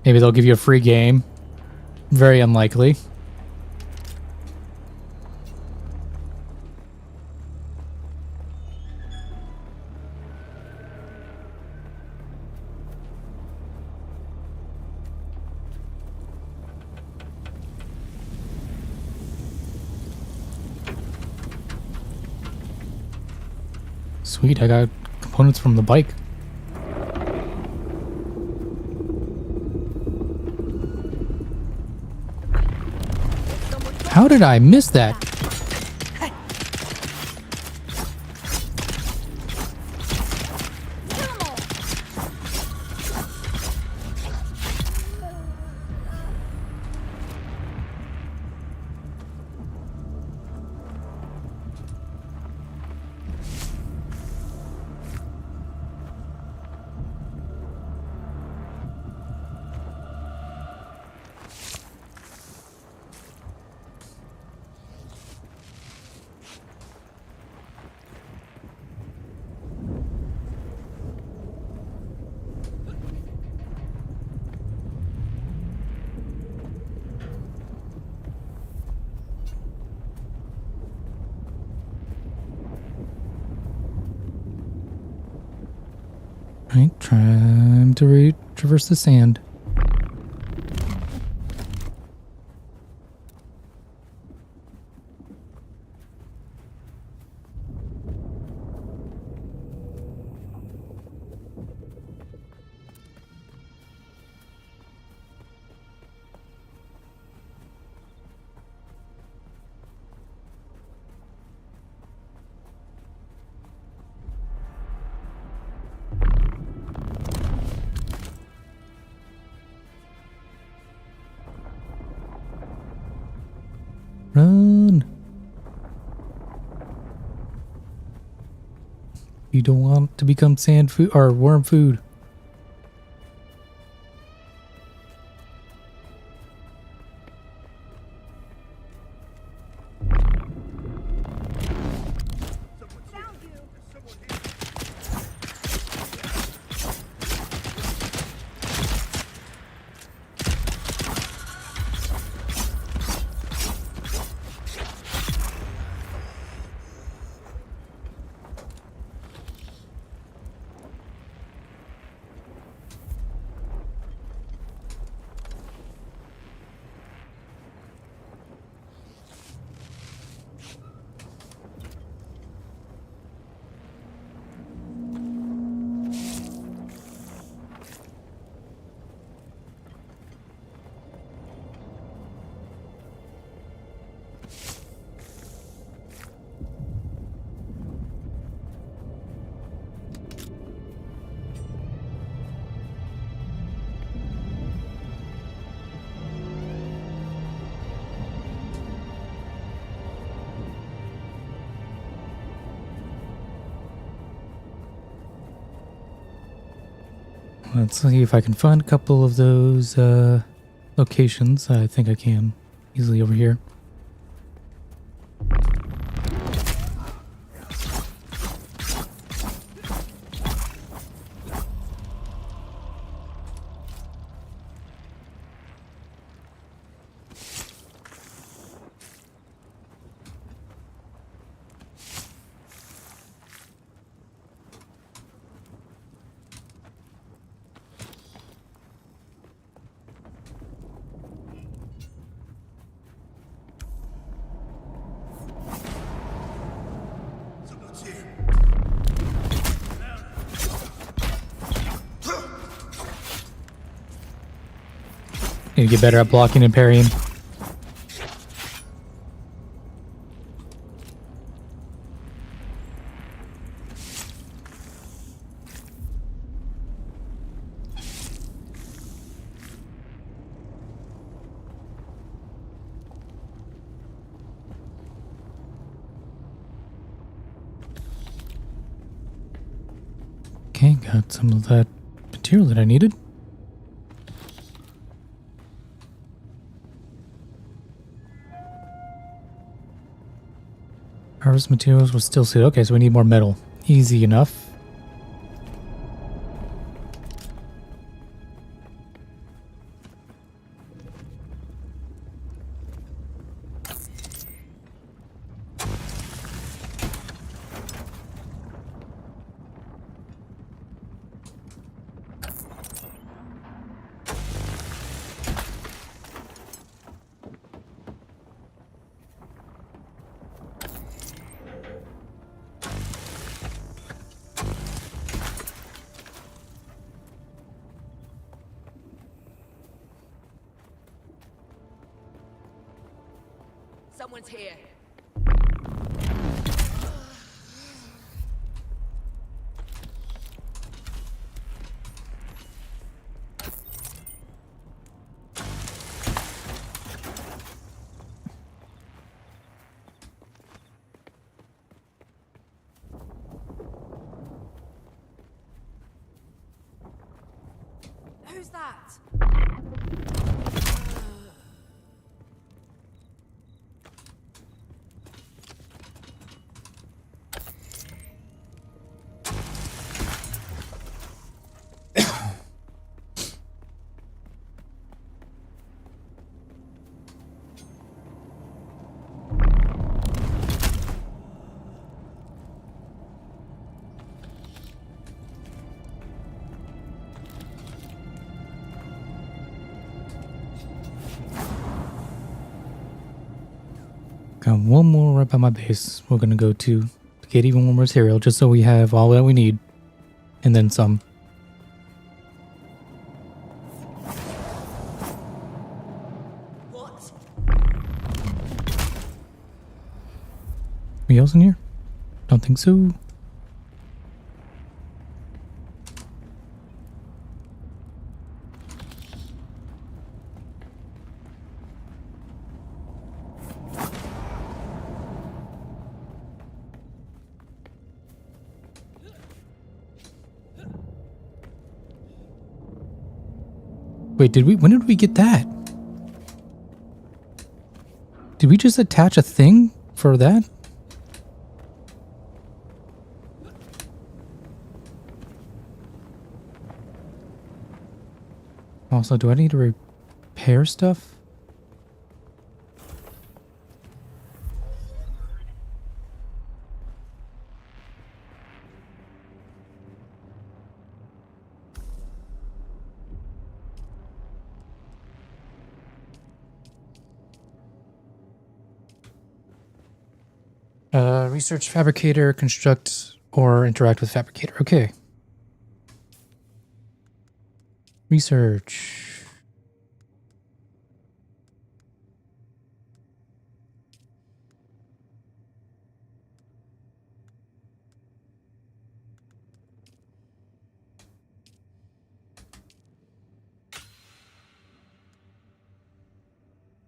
Maybe they'll give you a free game. Very unlikely. Sweet, I got components from the bike. How did I miss that? Right, trying to traverse the sand. Run! You don't want to become sand food or worm food. Let's see if I can find a couple of those locations. I think I can easily over here. Need to get better at blocking and parrying. Okay, got some of that material that I needed. Harvest materials was still sealed. Okay, so we need more metal. Easy enough. Someone's here. Who's that? Got one more right by my base. We're gonna go to get even more material just so we have all that we need. And then some. What? Anybody else in here? Don't think so. Wait, when did we get that? Did we just attach a thing for that? Also, do I need to repair stuff? Research fabricator, construct or interact with fabricator. Okay. Research.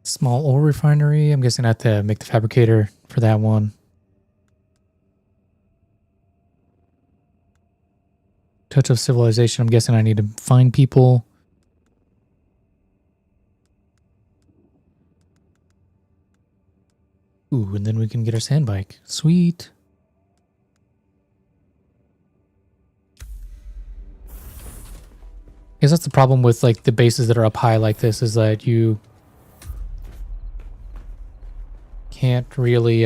Small ore refinery. I'm guessing I have to make the fabricator for that one. Touch of civilization. I'm guessing I need to find people. Ooh, and then we can get our sand bike. Sweet. I guess that's the problem with like the bases that are up high like this is that you can't really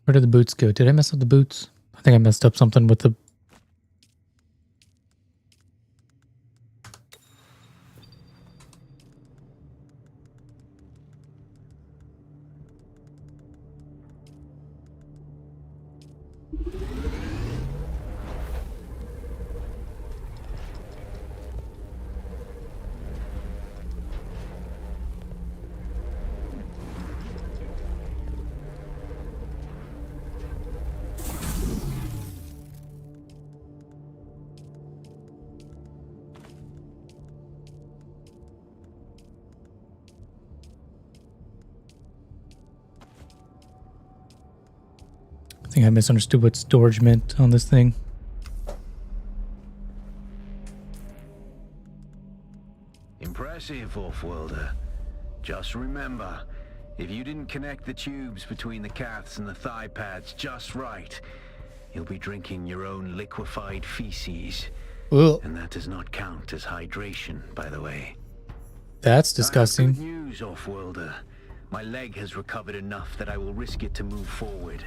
Where did the boots go? Did I mess up the boots? I think I messed up something with the... I think I misunderstood what storage meant on this thing. Impressive, Off-worlder. Just remember, if you didn't connect the tubes between the caths and the thigh pads just right, you'll be drinking your own liquefied feces. Ugh, And that does not count as hydration, by the way. that's I have disgusting. good news, Off-worlder. My leg has recovered enough that I will risk it to move forward.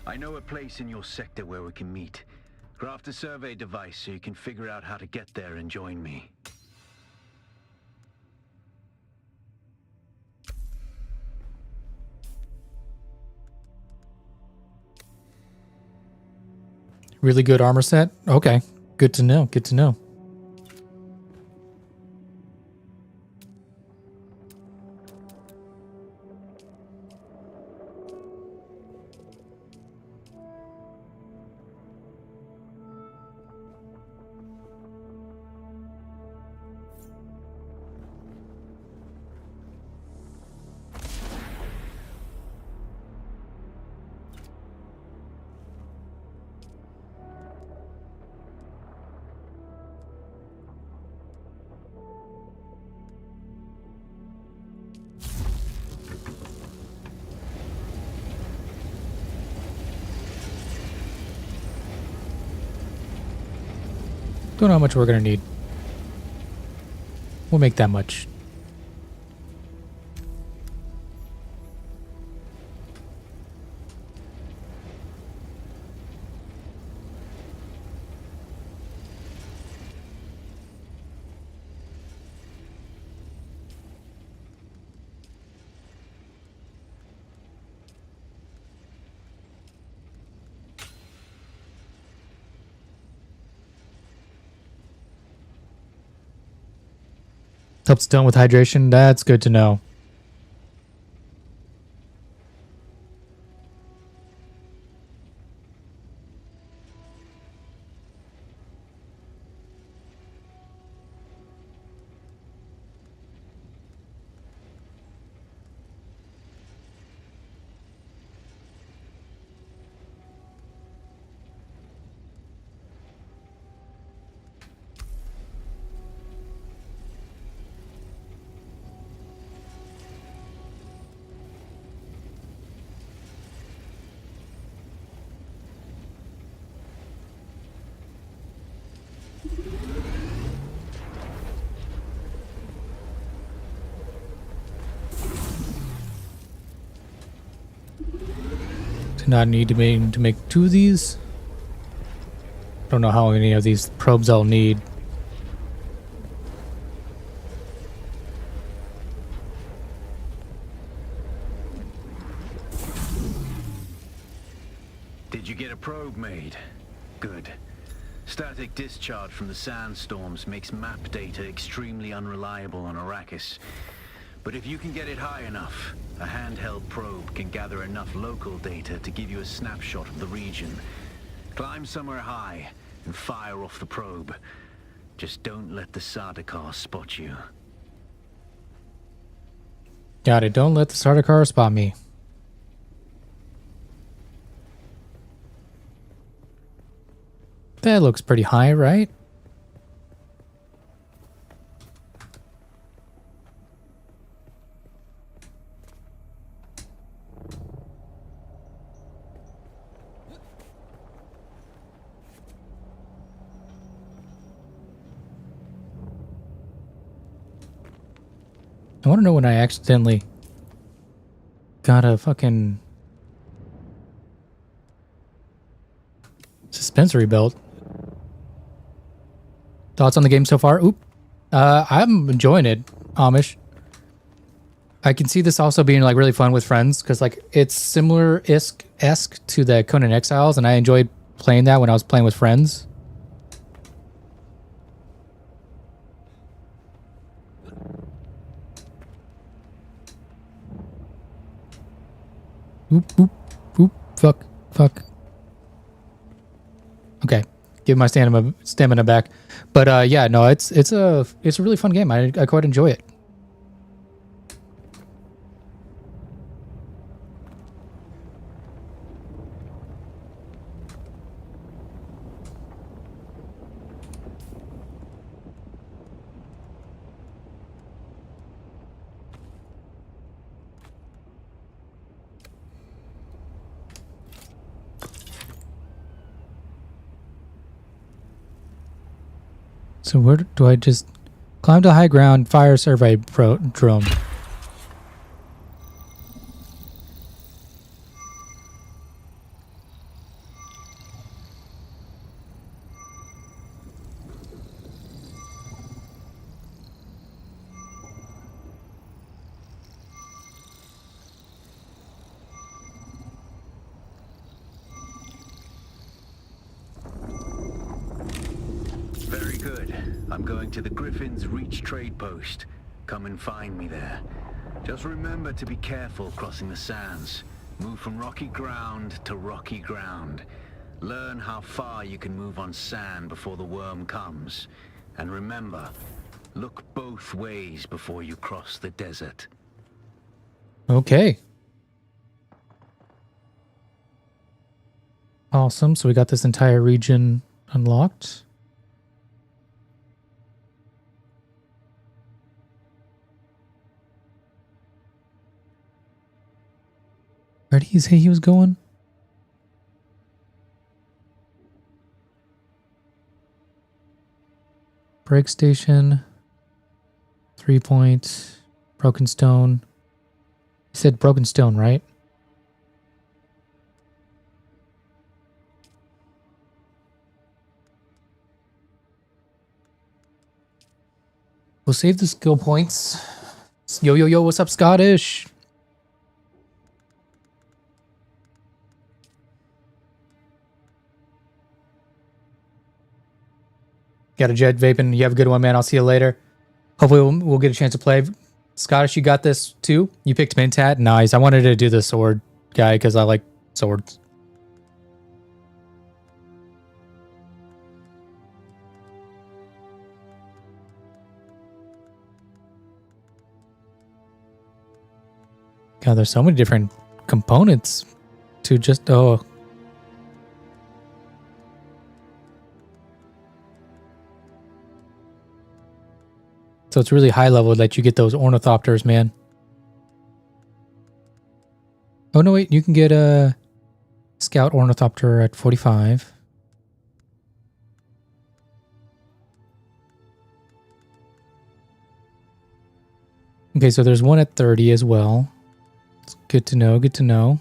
I know a place in your sector where we can meet. Craft a survey device so you can figure out how to get there and join me. Really good armor set? Okay. Good to know. Good to know. Don't know how much we're gonna need. We'll make that much. Helps done with hydration. That's good to know. Do not need to make two of these. Don't know how many of these probes I'll need. probe made. Good. Static discharge from the sandstorms makes map data extremely unreliable on Arrakis. But if you can get it high enough, a handheld probe can gather enough local data to give you a snapshot of the region. Climb somewhere high and fire off the probe. Just don't let the Sardaukar spot you. Got it. Don't let the Sardaukar spot me. That looks pretty high, right? I want to know when I accidentally got a fucking suspensory belt. Thoughts on the game so far? Oop. I'm enjoying it, Amish. I can see this also being like really fun with friends because like it's similar-esque to the Conan Exiles, and I enjoyed playing that when I was playing with friends. Oop, oop, oop, fuck. Okay, give my stamina back. But yeah, no, it's a really fun game. I quite enjoy it. So where do I just climb to high ground, fire survey drone? Very good. I'm going to the Griffin's Reach trade post. Come and find me there. Just remember to be careful crossing the sands. Move from rocky ground to rocky ground. Learn how far you can move on sand before the worm comes. And remember, look both ways before you cross the desert. Okay. Awesome. So we got this entire region unlocked. Where did he say he was going? Break station. 3 point. Broken stone. He said broken stone, right? We'll save the skill points. Yo, what's up, Scottish? Got a jet vaping. You have a good one, man. I'll see you later. Hopefully we'll get a chance to play. Scottish, you got this too? You picked Mintat? Nice. I wanted to do the sword guy because I like swords. God, there's so many different components to just... Oh. So it's really high level that you get those ornithopters, man. Oh, no, wait. You can get a scout ornithopter at 45. Okay, so there's one at 30 as well. It's good to know, good to know.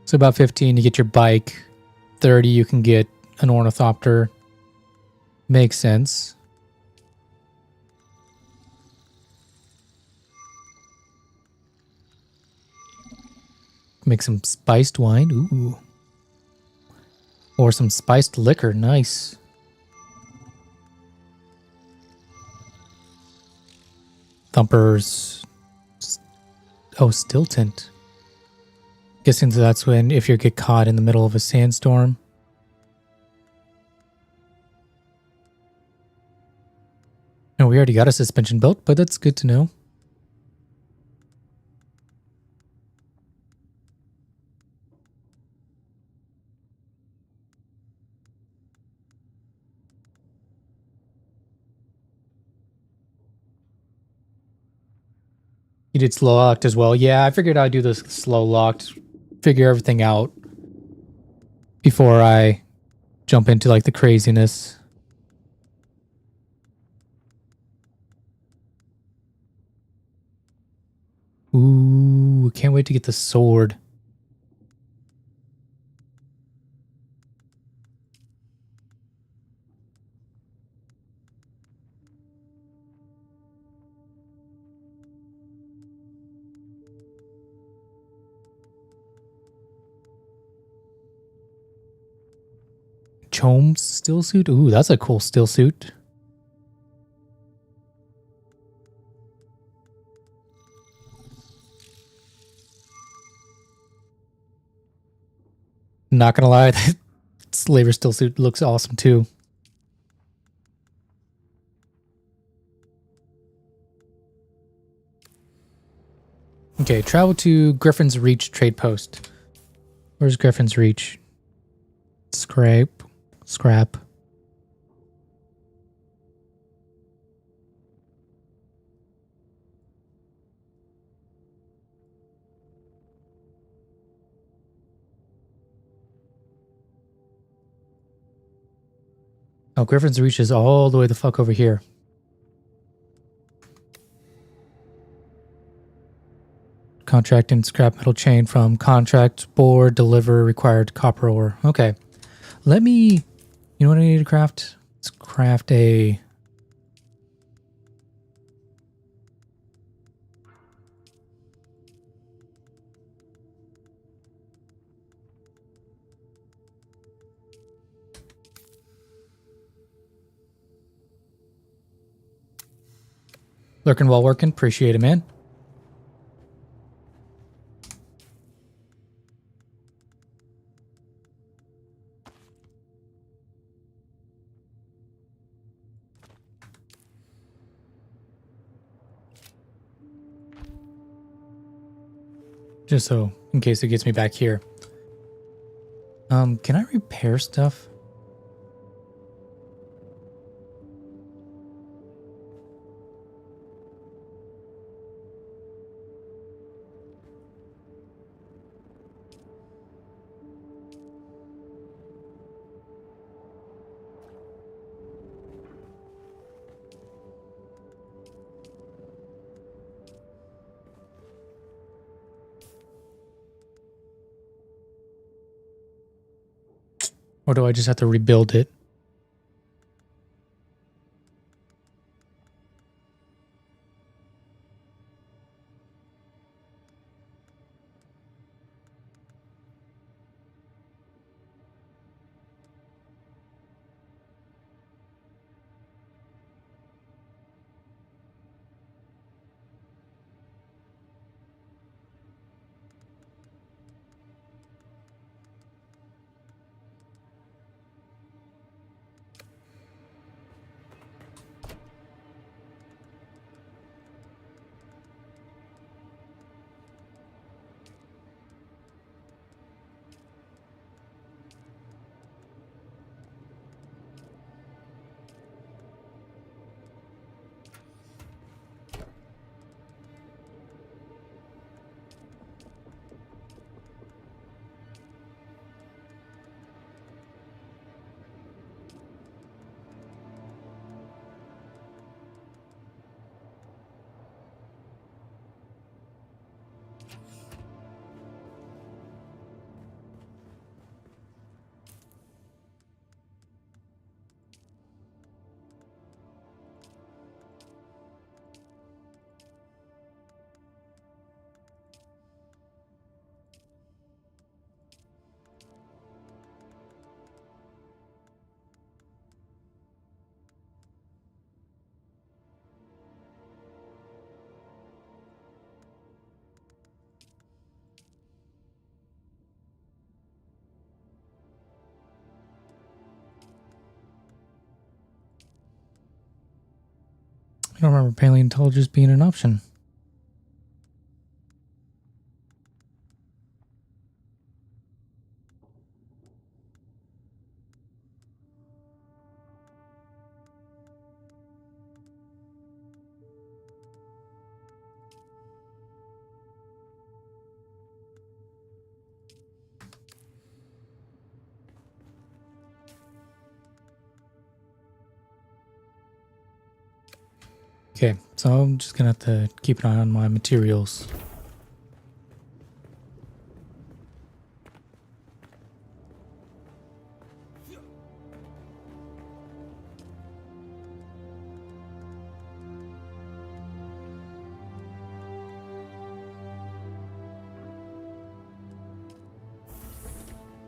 So about 15, you get your bike. 30, you can get an ornithopter. Makes sense. Make some spiced wine. Ooh. Or some spiced liquor. Nice. Thumpers. Oh, still tint. Guessing that's when if you get caught in the middle of a sandstorm. No, we already got a suspension built, but that's good to know. You did slow locked as well. Yeah, I figured I'd do this slow locked, figure everything out before I jump into like the craziness. Ooh, can't wait to get the sword. Chome's still suit? Ooh, that's a cool still suit. Not gonna lie, that Slaver still suit looks awesome too. Okay, travel to Griffin's Reach trade post. Where's Griffin's Reach? Scrap. Oh, Griffin's Reach is all the way the fuck over here. Contract and scrap metal chain from contract board deliver required copper ore. Okay. Let me, you know what I need to craft? Let's craft a lurking while working. Appreciate it, man. Just so in case it gets me back here. Can I repair stuff? Or do I just have to rebuild it? I don't remember paleontologist being an option. Okay, so I'm just gonna have to keep an eye on my materials.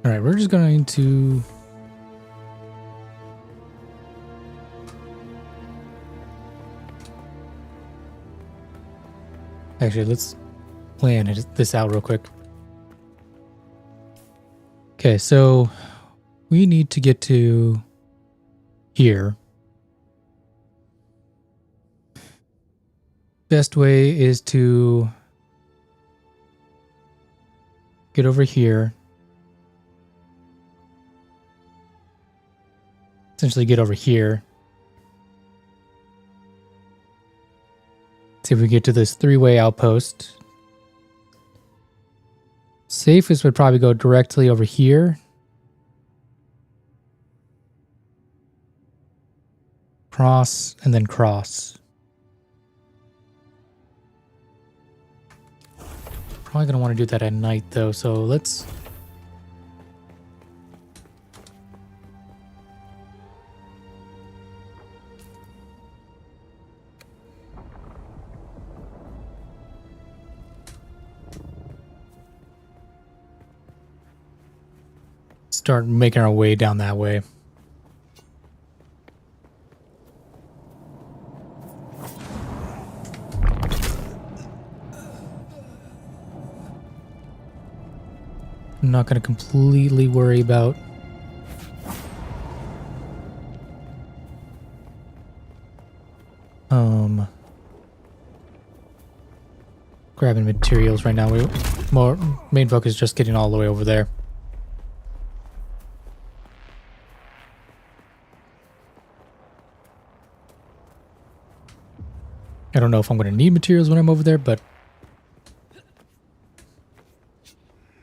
All right, we're just going to actually let's plan this out real quick. Okay, so we need to get to here. Best way is to get over here. Essentially get over here. See if we get to this three-way outpost. Safest would probably go directly over here. Cross and then cross. Probably gonna want to do that at night though, so let's start making our way down that way. I'm not going to completely worry about grabbing materials right now. Main focus is just getting all the way over there. I don't know if I'm going to need materials when I'm over there, but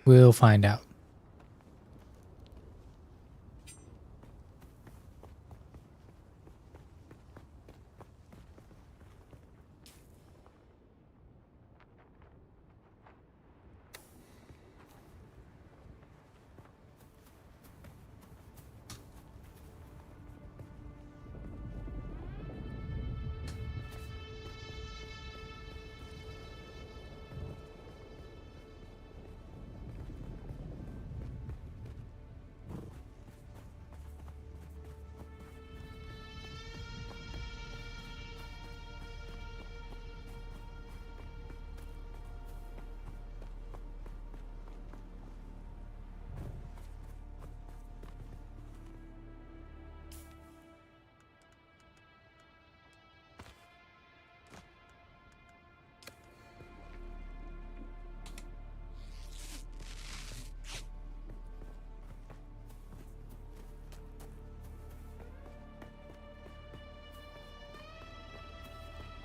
we'll find out.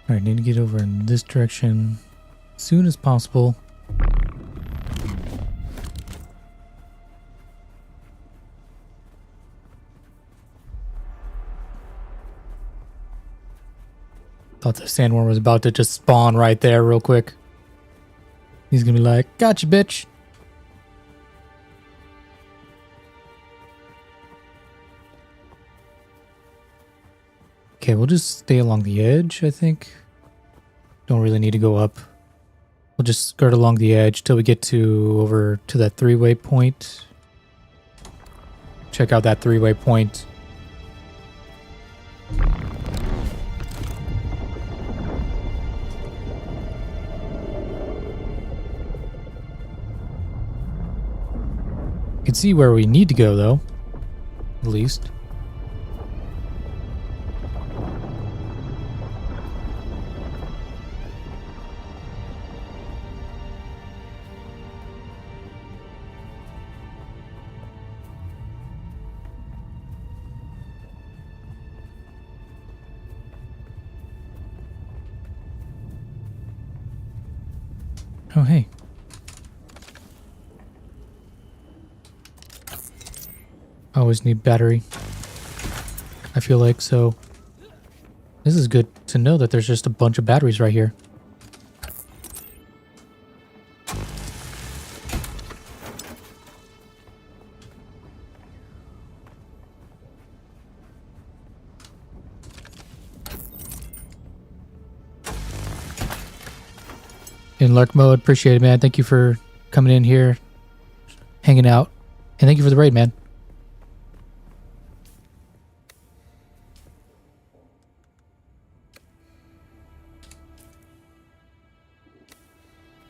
Alright, need to get over in this direction as soon as possible. Thought the sandworm was about to just spawn right there real quick. He's gonna be like, gotcha, bitch. Okay, we'll just stay along the edge, I think. Don't really need to go up. We'll just skirt along the edge till we get over to that three-way point. Check out that three-way point. You can see where we need to go, though. At least. Oh, hey. I always need battery. I feel like, so this is good to know that there's just a bunch of batteries right here. In lurk mode, appreciate it, man. Thank you for coming in here, hanging out, and thank you for the raid, man.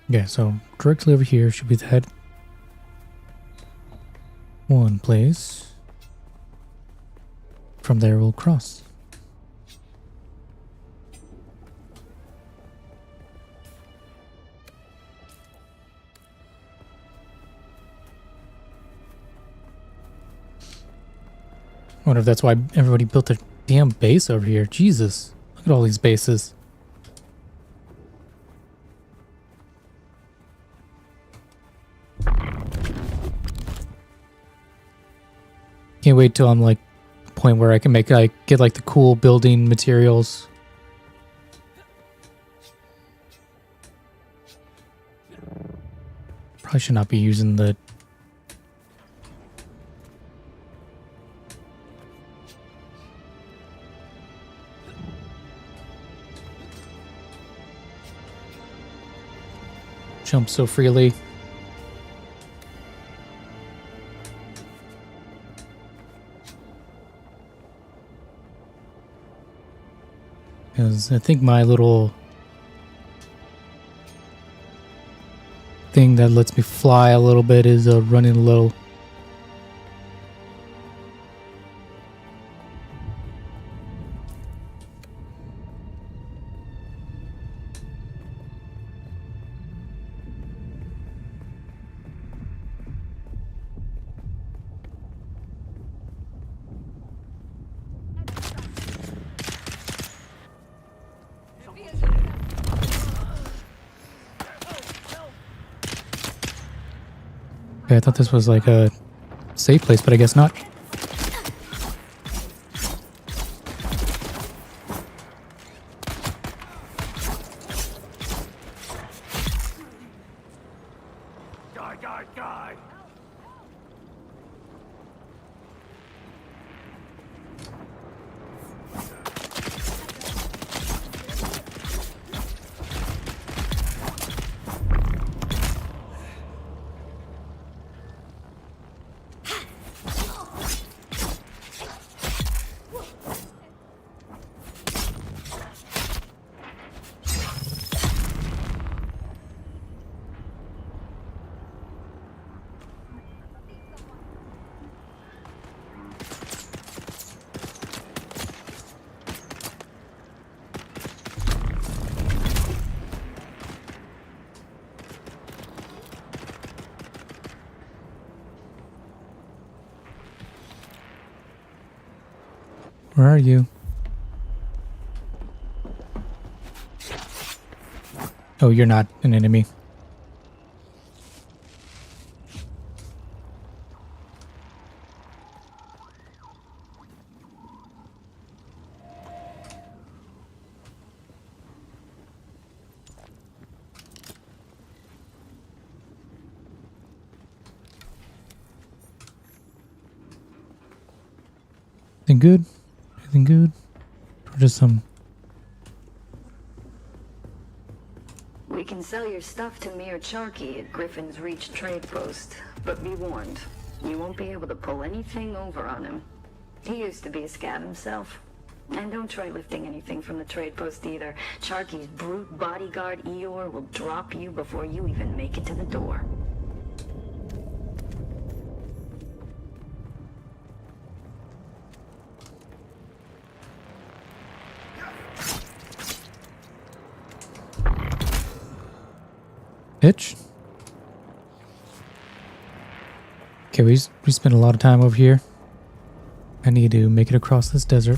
Yeah, so directly over here should be the head. One place. From there we'll cross. I wonder if that's why everybody built their damn base over here. Jesus, look at all these bases. Can't wait till I'm like point where I can make get like the cool building materials. Probably should not be using the jump so freely. Because I think my little thing that lets me fly a little bit is running a little. Okay, I thought this was like a safe place, but I guess not. Die! Where are you? Oh, you're not an enemy. Anything good? Anything good? Or just some... We can sell your stuff to Mir Charky at Griffin's Reach trade post, but be warned, you won't be able to pull anything over on him. He used to be a scav himself. And don't try lifting anything from the trade post either. Charky's brute bodyguard Eeyore will drop you before you even make it to the door. Bitch. Okay, we spent a lot of time over here. I need to make it across this desert.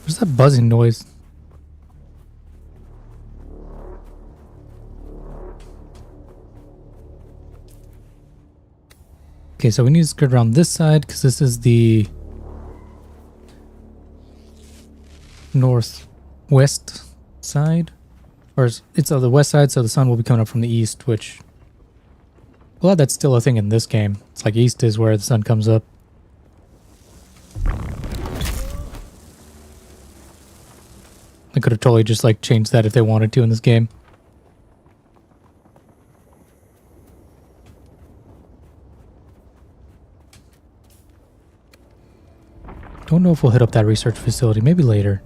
What's that buzzing noise? Okay, so we need to skirt around this side because this is the northwest side. Or it's on the west side, so the sun will be coming up from the east, which... Well, that's still a thing in this game. It's like east is where the sun comes up. They could have totally just like changed that if they wanted to in this game. Don't know if we'll hit up that research facility. Maybe later.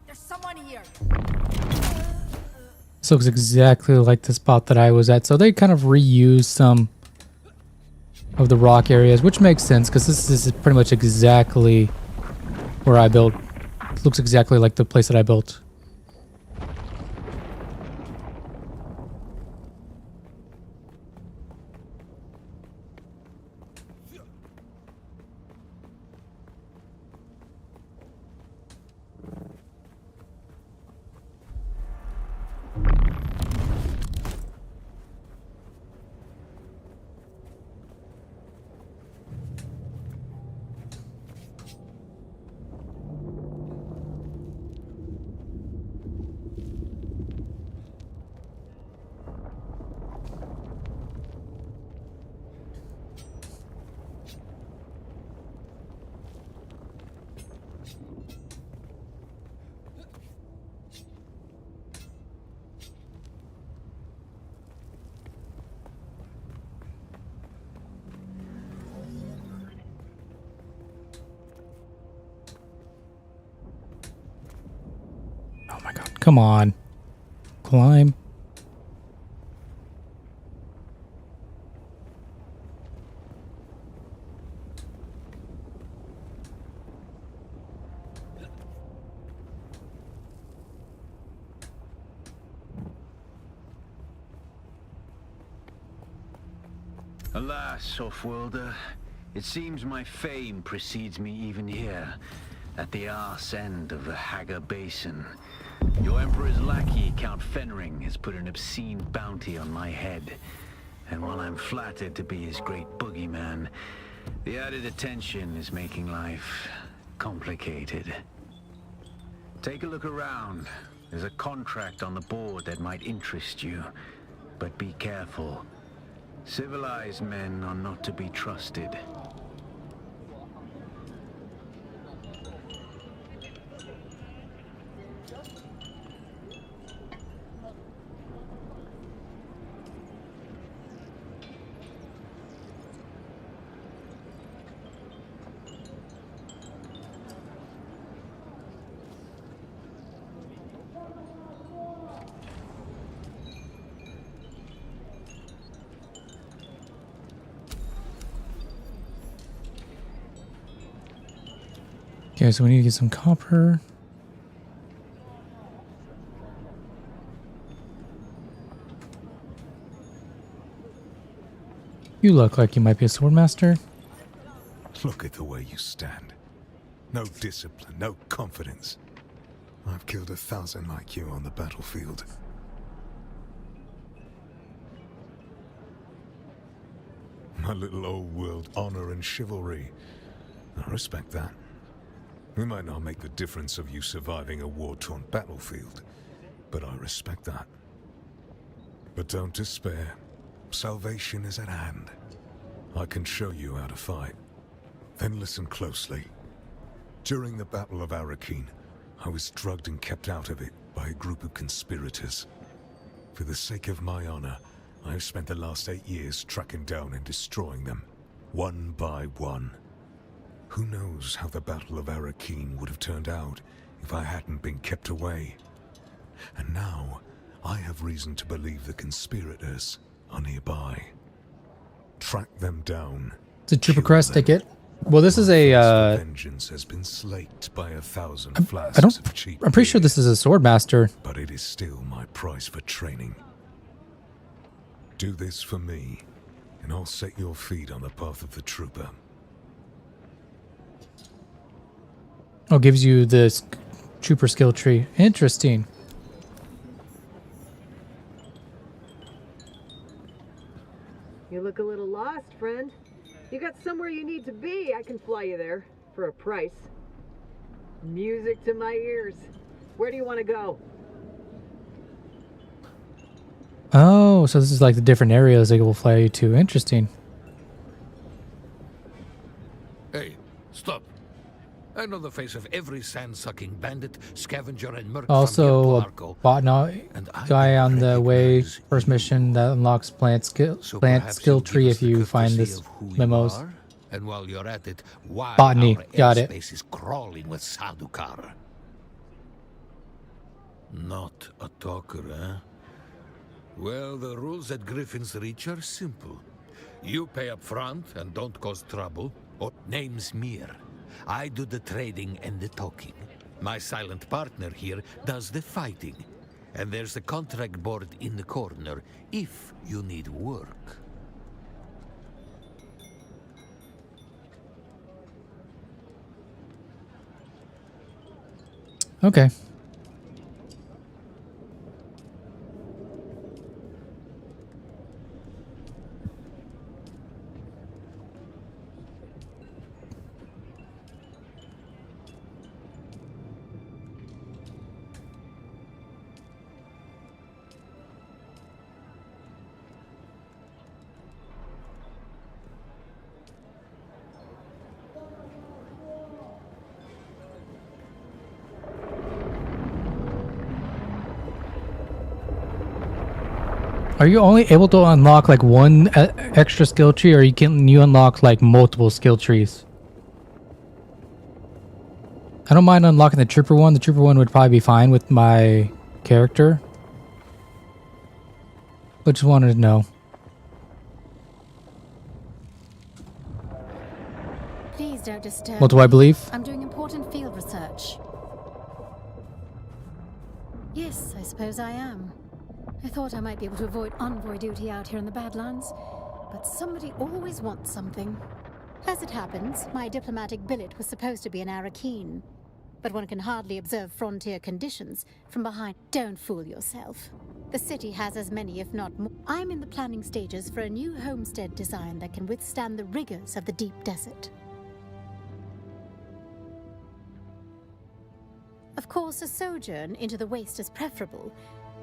There's someone here. This looks exactly like the spot that I was at. So they kind of reused some of the rock areas, which makes sense because this is pretty much exactly where I built. It looks exactly like the place that I built. Oh my god, come on. Climb. Alas, Offworlder, it seems my fame precedes me even here, at the arse end of the Haga Basin. Your Emperor's lackey, Count Fenring, has put an obscene bounty on my head. And while I'm flattered to be his great boogeyman, the added attention is making life complicated. Take a look around. There's a contract on the board that might interest you. But be careful. Civilized men are not to be trusted. Okay, so we need to get some copper. You look like you might be a swordmaster. Look at the way you stand. No discipline, no confidence. I've killed 1,000 like you on the battlefield. My little old world honor and chivalry. I respect that. We might not make the difference of you surviving a war-torn battlefield, but I respect that. But don't despair. Salvation is at hand. I can show you how to fight. Then listen closely. During the Battle of Arakeen, I was drugged and kept out of it by a group of conspirators. For the sake of my honor, I have spent the last 8 years tracking down and destroying them, one by one. Who knows how the Battle of Arakeen would have turned out if I hadn't been kept away. And now, I have reason to believe the conspirators are nearby. Track them down. It's a Trooper Crest ticket. Well, this is a. Vengeance has been slaked by 1,000 I flasks don't. of cheap I'm pretty sure this is a Swordmaster. but it is still my price for training. Do this for me, and I'll set your feet on the path of the Trooper. Oh, gives you this Trooper skill tree. Interesting. You look a little lost, friend. You got somewhere you need to be. I can fly you there for a price. Music to my ears. Where do you want to go? Oh, so this is like the different areas they will fly you to. Interesting. Hey, stop. I know the face of every sand-sucking bandit, scavenger, and merc Also, from a botnet guy on the way. First mission that unlocks plant skill tree if you find this memos. And while you're at it, why Botany, our got it. airspace is crawling with Sadukar. Not a talker, eh? Well, the rules at Griffin's Reach are simple. You pay up front and don't cause trouble. Or name's Mir. I do the trading and the talking. My silent partner here does the fighting. And there's a contract board in the corner if you need work. Okay. Are you only able to unlock like one extra skill tree, or can you unlock like multiple skill trees? I don't mind unlocking the Trooper one. The Trooper one would probably be fine with my character. But just wanted to know. Please don't disturb. What do I believe? I'm doing important field research. Yes, I suppose I am. I thought I might be able to avoid envoy duty out here in the Badlands, but somebody always wants something. As it happens, my diplomatic billet was supposed to be in Arakeen, but one can hardly observe frontier conditions from behind. Don't fool yourself. The city has as many, if not more. I'm in the planning stages for a new homestead design that can withstand the rigors of the deep desert. Of course, a sojourn into the waste is preferable,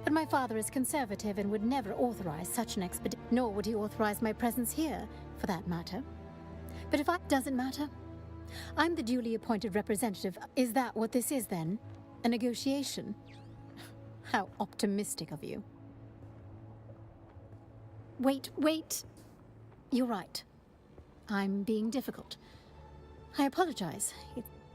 but my father is conservative and would never authorize such an expedition, nor would he authorize my presence here, for that matter. But if it doesn't matter, I'm the duly appointed representative. Is that what this is then? A negotiation? How optimistic of you. Wait. You're right. I'm being difficult. I apologize.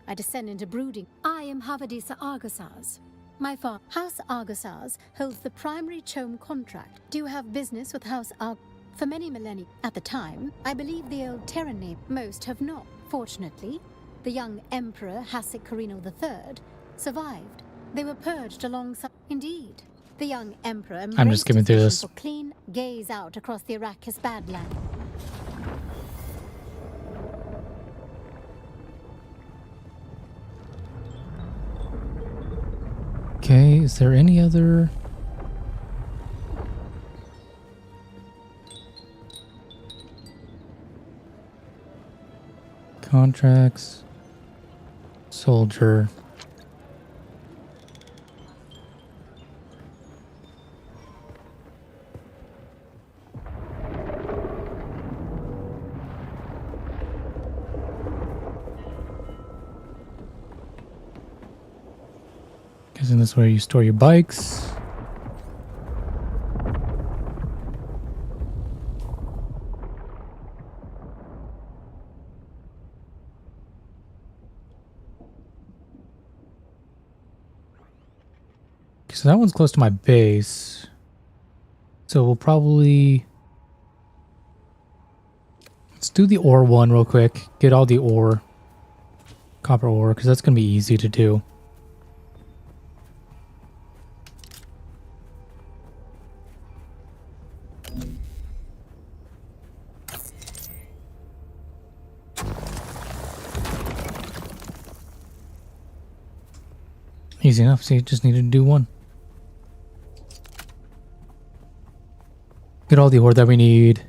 I descend into brooding. I am Havadisa Argosaz. My father, House Argosaz, holds the primary Chome contract. Do you have business with House For many millennia at the time, I believe the old Terran name. Most have not. Fortunately, the young Emperor Hasek Carino III survived. They were purged alongside. Indeed, the young Emperor. I'm just skimming through this. For clean gaze out across the Arrakis Badlands. Okay, is there any other... contracts? Soldier. Guessing this is where you store your bikes. So that one's close to my base. So we'll probably... Let's do the ore one real quick. Get all the ore. Copper ore, because that's going to be easy to do. Easy enough. See, just needed to do one. Get all the ore that we need.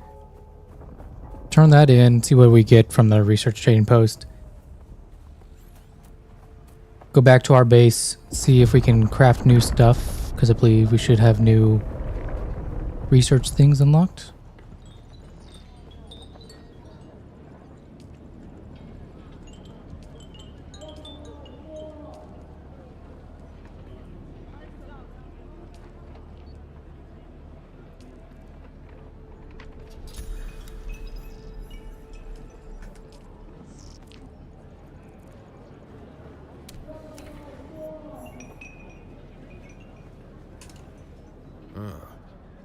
Turn that in, see what we get from the research trading post. Go back to our base, see if we can craft new stuff, because I believe we should have new research things unlocked.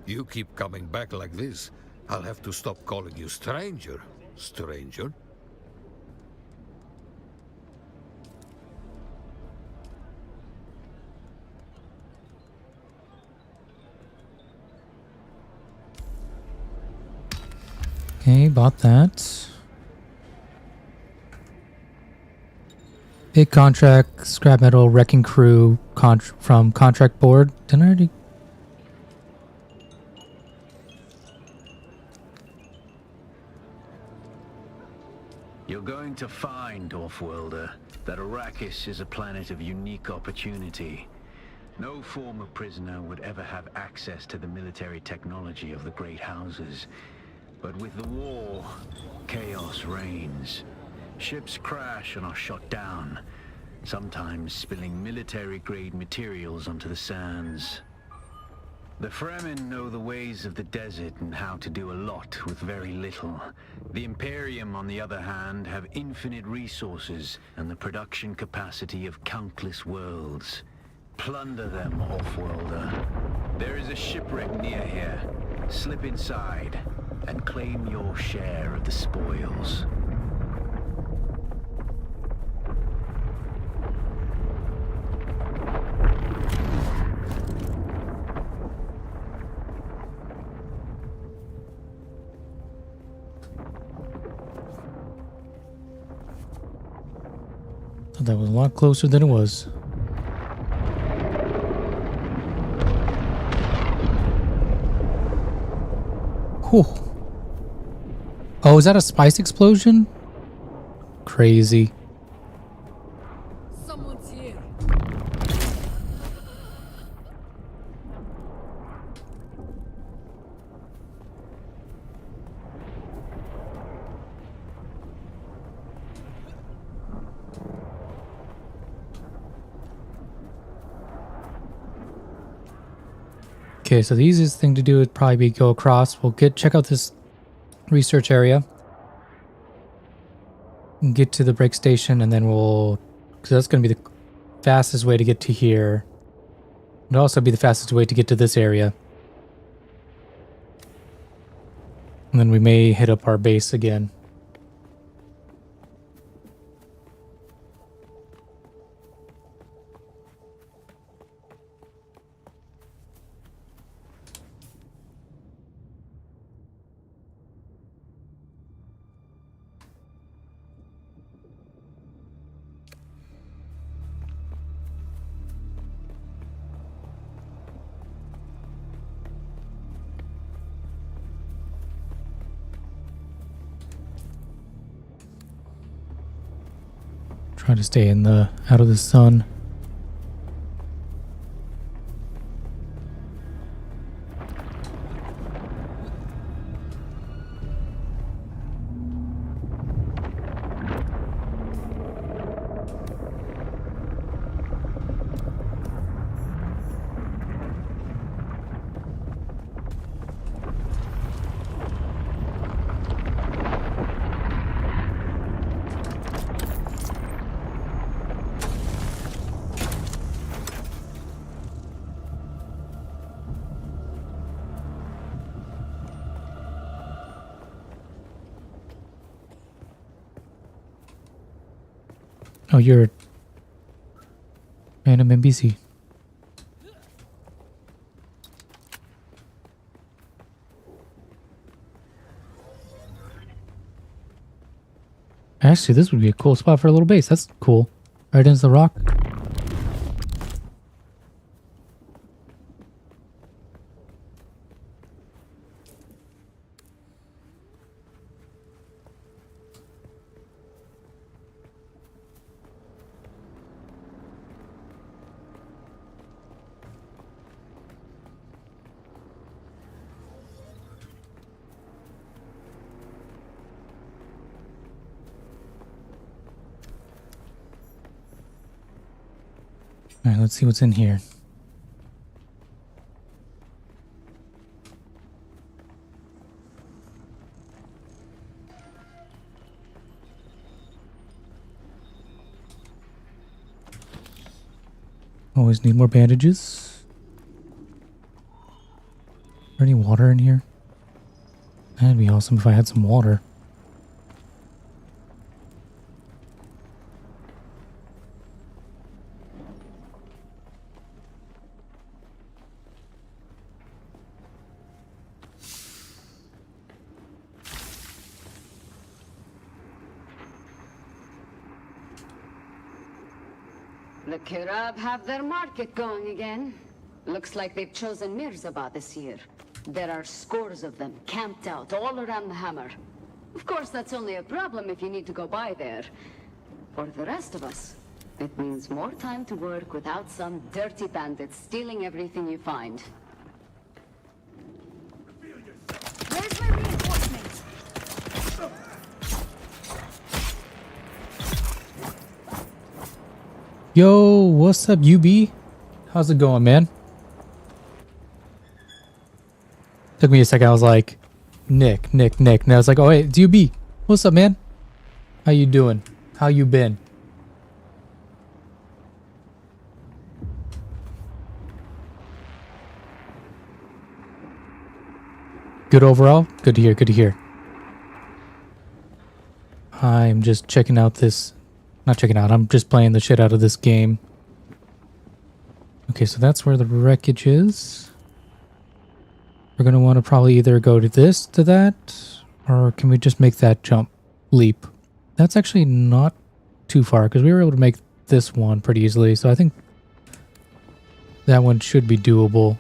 You keep coming back like this, I'll have to stop calling you stranger, stranger. Okay, bought that. Big contract, scrap metal, wrecking crew from contract board. Didn't I already... You're going to find, Offworlder, that Arrakis is a planet of unique opportunity. No former prisoner would ever have access to the military technology of the Great Houses. But with the war, chaos reigns. Ships crash and are shot down, sometimes spilling military-grade materials onto the sands. The Fremen know the ways of the desert and how to do a lot with very little. The Imperium, on the other hand, have infinite resources and the production capacity of countless worlds. Plunder them, Offworlder. There is a shipwreck near here. Slip inside and claim your share of the spoils. Thought that was a lot closer than it was. Whew. Oh, is that a spice explosion? Crazy. Someone's here. Okay, so the easiest thing to do would probably be go across. We'll check out this research area. And get to the break station, and then we'll... Because that's going to be the fastest way to get to here. It'll also be the fastest way to get to this area. And then we may hit up our base again. Try to stay in the out of the sun. Oh, you're a random NPC. Actually, this would be a cool spot for a little base. That's cool. Right into the rock. Alright, let's see what's in here. Always need more bandages. Is there any water in here? That'd be awesome if I had some water. The Kirab have their market going again. Looks like they've chosen Mirzabah this year. There are scores of them camped out all around the Hammer. Of course, that's only a problem if you need to go by there. For the rest of us, it means more time to work without some dirty bandits stealing everything you find. Where's my reinforcements? Yo, what's up, UB? How's it going, man? Took me a second. I was like, Nick. And I was like, oh, hey, it's UB. What's up, man? How you doing? How you been? Good overall? Good to hear, good to hear. I'm just checking out this... Not checking out, I'm just playing the shit out of this game. Okay, so that's where the wreckage is. We're gonna want to probably either go to this, to that, or can we just make that jump leap? That's actually not too far, because we were able to make this one pretty easily, so I think that one should be doable.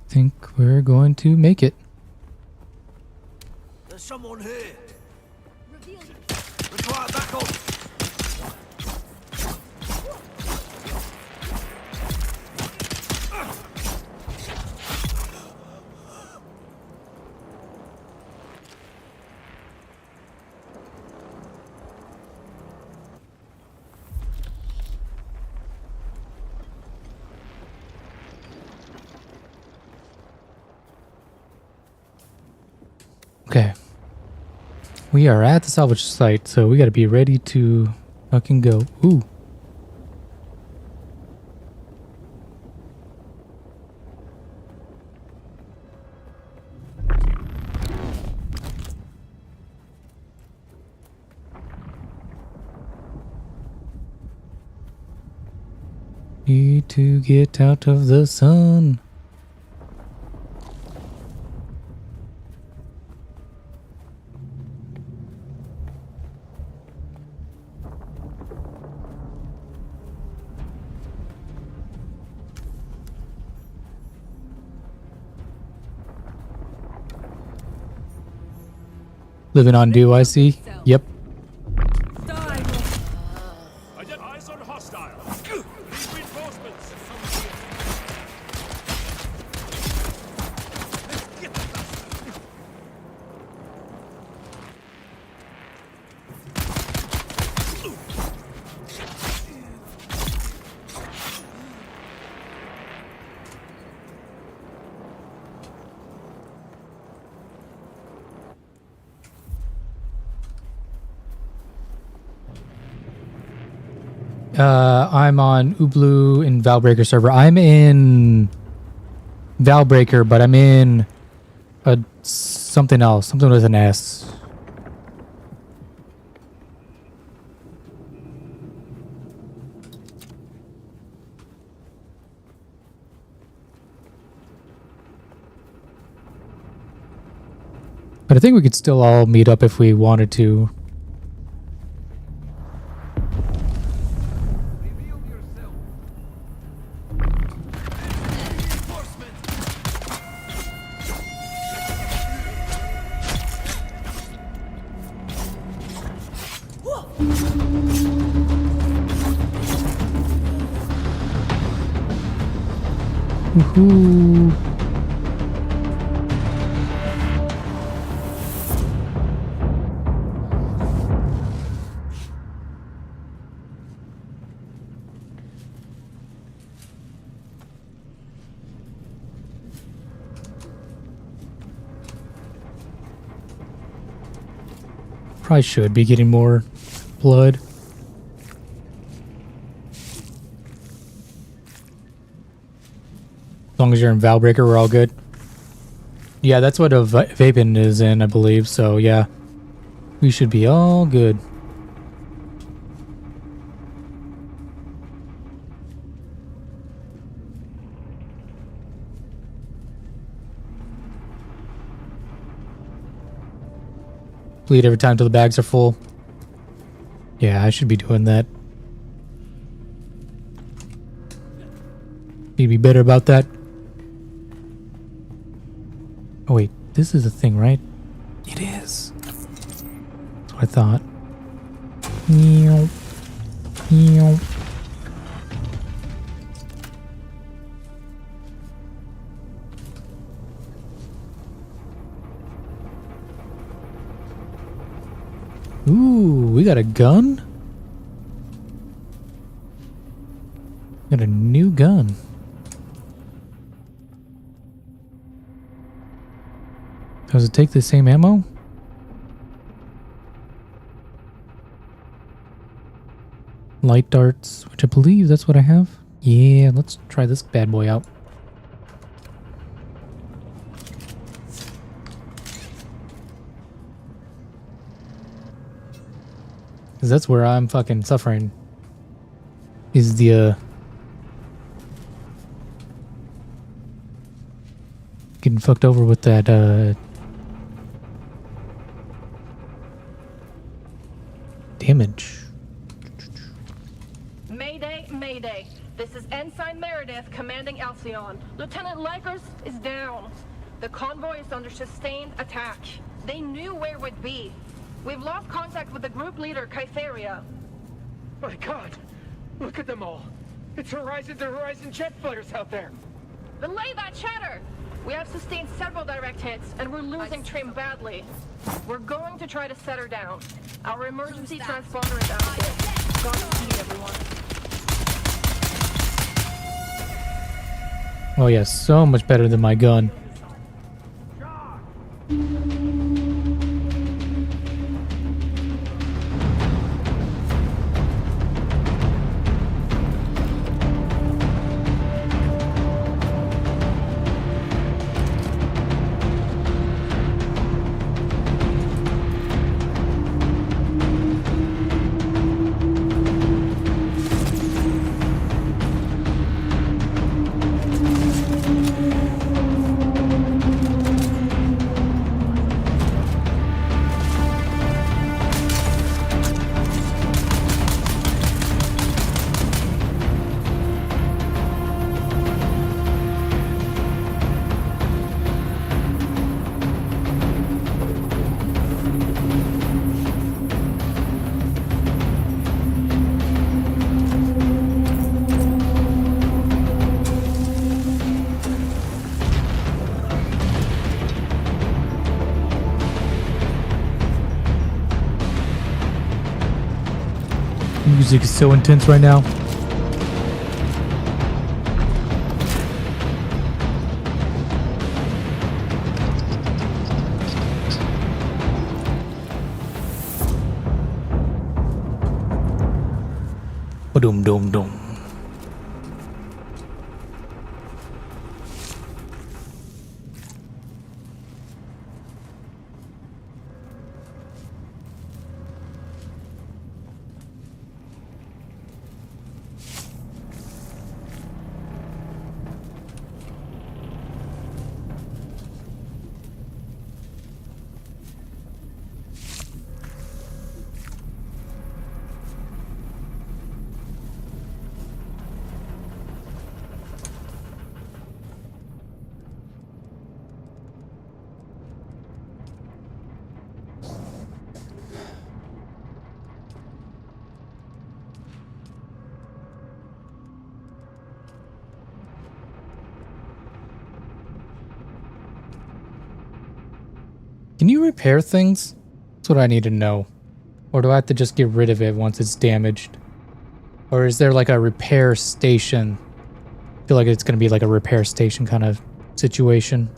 Think we're going to make it. There's someone here. Retire back on. Okay. We are at the salvage site, so we gotta be ready to fucking go. Ooh. Need to get out of the sun. Living on dew, I see. Yep. I get eyes on hostile. Need reinforcements. I'm on Ublu in Valbreaker server. I'm in Valbreaker, but I'm in a something else, something with an S. But I think we could still all meet up if we wanted to. Woohoo! Probably should be getting more blood. As long as you're in Valbreaker, we're all good. Yeah, that's what a Vapin is in, I believe. So yeah, we should be all good. Bleed every time till the bags are full. Yeah, I should be doing that. Need to be better about that. Oh wait, this is a thing, right? It is. That's what I thought. Meow. Meow. Ooh, we got a gun? Got a new gun. Does it take the same ammo? Light darts, which I believe that's what I have. Yeah, let's try this bad boy out. Cause that's where I'm fucking suffering. Is the getting fucked over with that damage. Mayday, Mayday. This is Ensign Meredith commanding Alcyon. Lieutenant Likers is down. The convoy is under sustained attack. They knew where we'd be. We've lost contact with the group leader, Kytheria. My God! Look at them all! It's horizon to horizon jet fighters out there! Relay that chatter! We have sustained several direct hits, and we're losing Trim badly. We're going to try to set her down. Our emergency transponder is active. Godspeed, everyone. Oh yeah, so much better than my gun. Music is so intense right now. Ba-dum dum dum. Can you repair things? That's what I need to know. Or do I have to just get rid of it once it's damaged? Or is there like a repair station? I feel like it's going to be like a repair station kind of situation.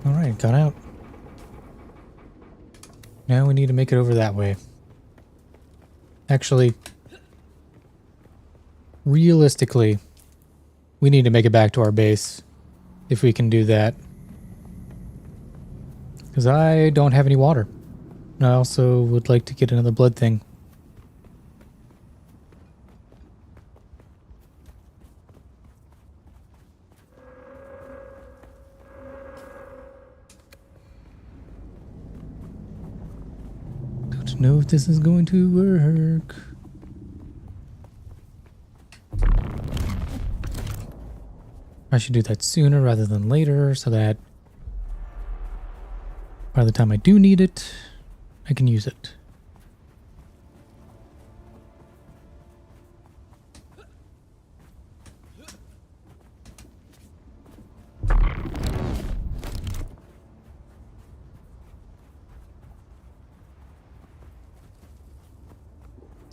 Alright, got out. Now we need to make it over that way. Actually, realistically, we need to make it back to our base. If we can do that. Because I don't have any water. And I also would like to get another blood thing. Don't know if this is going to work. I should do that sooner rather than later so that by the time I do need it, I can use it.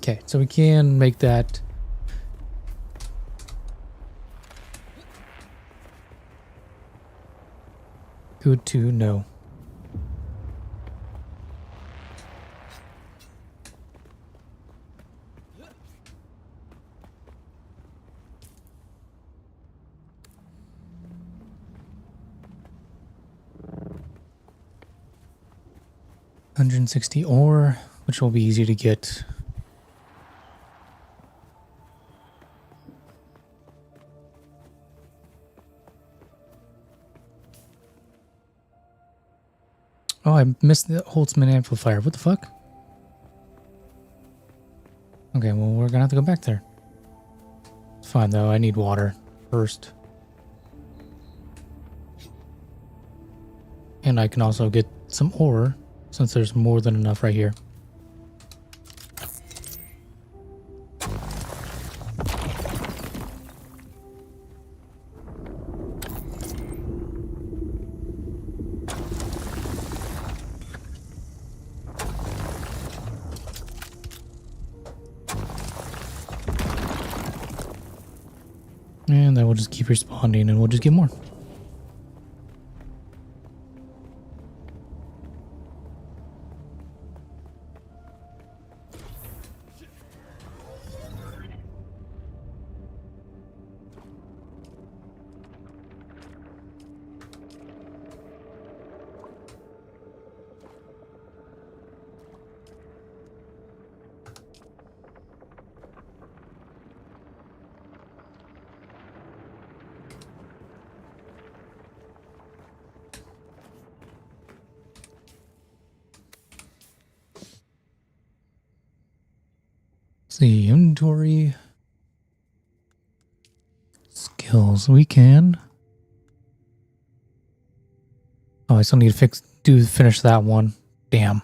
Okay, so we can make that. Good to know. $160 ore, which will be easy to get. Oh, I missed the Holtzman amplifier. What the fuck? Okay, well, we're gonna have to go back there. It's fine, though. I need water first. And I can also get some ore, since there's more than enough right here. And that will just keep responding and we'll just get more. See, inventory. Skills, we can. Oh, I still need to finish that one. Damn.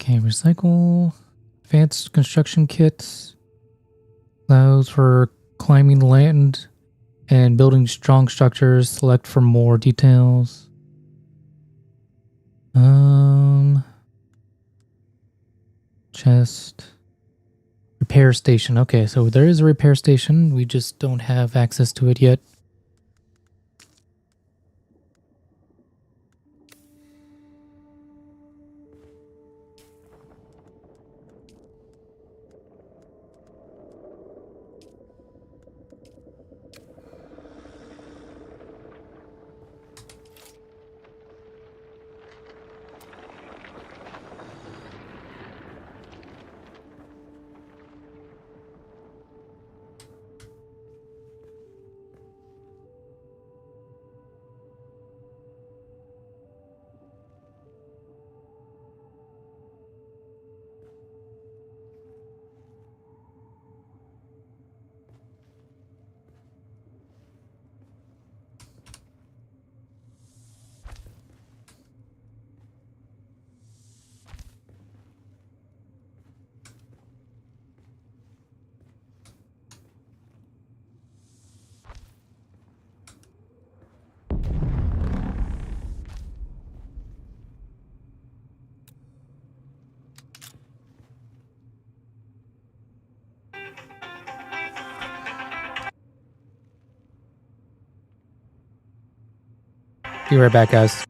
Okay, recycle. Advanced construction kits. Allows for climbing land and building strong structures. Select for more details. Chest. Repair station. Okay, so there is a repair station. We just don't have access to it yet. Be right back, guys.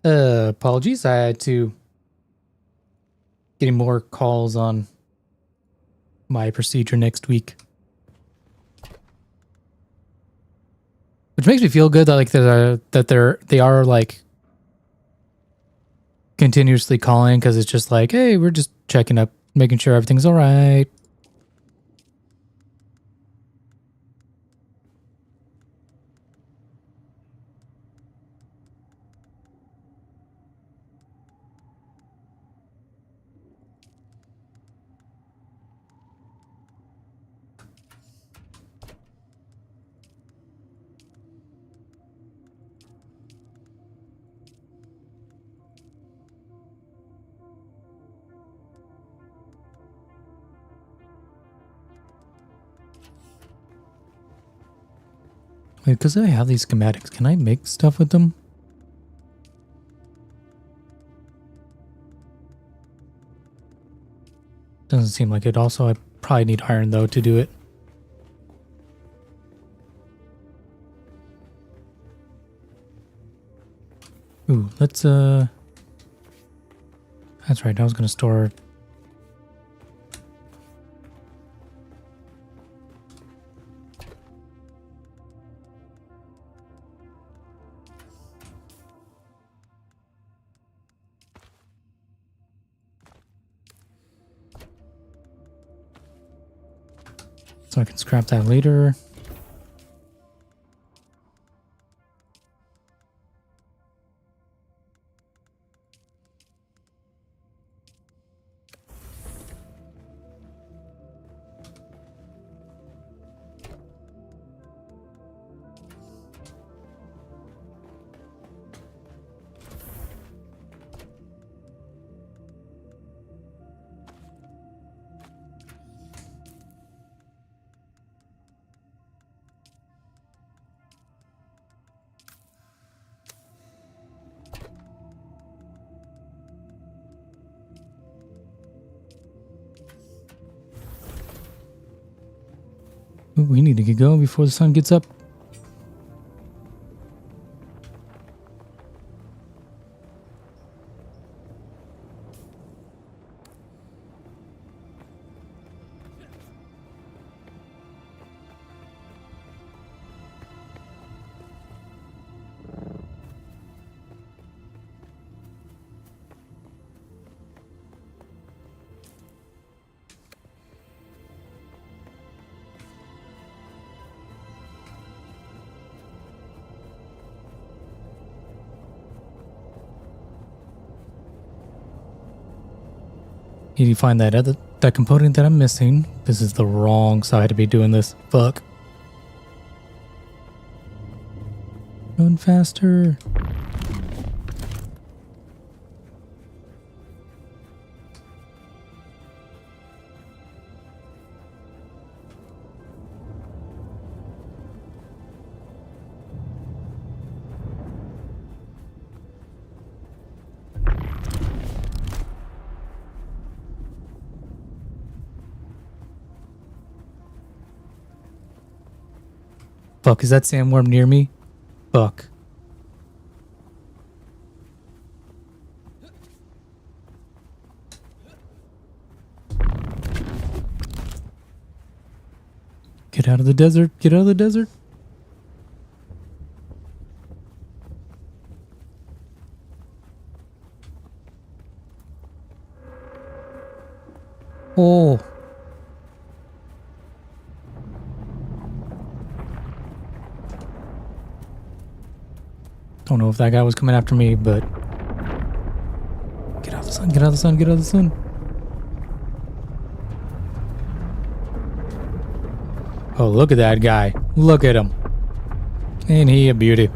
Apologies. I had to getting more calls on my procedure next week. Which makes me feel good that like they are like continuously calling, because it's just like, hey, we're just checking up, making sure everything's all right. Wait, because I have these schematics, can I make stuff with them? Doesn't seem like it. Also, I probably need iron though to do it. Ooh, let's that's right, I was gonna store. So I can scrap that later. Ooh, we need to get going before the sun gets up. Need to find that component that I'm missing. This is the wrong side to be doing this. Fuck. Run faster. Fuck, is that sandworm near me? Fuck. Get out of the desert. Get out of the desert. Oh. Don't know if that guy was coming after me, but get out of the sun, get out of the sun, get out of the sun. Oh, look at that guy. Look at him. Ain't he a beauty?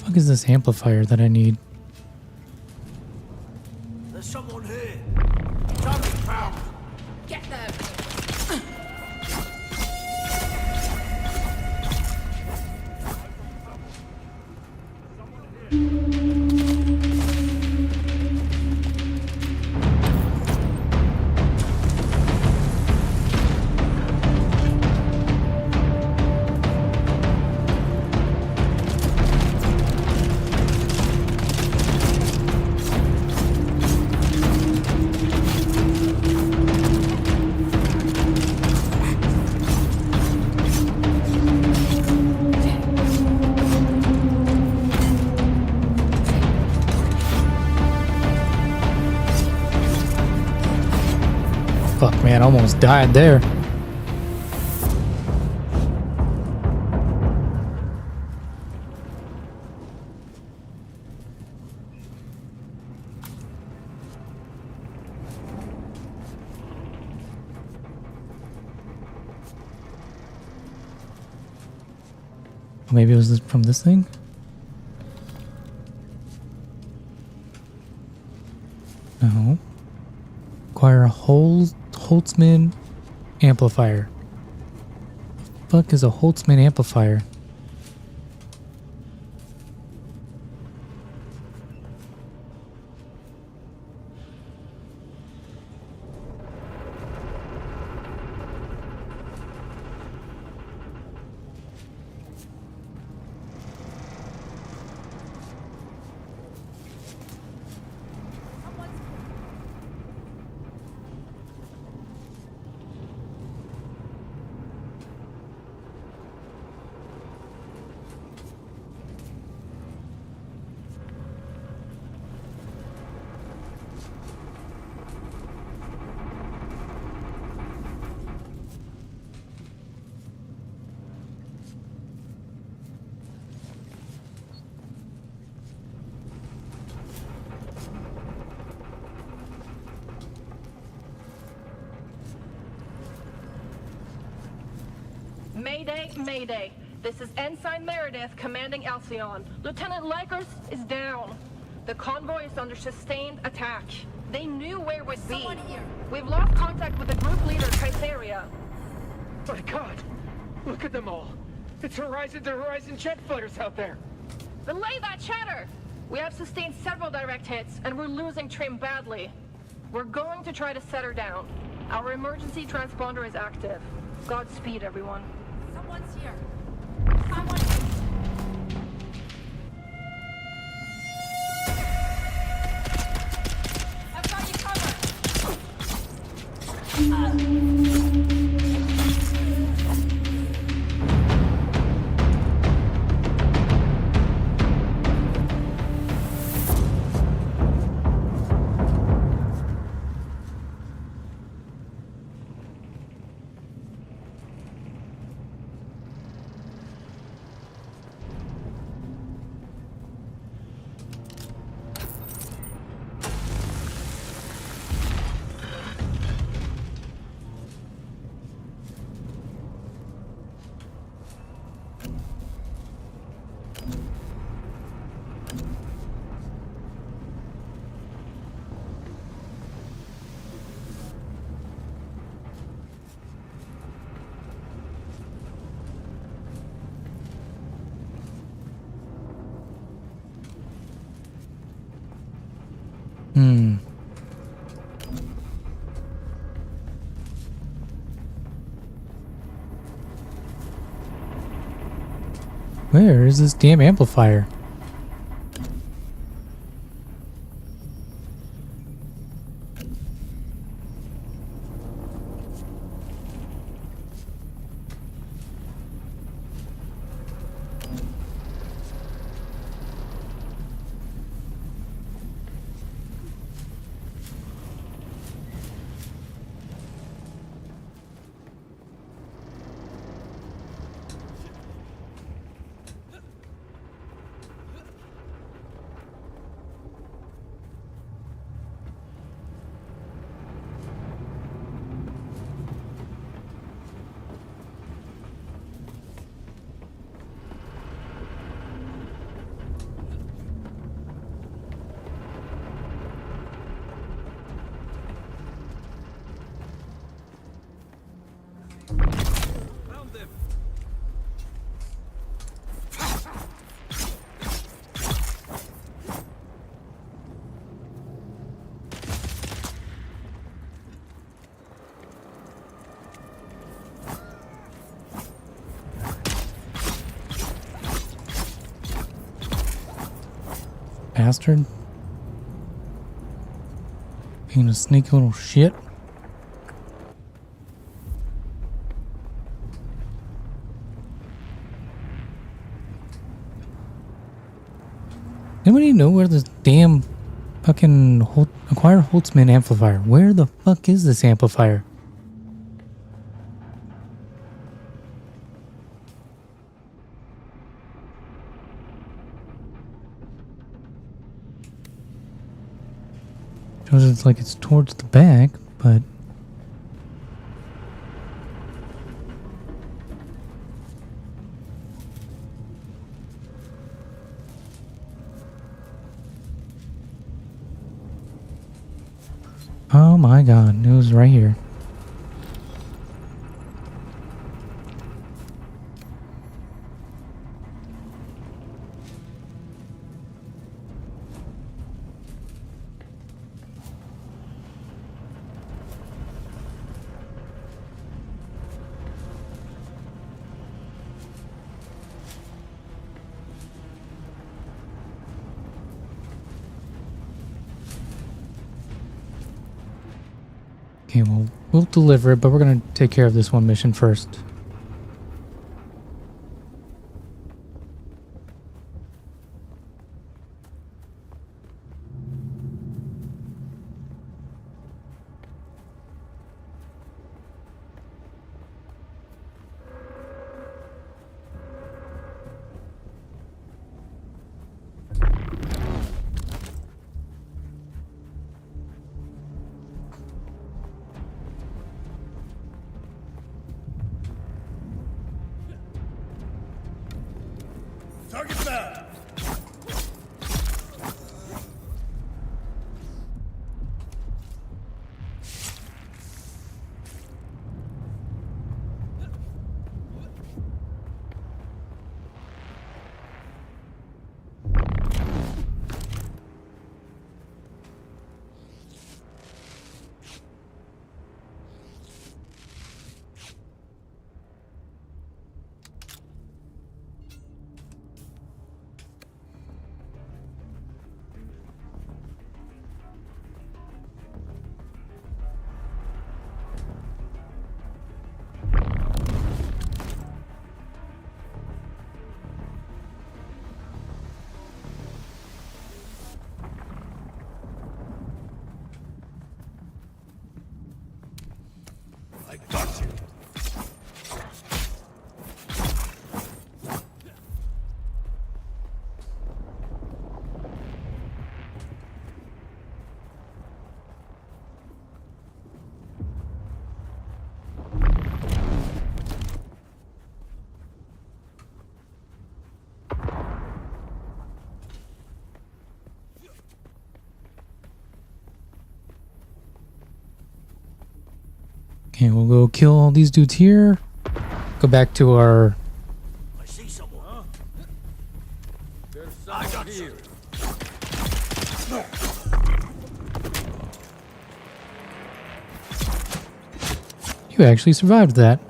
fuck is this amplifier that I need? There's someone here. Target found. Get them! Fuck, man, almost died there. Maybe it was from this thing? No. Acquire a Holtzman amplifier. The fuck is a Holtzman amplifier? Mayday, Mayday. This is Ensign Meredith commanding Alcyon. Lieutenant Likers is down. The convoy is under sustained attack. They knew where we'd be. Here. We've lost contact with the group leader, Triceria. My God! Look at them all. It's horizon to horizon jet footers out there. Relay that chatter! We have sustained several direct hits, and we're losing Trim badly. We're going to try to set her down. Our emergency transponder is active. Godspeed, everyone. Someone's here. Someone. I've got you covered. Where is this damn amplifier? bastard. Being a sneaky little shit. Anybody know where this damn fucking acquire Holtzman amplifier? Where the fuck is this amplifier? Shows it's like it's towards the back, but oh my god, it was right here. Okay, well, we'll deliver it, but we're gonna take care of this one mission first. Target found. I got you. Okay, we'll go kill all these dudes here. Go back to our... I see someone. Huh? I got you. You actually survived that.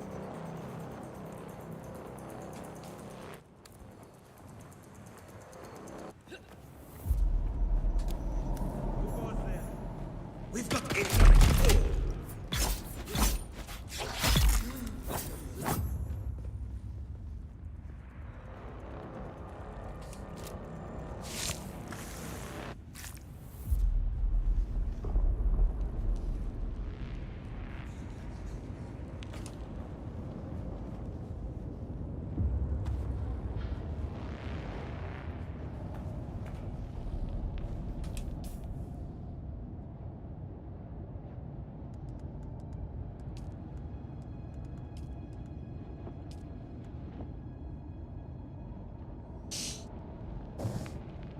We've got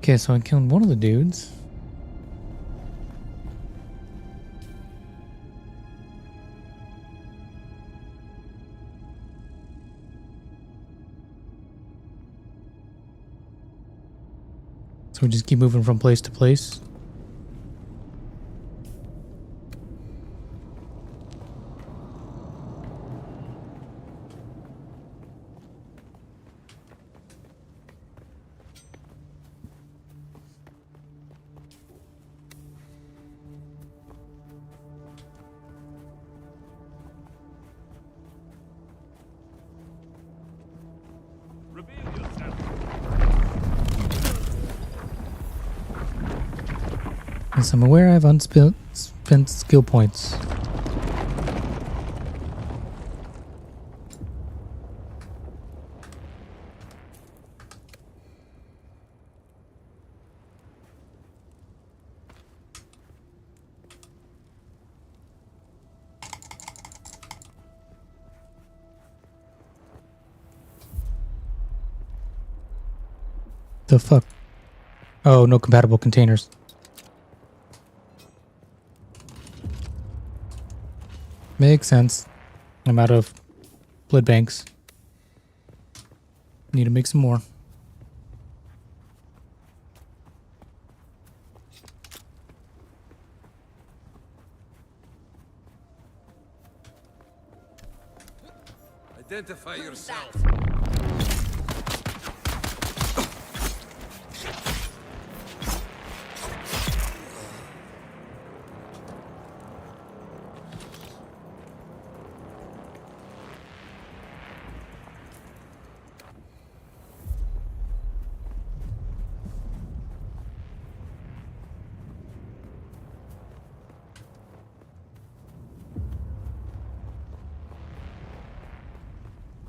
Okay, so I killed one of the dudes. So we just keep moving from place to place. Yes, I'm aware I have spent skill points. The fuck? Oh, no compatible containers. Makes sense. I'm out of blood banks. Need to make some more. Identify yourself.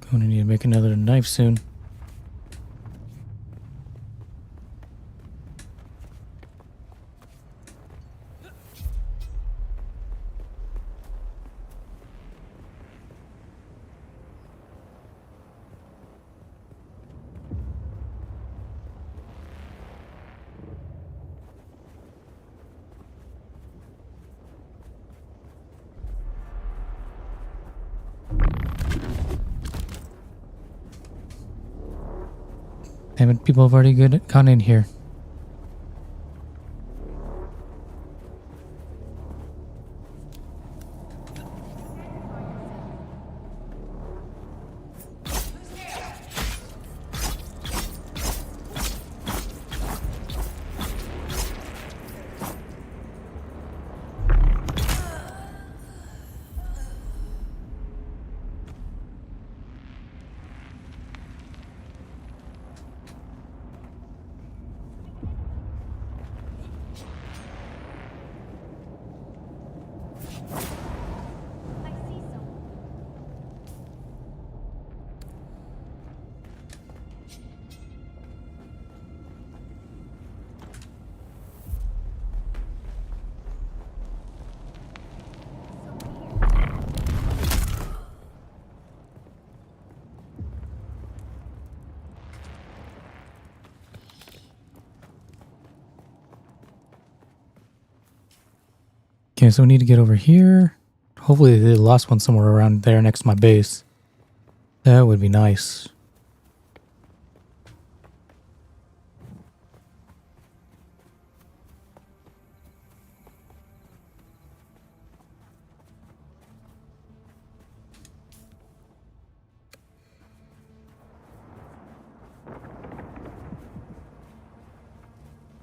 Gonna need to make another knife soon. Damn it, people have already gone in here. Okay, so we need to get over here. Hopefully they lost one somewhere around there next to my base. That would be nice.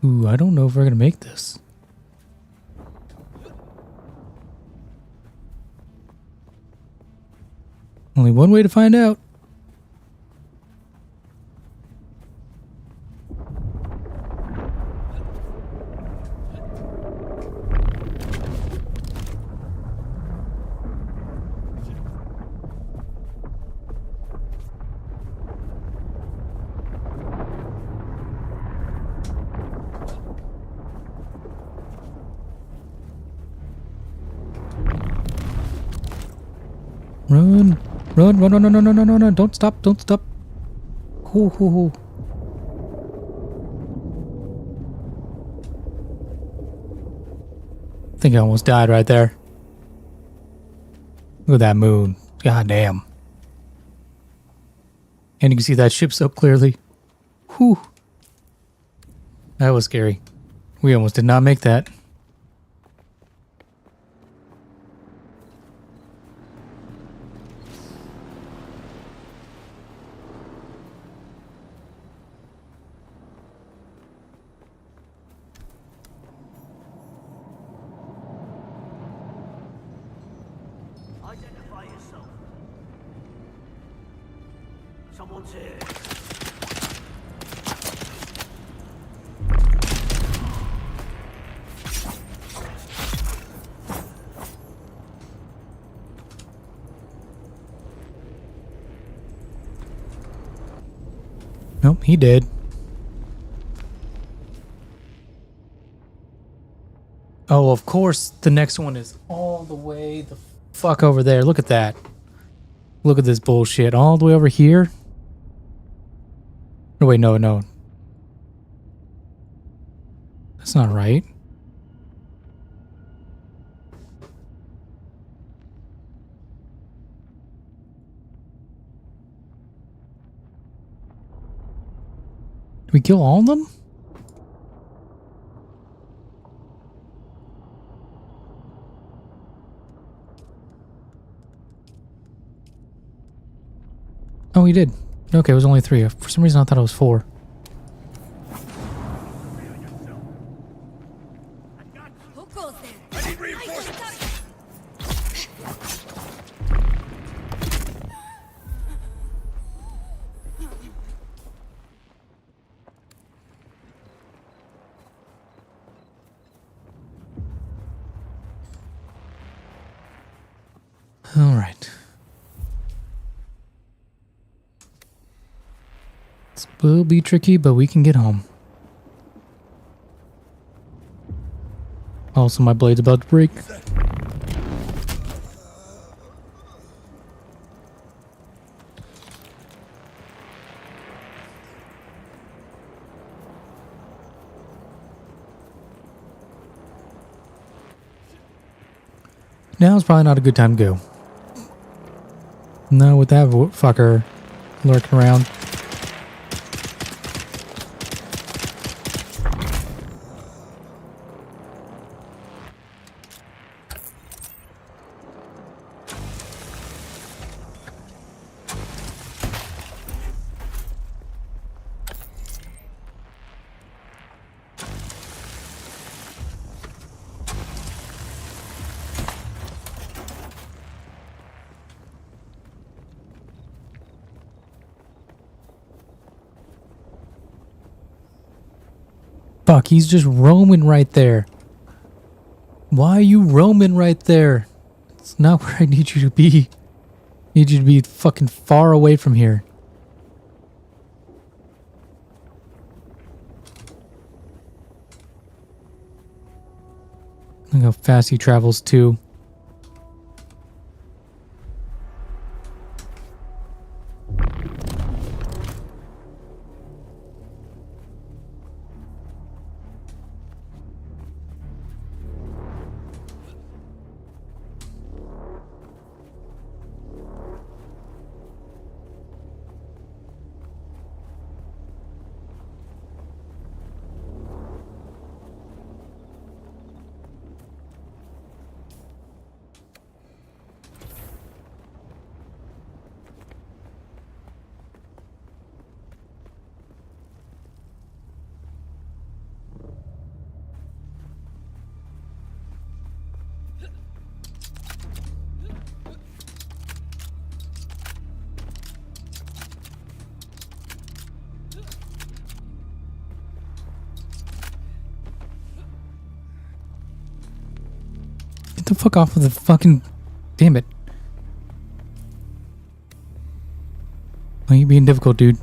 Ooh, I don't know if we're gonna make this. Only one way to find out. Run. Run, run, run, run, run, run, run, run, run. Don't stop, don't stop. Hoo, hoo, hoo. I think I almost died right there. Look at that moon. God damn. And you can see that ship so clearly. Whew. That was scary. We almost did not make that. Identify yourself. Someone's here. Nope, he did. Oh, of course, the next one is all the way the fuck over there. Look at that. Look at this bullshit. All the way over here. No, wait, no, no. That's not right. Did we kill all of them? Oh, we did. Okay, it was only 3. For some reason, I thought it was 4. Who goes there? I need reinforcements. All right. This will be tricky, but we can get home. Also, my blade's about to break. Now is probably not a good time to go. No, with that fucker lurking around. Fuck, he's just roaming right there. Why are you roaming right there? It's not where I need you to be. I need you to be fucking far away from here. Look how fast he travels too. Get the fuck off of the fucking... Damn it. Why are you being difficult, dude?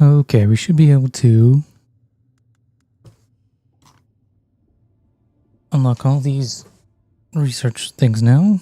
Okay, we should be able to unlock all these research things now.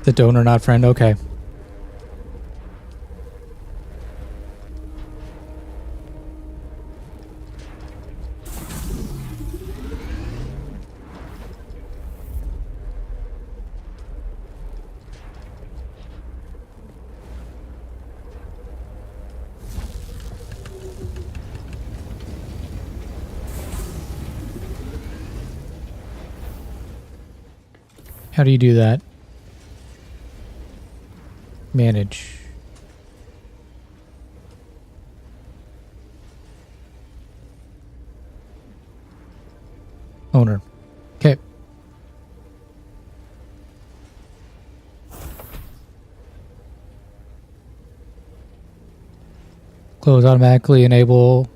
The donor, not friend. Okay. How do you do that? Manage. Owner. Okay. Close automatically, enable.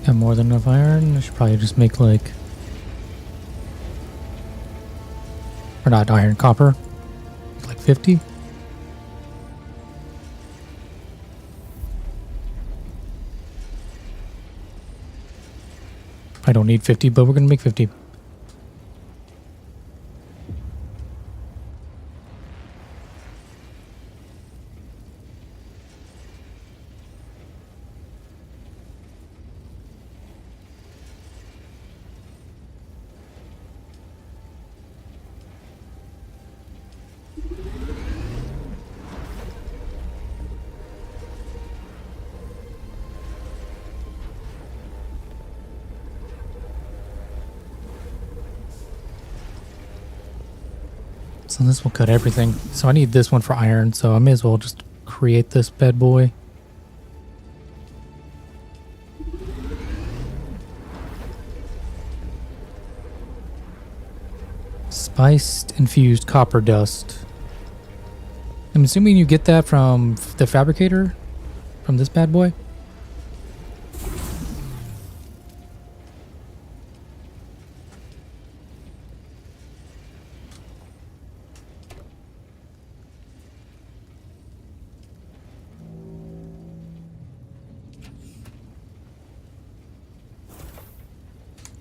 Got more than enough iron. I should probably just make like, or not iron, copper. Like 50. I don't need 50, but we're gonna make 50. So this will cut everything. So I need this one for iron, so I may as well just create this bad boy. Spiced infused copper dust. I'm assuming you get that from the fabricator? From this bad boy?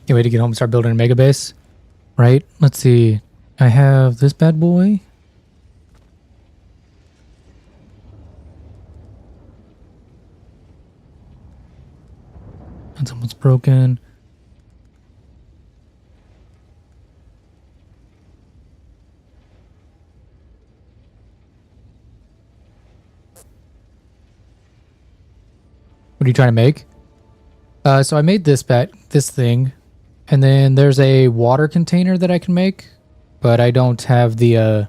Can't wait to get home and start building a mega base. Right? Let's see. I have this bad boy. And someone's broken. What are you trying to make? So I made this thing. And then there's a water container that I can make, but I don't have the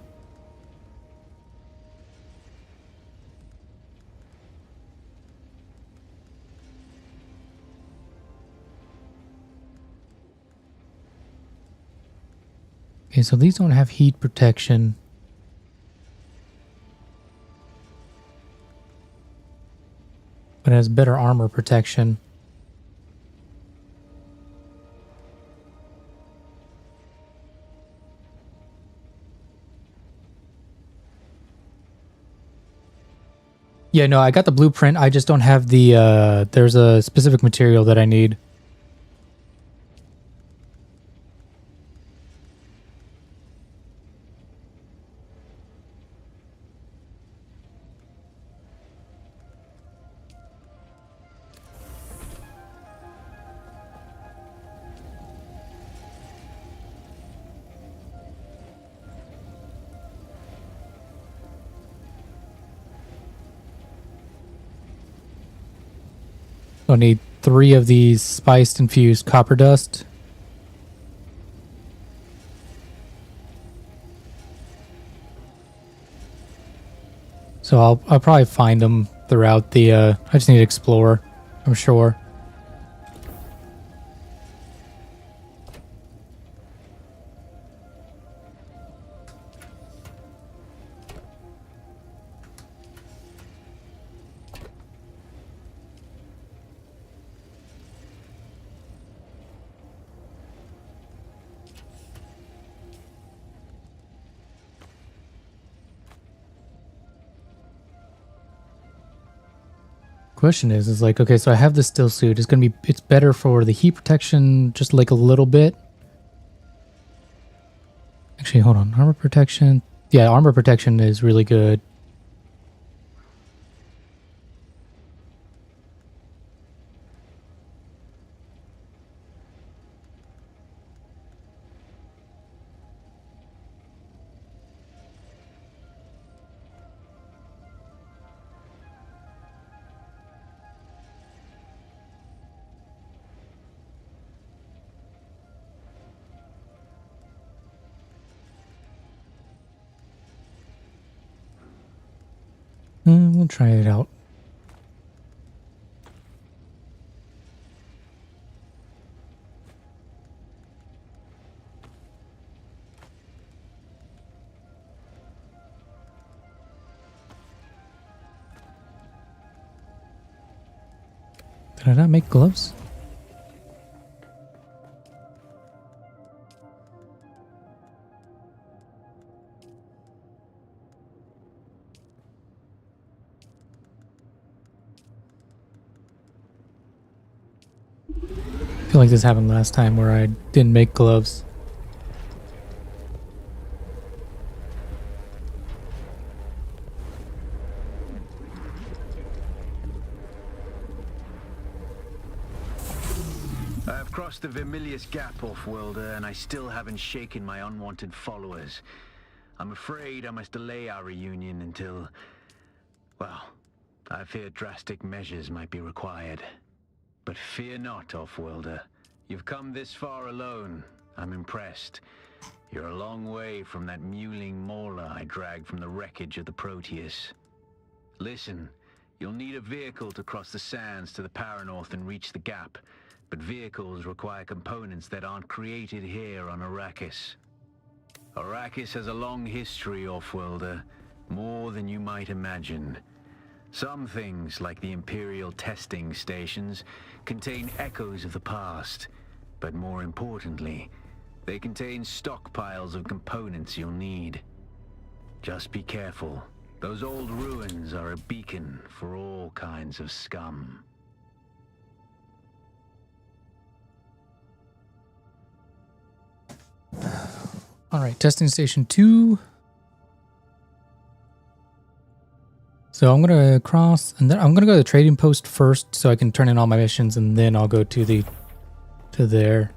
Okay, so these don't have heat protection. But it has better armor protection. Yeah, no, I got the blueprint. I just don't have the, there's a specific material that I need. I'll need 3 of these spiced infused copper dust. So I'll probably find them throughout the, I just need to explore, I'm sure. Question is like, okay, so I have this still suit. It's better for the heat protection, just like a little bit. Actually, hold on. Armor protection. Yeah, armor protection is really good. We'll try it out. Did I not make gloves? I feel like this happened last time where I didn't make gloves. I have crossed the Vermilius Gap, off-worlder, and I still haven't shaken my unwanted followers. I'm afraid I must delay our reunion until... well, I fear drastic measures might be required. But fear not, off-worlder. You've come this far alone. I'm impressed. You're a long way from that mewling mauler I dragged from the wreckage of the Proteus. Listen, you'll need a vehicle to cross the sands to the Paranorth and reach the gap, but vehicles require components that aren't created here on Arrakis. Arrakis has a long history, Offworlder, more than you might imagine. Some things, like the Imperial testing stations, contain echoes of the past, but more importantly, they contain stockpiles of components you'll need. Just be careful. Those old ruins are a beacon for all kinds of scum. All right, testing station 2. So I'm gonna cross, and then I'm gonna go to the trading post first, so I can turn in all my missions, and then I'll go to there.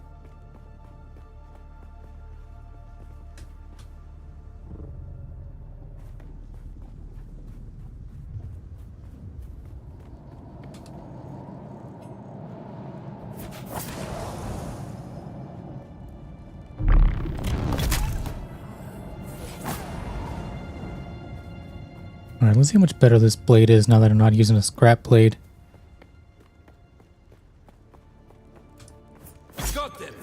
Alright, let's see how much better this blade is now that I'm not using a scrap blade. Got them.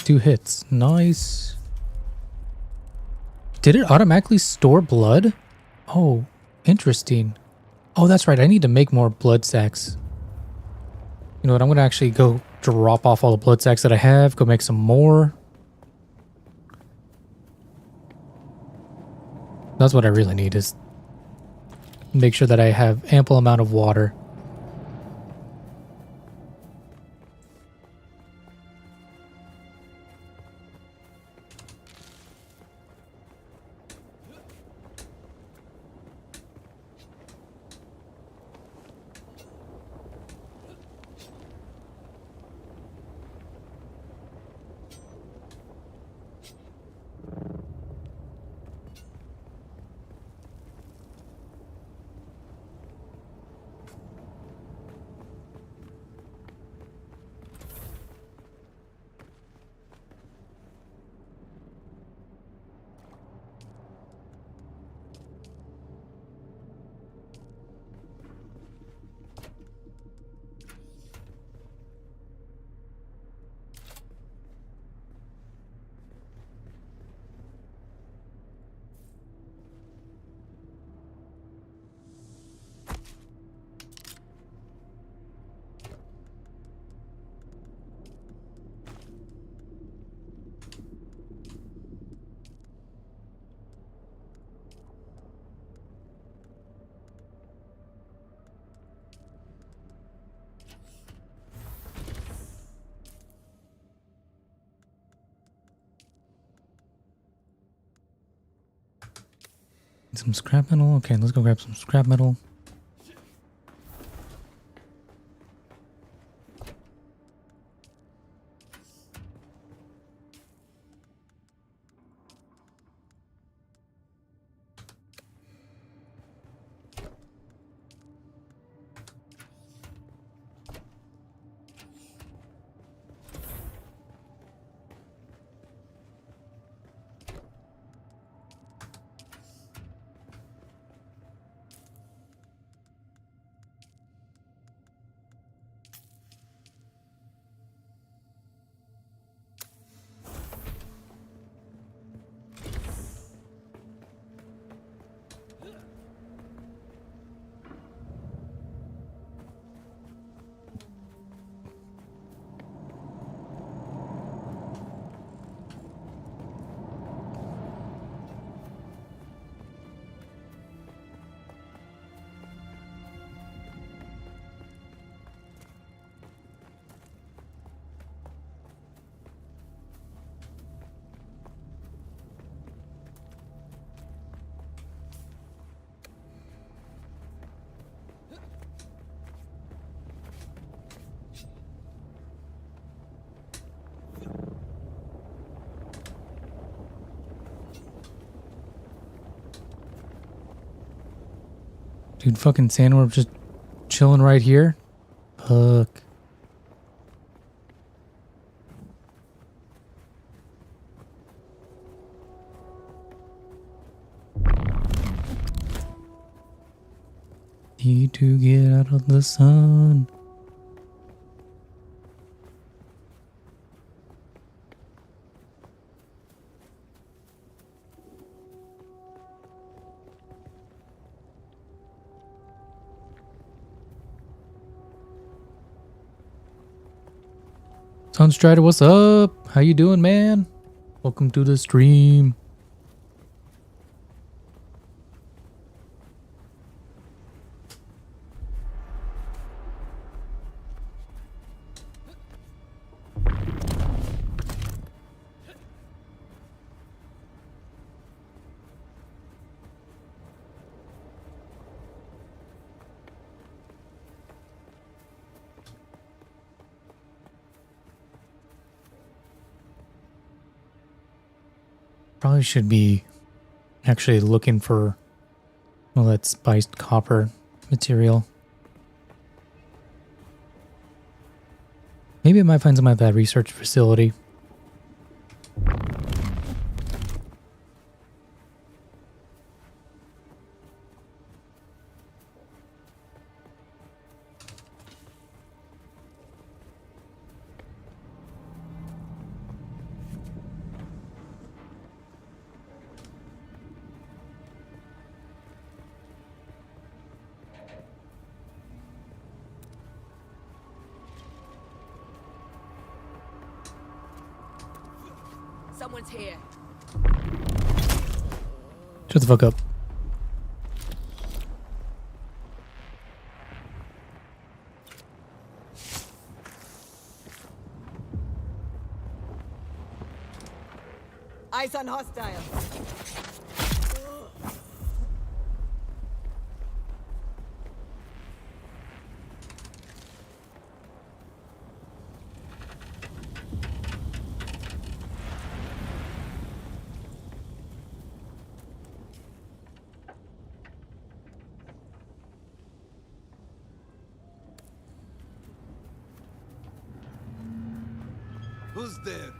2 hits. Nice. Did it automatically store blood? Oh, interesting. Oh, that's right. I need to make more blood sacks. You know what? I'm going to actually go drop off all the blood sacks that I have. Go make some more. That's what I really need, is make sure that I have ample amount of water. Some scrap metal. Okay, let's go grab some scrap metal. Dude, fucking Sandworm just chilling right here. Fuck. Need to get out of the sun. Sunstrider, what's up? How you doing, man? Welcome to the stream. Probably should be actually looking for, well, that spiced copper material. Maybe I might find some at that research facility. Someone's here. Shut the fuck up. Eyes on hostile. Who's there?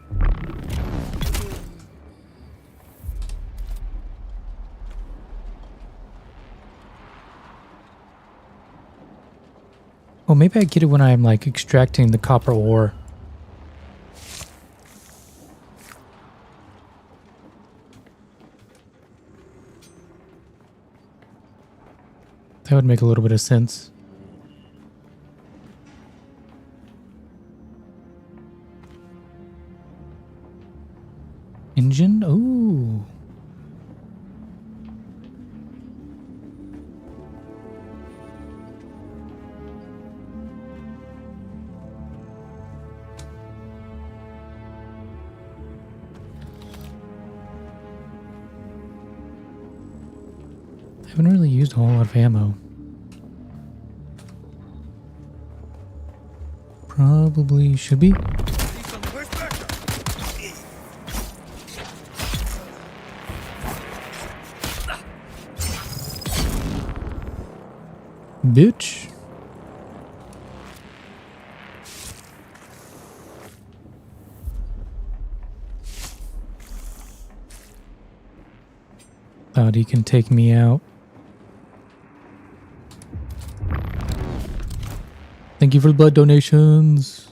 Oh, maybe I get it when I'm like extracting the copper ore. That would make a little bit of sense. Engine? Ooh. I haven't really used a whole lot of ammo. Probably should be. Bitch. Thought he can take me out. Thank you for the blood donations.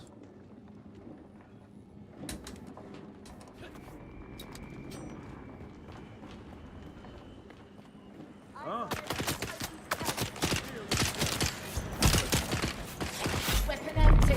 Weapon empty.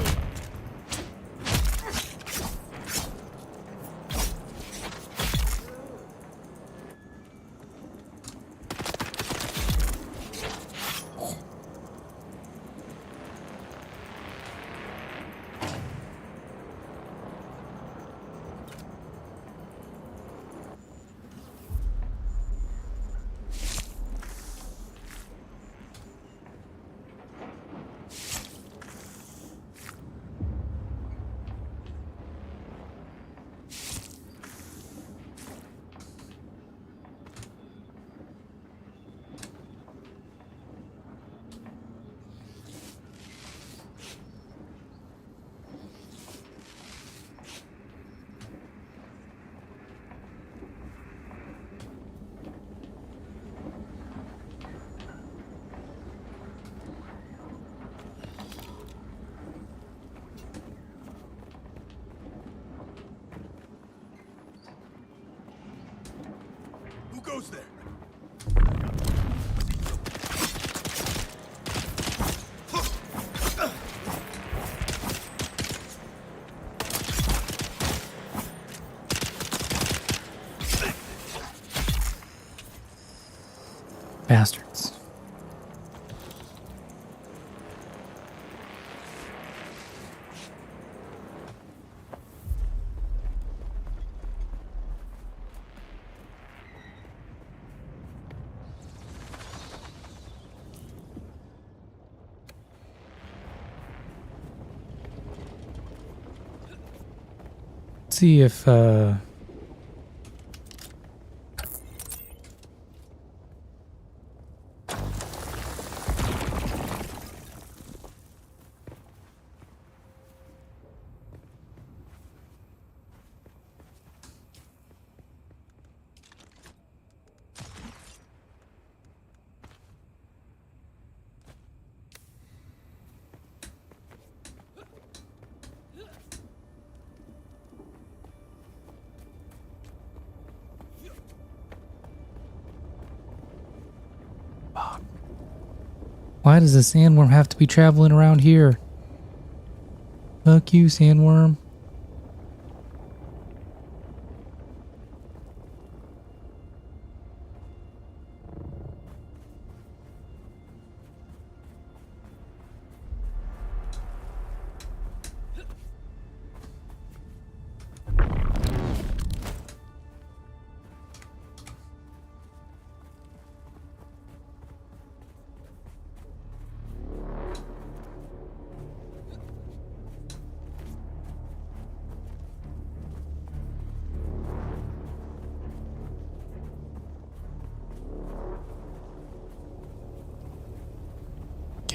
goes there? Bastards. Let's see if why does the sandworm have to be traveling around here? Fuck you, sandworm.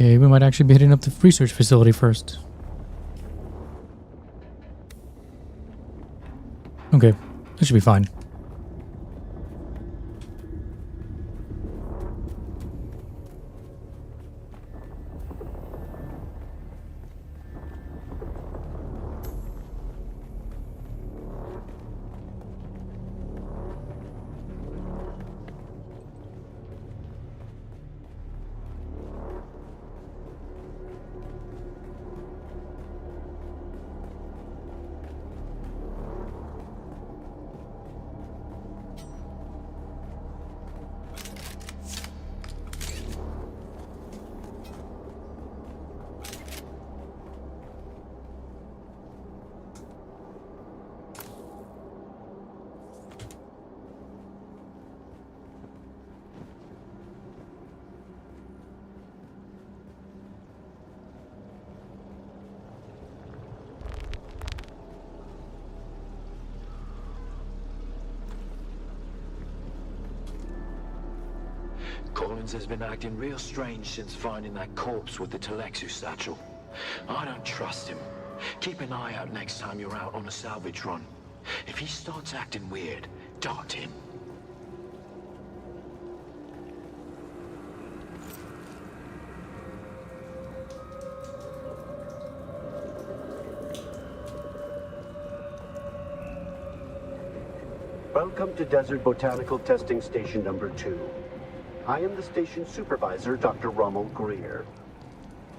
Okay, we might actually be hitting up the research facility first. Okay, that should be fine. Collins has been acting real strange since finding that corpse with the Telexu satchel. I don't trust him. Keep an eye out next time you're out on a salvage run. If he starts acting weird, dart him. Welcome to Desert Botanical Testing Station number 2. I am the station supervisor, Dr. Rommel Greer.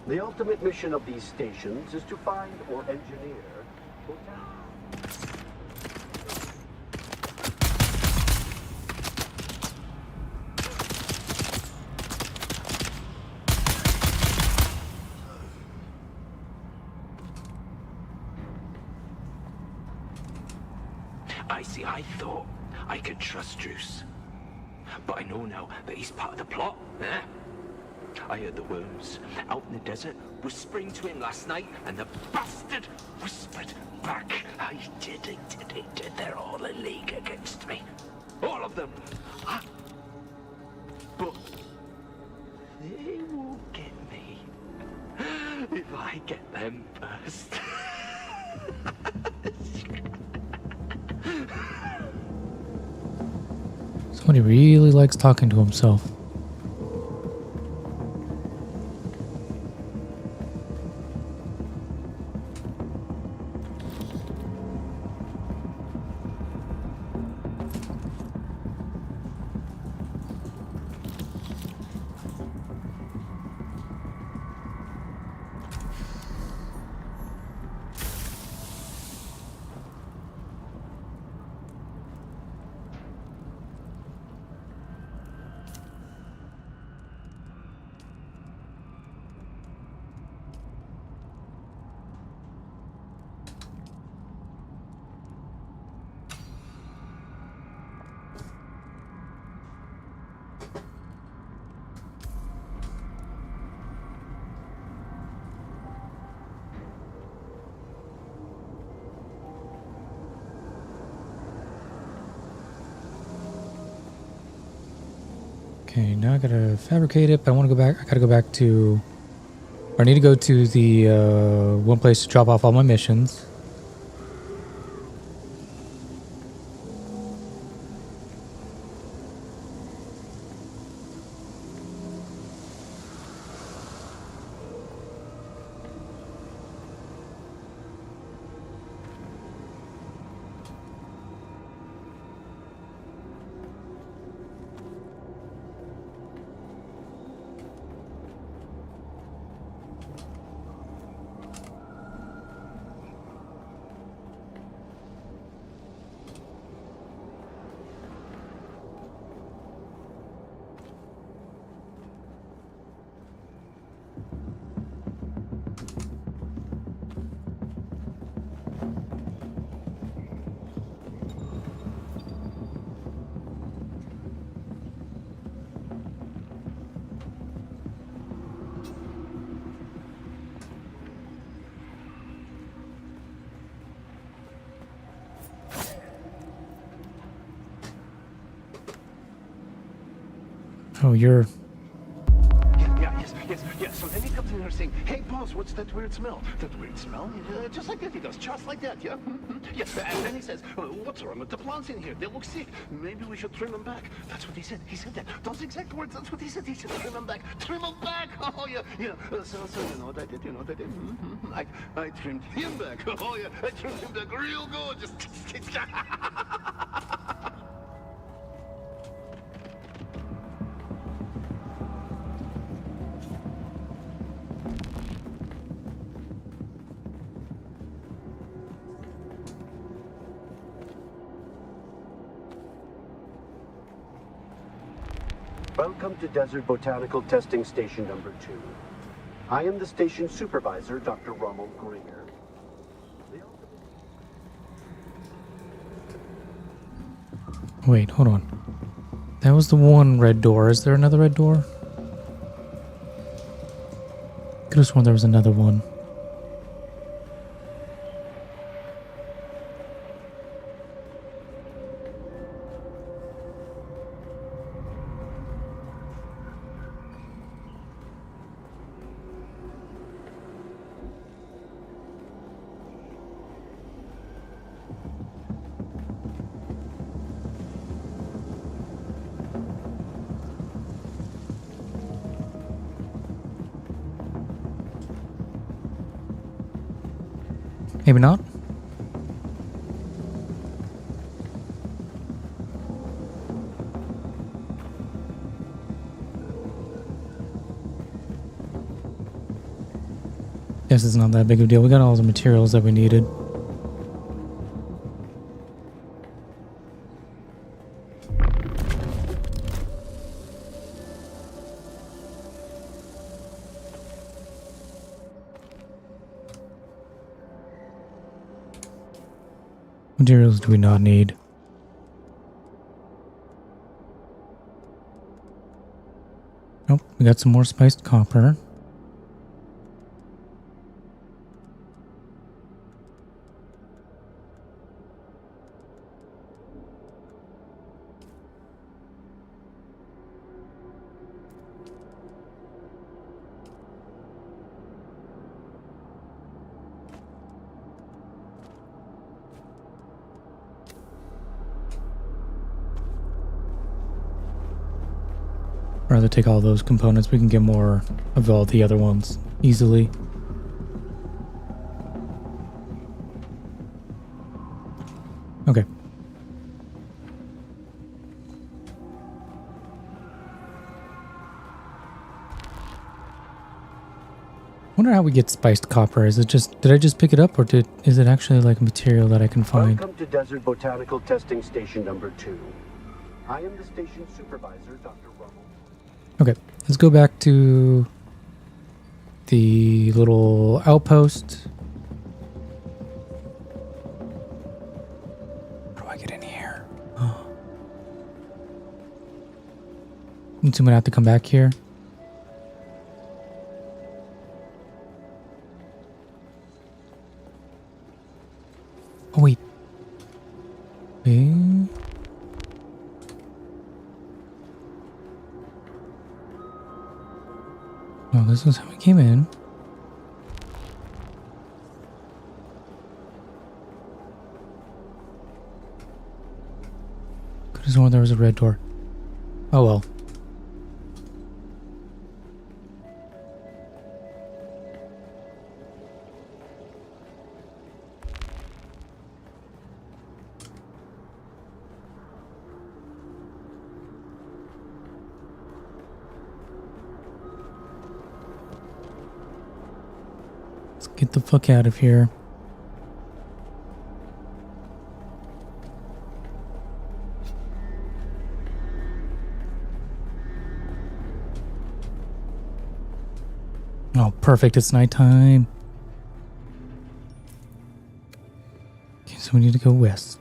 The ultimate mission of these stations is to find or engineer I thought I could trust Druce. But I know now that he's part of the plot, eh? I heard the worms out in the desert whispering to him last night, and the bastard whispered back. I did it. They're all in league against me. All of them. But they won't get me if I get them first. Somebody really likes talking to himself. Okay, now I gotta fabricate it, but I want to go back. I gotta go back to, or I need to go to the one place to drop off all my missions. Oh, you're... Yeah. So then he comes in here saying, "Hey, boss, what's that weird smell?" That weird smell? Just like that he does. Just like that, yeah? Yes, and then he says, "What's wrong with the plants in here? They look sick. Maybe we should trim them back." That's what he said. He said that. Those exact words. That's what he said. He said, "Trim them back. Trim them back." Oh, yeah. So you know what I did? I trimmed him back. Oh, yeah. I trimmed him back real good. Just... Welcome to Desert Botanical Testing Station number 2. I am the station supervisor, Dr. Rommel Greer. Wait, hold on. That was the one red door. Is there another red door? Could have sworn there was another one. Maybe not. Guess it's not that big of a deal. We got all the materials that we needed. Materials do we not need? Nope, we got some more spiced copper. Rather take all those components, we can get more of all the other ones easily. Okay. Wonder how we get spiced copper. Is it just, did I just pick it up, or is it actually like a material that I can find? Welcome to Desert Botanical Testing Station number 2. I am the station supervisor, Dr. Rommel. Okay, let's go back to the little outpost. How do I get in here? Oh. I'm gonna have to come back here. Oh wait. Okay. Oh, this was how we came in. Could have sworn there was a red door. Oh well. Let's get the fuck out of here. Oh, perfect. It's nighttime. Okay, so we need to go west.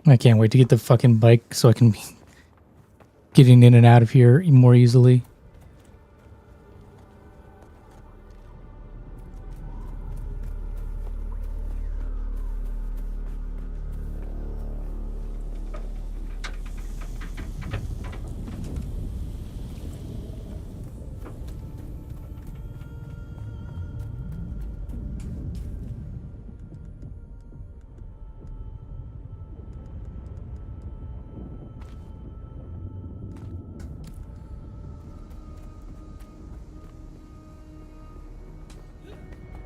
I can't wait to get the fucking bike so I can be getting in and out of here more easily.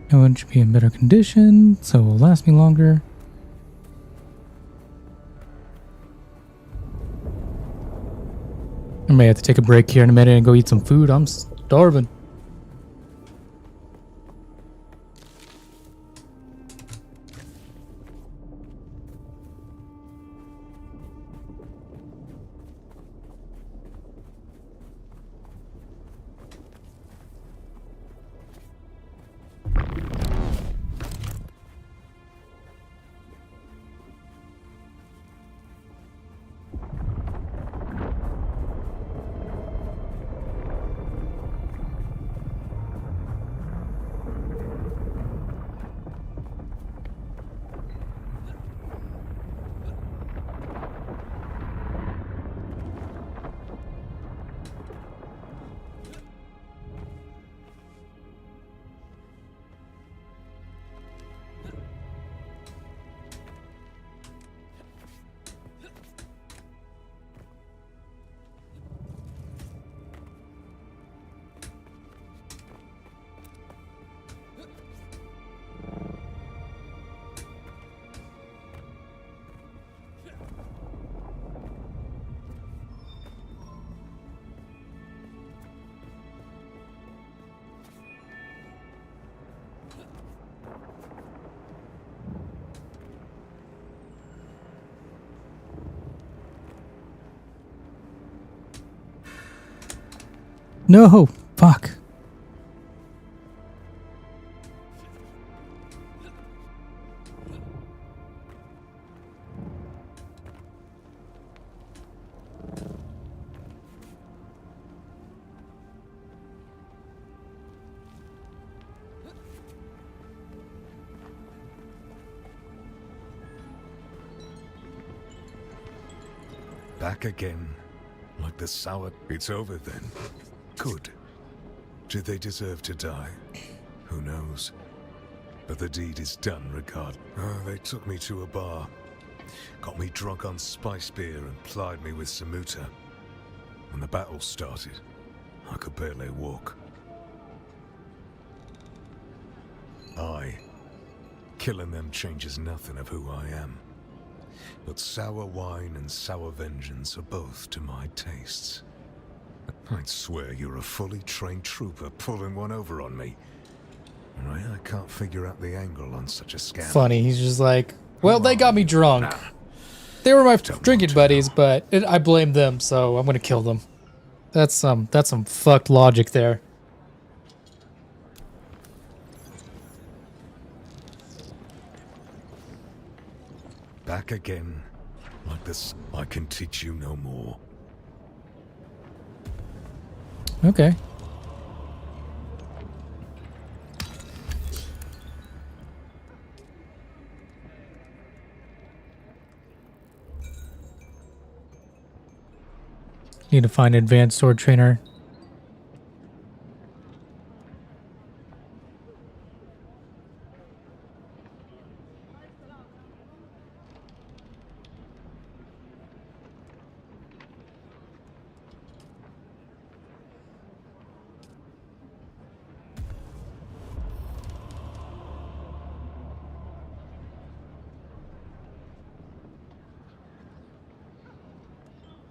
That one should be in better condition, so it will last me longer. I may have to take a break here in a minute and go eat some food. I'm starving. No, fuck. Back again, like the sour. It's over then. Good. Did they deserve to die? Who knows? But the deed is done regard. Oh, they took me to a bar. Got me drunk on spice beer and plied me with samuta. When the battle started, I could barely walk. Killing them changes nothing of who I am. But sour wine and sour vengeance are both to my tastes. I'd swear you're a fully trained trooper pulling one over on me. Right? I can't figure out the angle on such a scam. Funny, he's just like, Well, they got me drunk. They were my drinking buddies, but I blame them, so I'm gonna kill them. That's some fucked logic there. Back again. Like this, I can teach you no more. Okay. Need to find an advanced sword trainer.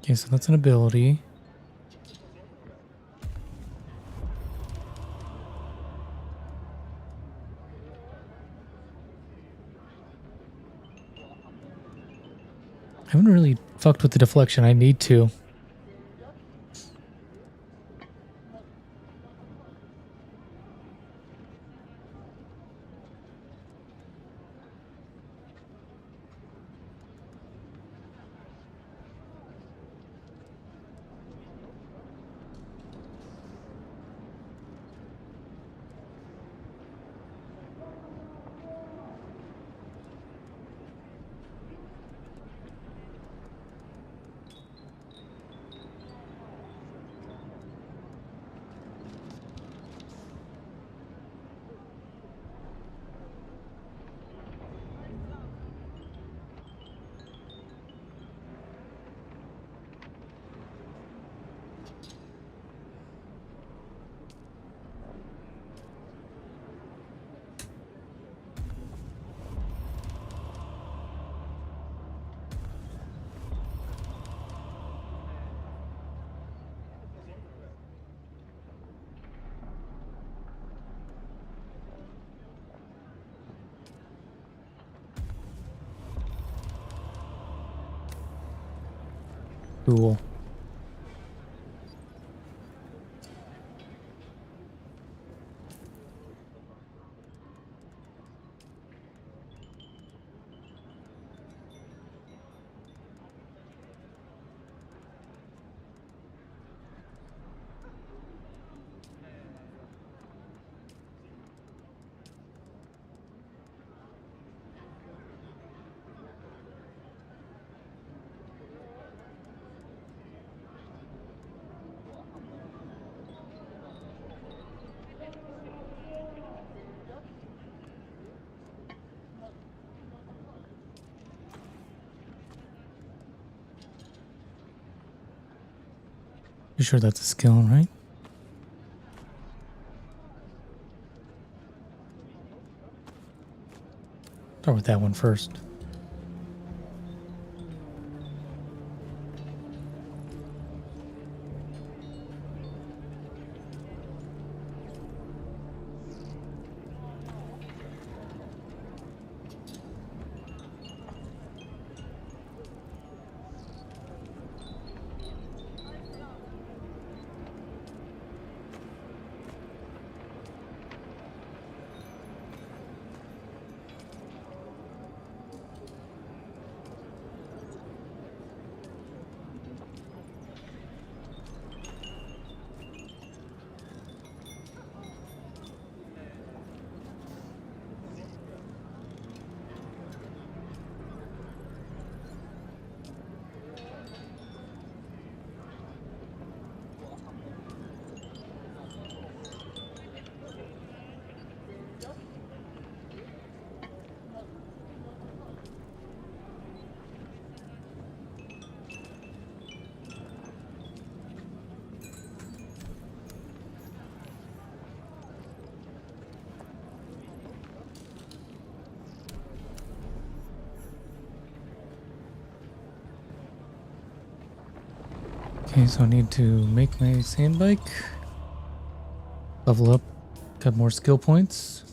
Okay, so that's an ability. I haven't really fucked with the deflection. I need to. Cool. You sure that's a skill, right? Start with that one first. Okay, so I need to make my sand bike. Level up. Got more skill points.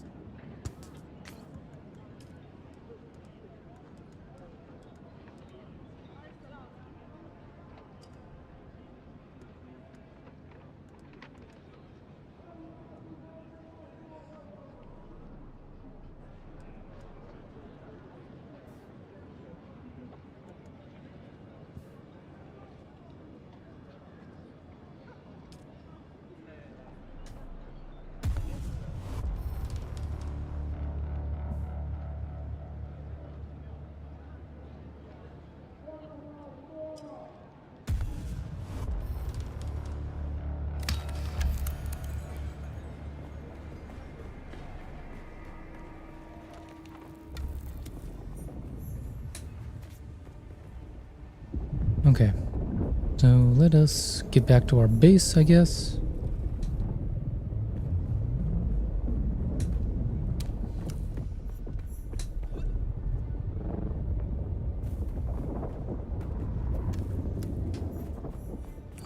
Okay. So let us get back to our base, I guess.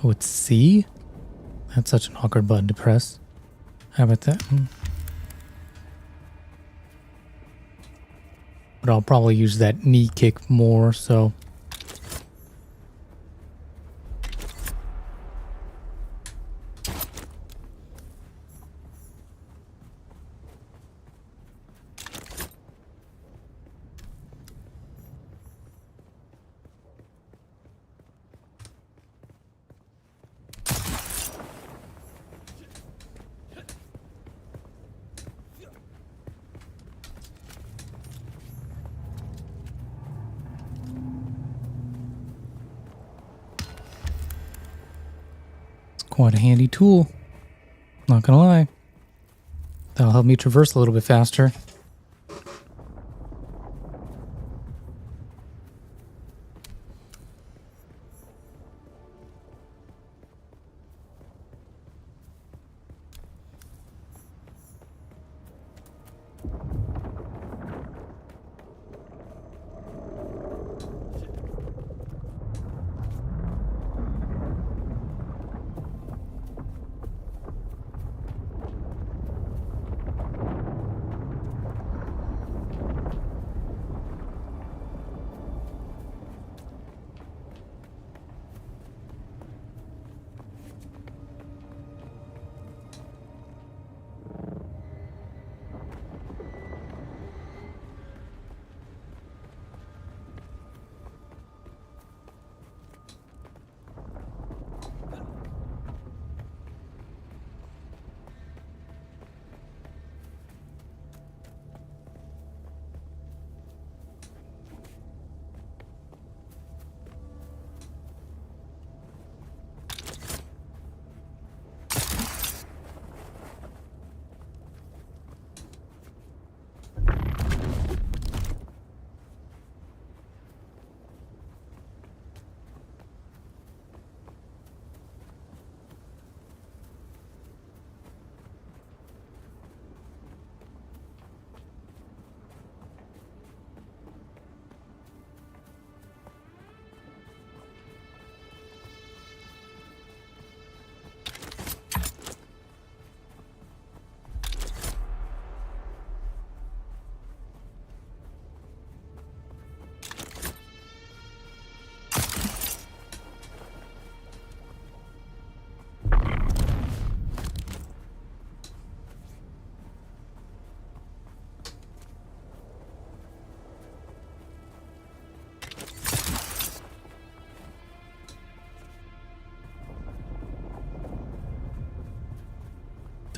Oh, it's C? That's such an awkward button to press. How about that? But I'll probably use that knee kick more, so... Quite a handy tool. Not gonna lie. That'll help me traverse a little bit faster.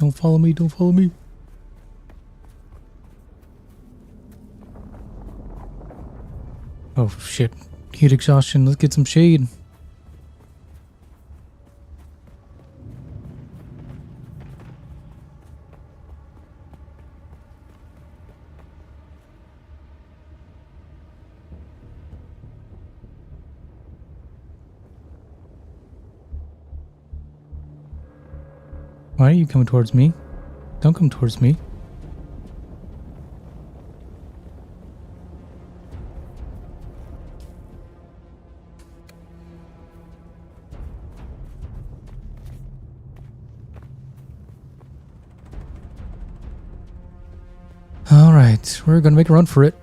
Don't follow me, don't follow me. Oh shit. Heat exhaustion, let's get some shade. Why are you coming towards me? Don't come towards me. Alright, we're gonna make a run for it.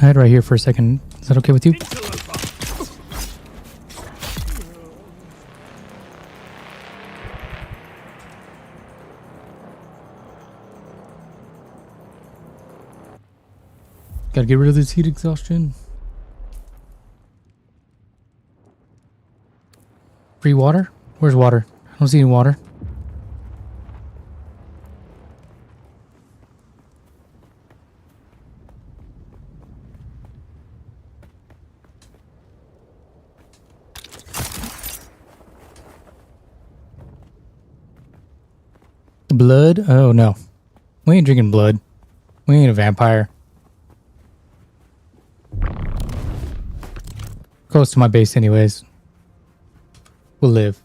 hide right here for a second. Is that okay with you? Gotta get rid of this heat exhaustion. Free water? Where's water? I don't see any water. Blood? Oh no. We ain't drinking blood. We ain't a vampire. Close to my base anyways. We'll live.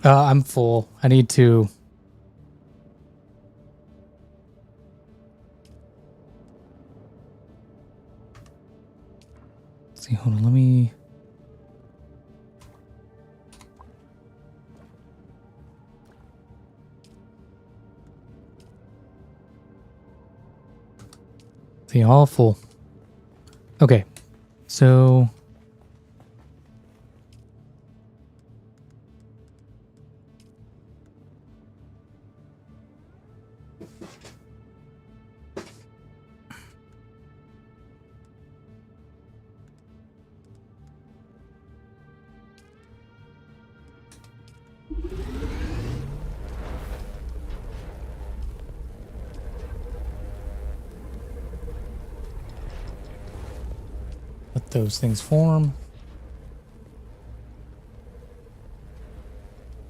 I'm full. I need to... Let's see, hold on, let me... See, all full. Okay, so... Let those things form.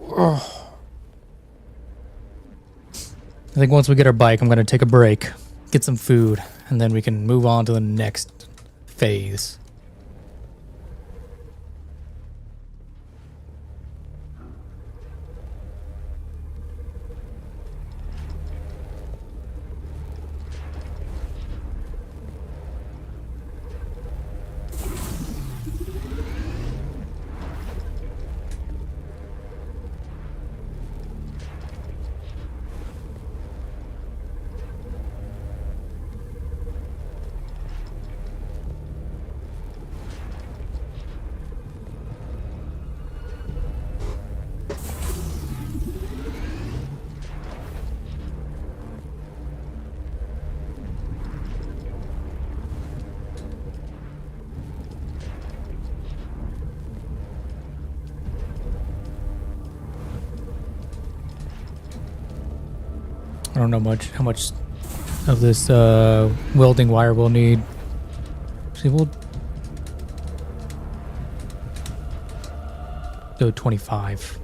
Ugh. I think once we get our bike, I'm going to take a break, get some food, and then we can move on to the next phase. I don't know how much of this welding wire we'll need. See, we'll do 25.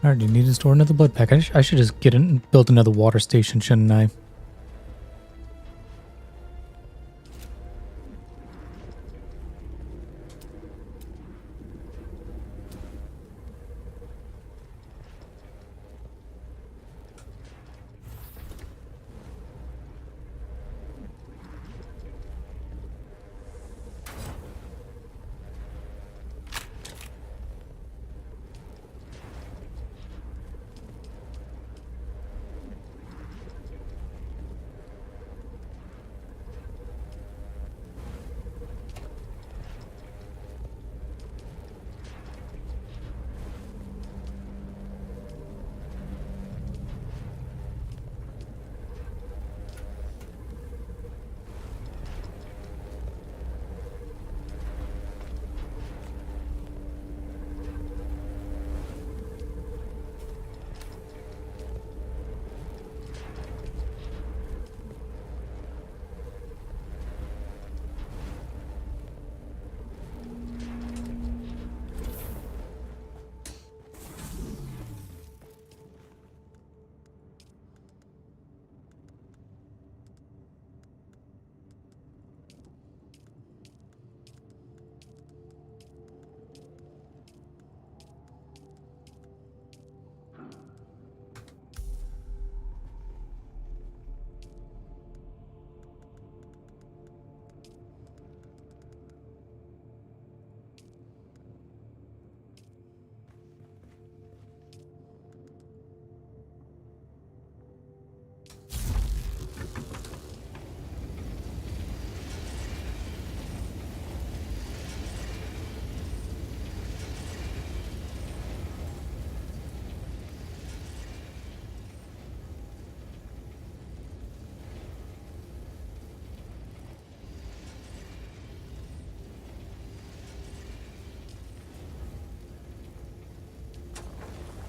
I already need to store another blood pack. I should just get in, build another water station, shouldn't I?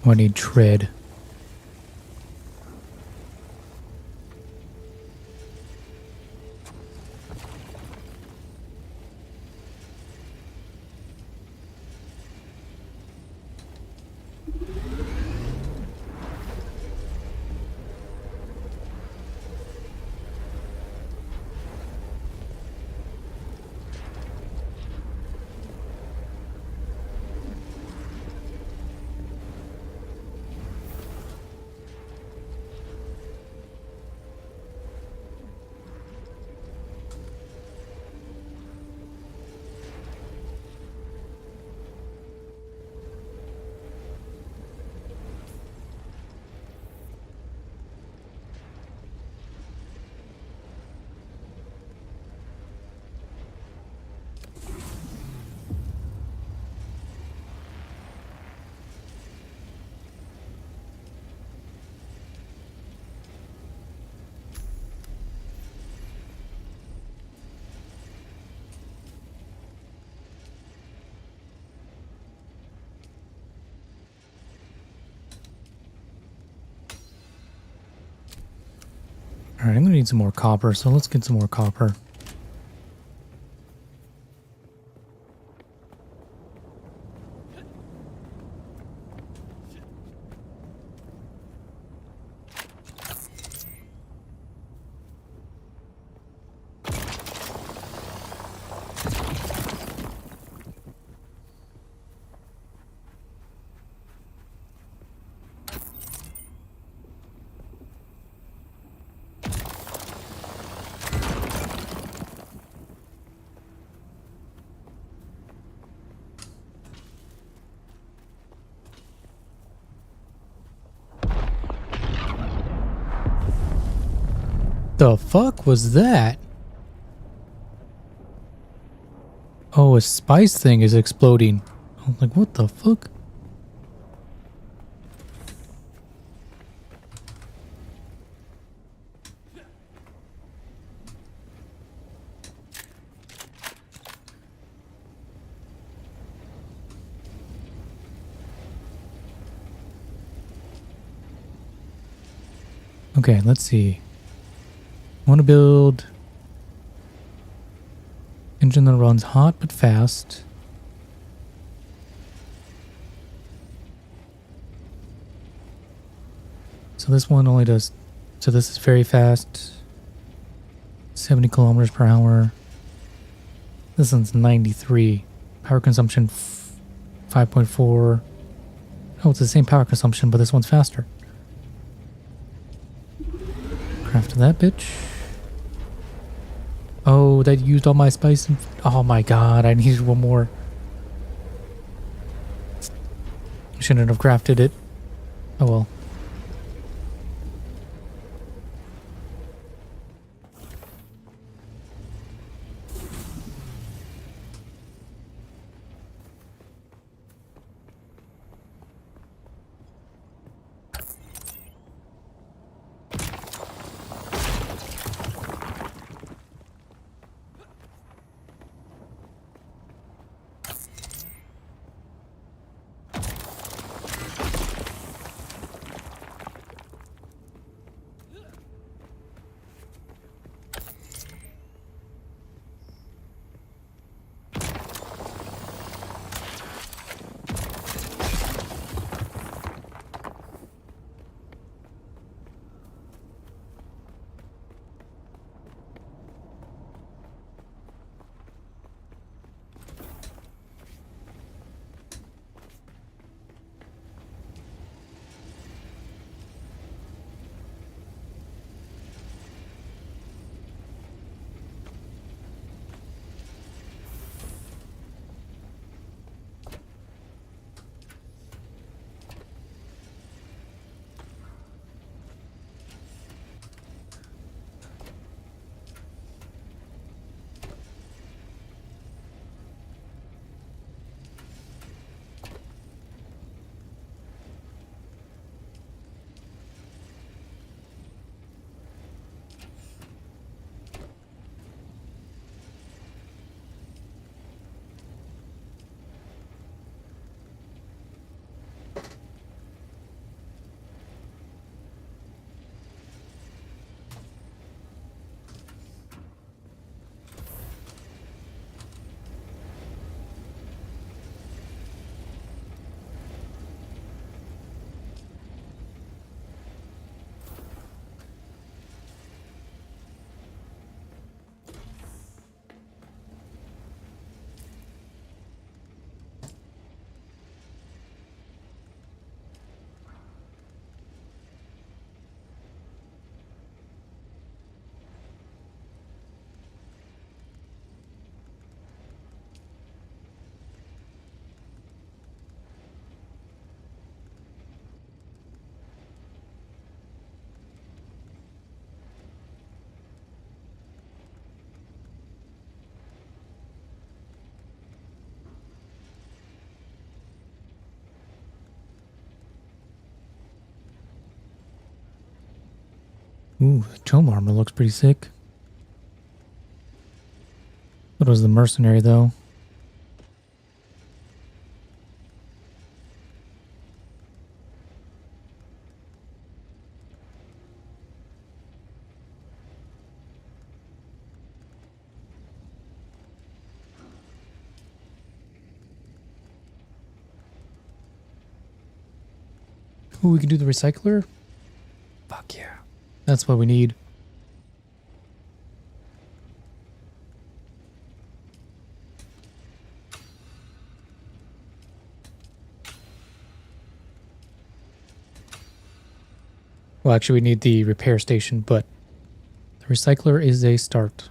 I need tread. Alright, I'm gonna need some more copper, so let's get some more copper. The fuck was that? Oh, a spice thing is exploding. I was like, what the fuck? Okay, let's see. I want to build engine that runs hot but fast. So this one only does, so this is very fast, 70 kilometers per hour. This one's 93. Power consumption 5.4. Oh, it's the same power consumption, but this one's faster. Craft that bitch. Oh, that used all my spice. Oh my god, I needed one more. Shouldn't have crafted it. Oh well. Ooh, the tome armor looks pretty sick. What was the mercenary though? Ooh, we can do the recycler? Fuck yeah. That's what we need. Well, actually, we need the repair station, but the recycler is a start.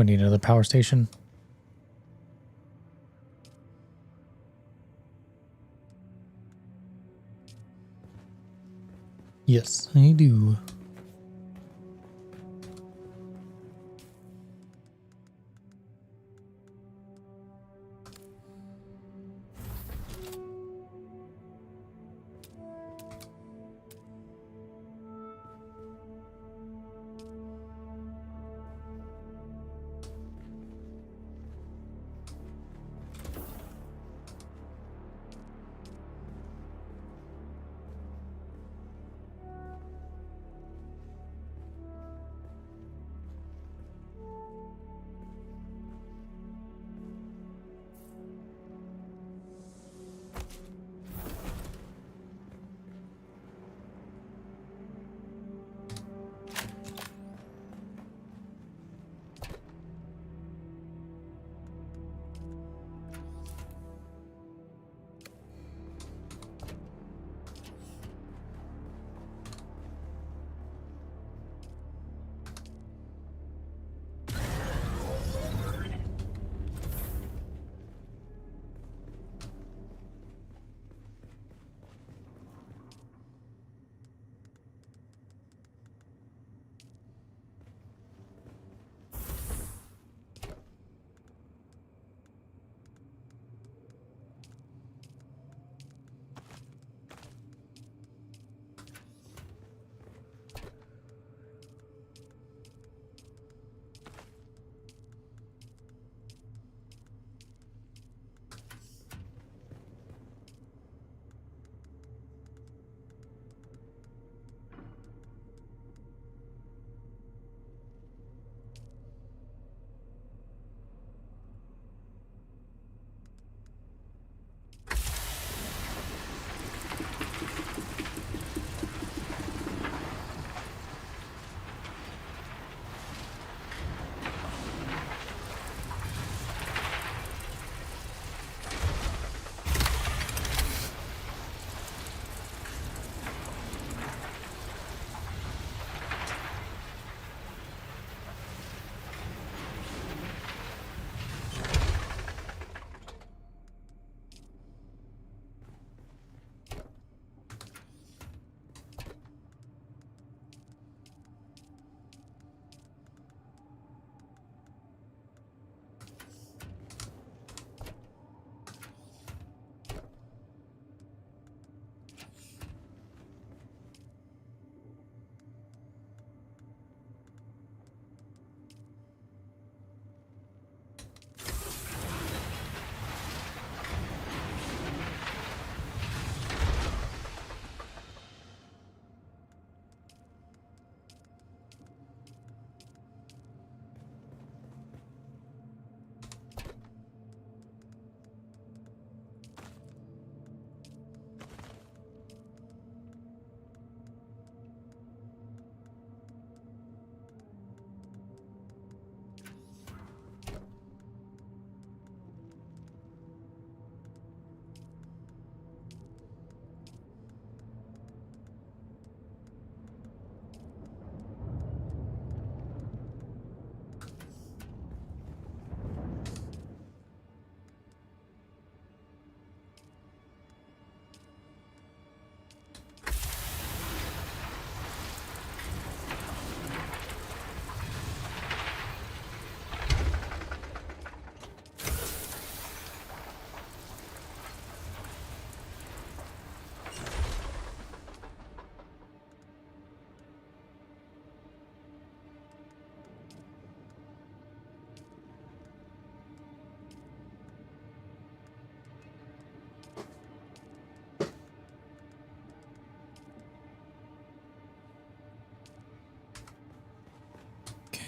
Do I need another power station? Yes, I do.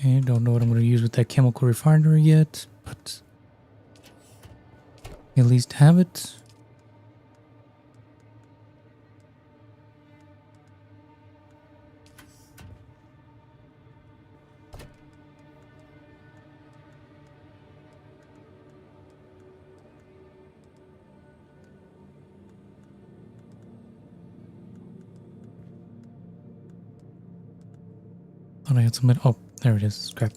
Okay, don't know what I'm going to use with that chemical refinery yet, but at least have it. Thought I had some. Oh, there it is. Scrap.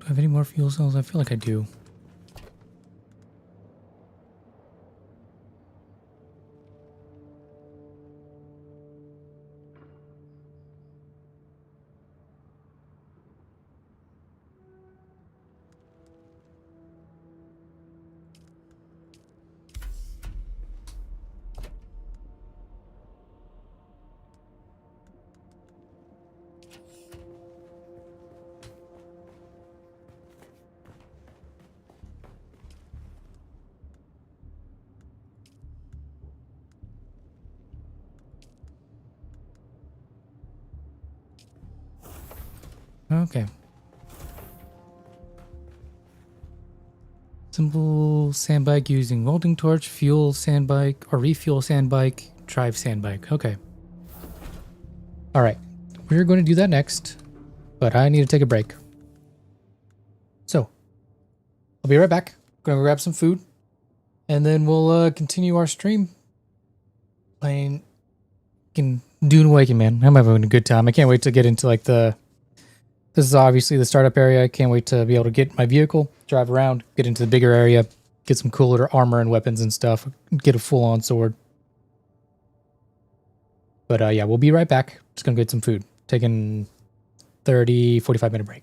I have any more fuel cells? I feel like I do. Okay. Simple sand bike using welding torch, fuel sand bike, or refuel sand bike, drive sand bike. Okay. Alright. We're going to do that next, but I need to take a break. So, I'll be right back. Gonna grab some food, and then we'll continue our stream playing Dune Awakening, man. I'm having a good time. I can't wait to get into like this is obviously the startup area. I can't wait to be able to get my vehicle, drive around, get into the bigger area, get some cooler armor and weapons and stuff, get a full-on sword. But yeah, we'll be right back. Just gonna get some food. Taking 30, 45-minute break.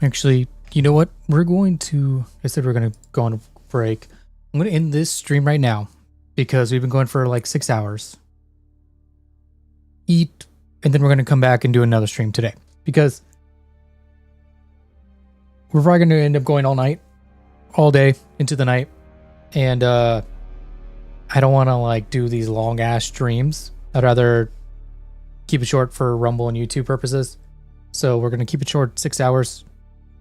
Actually, you know what? I said we're going to go on a break. I'm going to end this stream right now because we've been going for like 6 hours. Eat, and then we're going to come back and do another stream today because we're probably going to end up going all day into the night. And I don't want to like do these long ass streams. I'd rather keep it short for Rumble and YouTube purposes. So we're going to keep it short, 6 hours.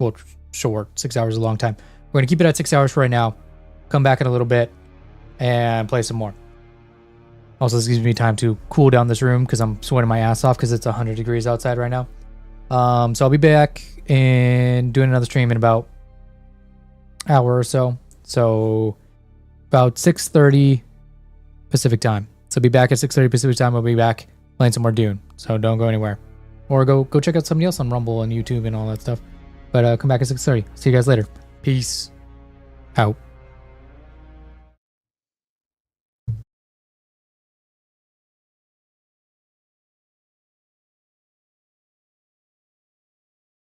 Well, short. 6 hours is a long time. We're going to keep it at 6 hours for right now. Come back in a little bit and play some more. Also, this gives me time to cool down this room because I'm sweating my ass off because it's 100 degrees outside right now. So I'll be back and doing another stream in about an hour or so. So about 6:30 Pacific time. So be back at 6:30 Pacific time. We'll be back playing some more Dune. So don't go anywhere. Or go check out somebody else on Rumble and YouTube and all that stuff. But come back at 6:30. See you guys later. Peace out.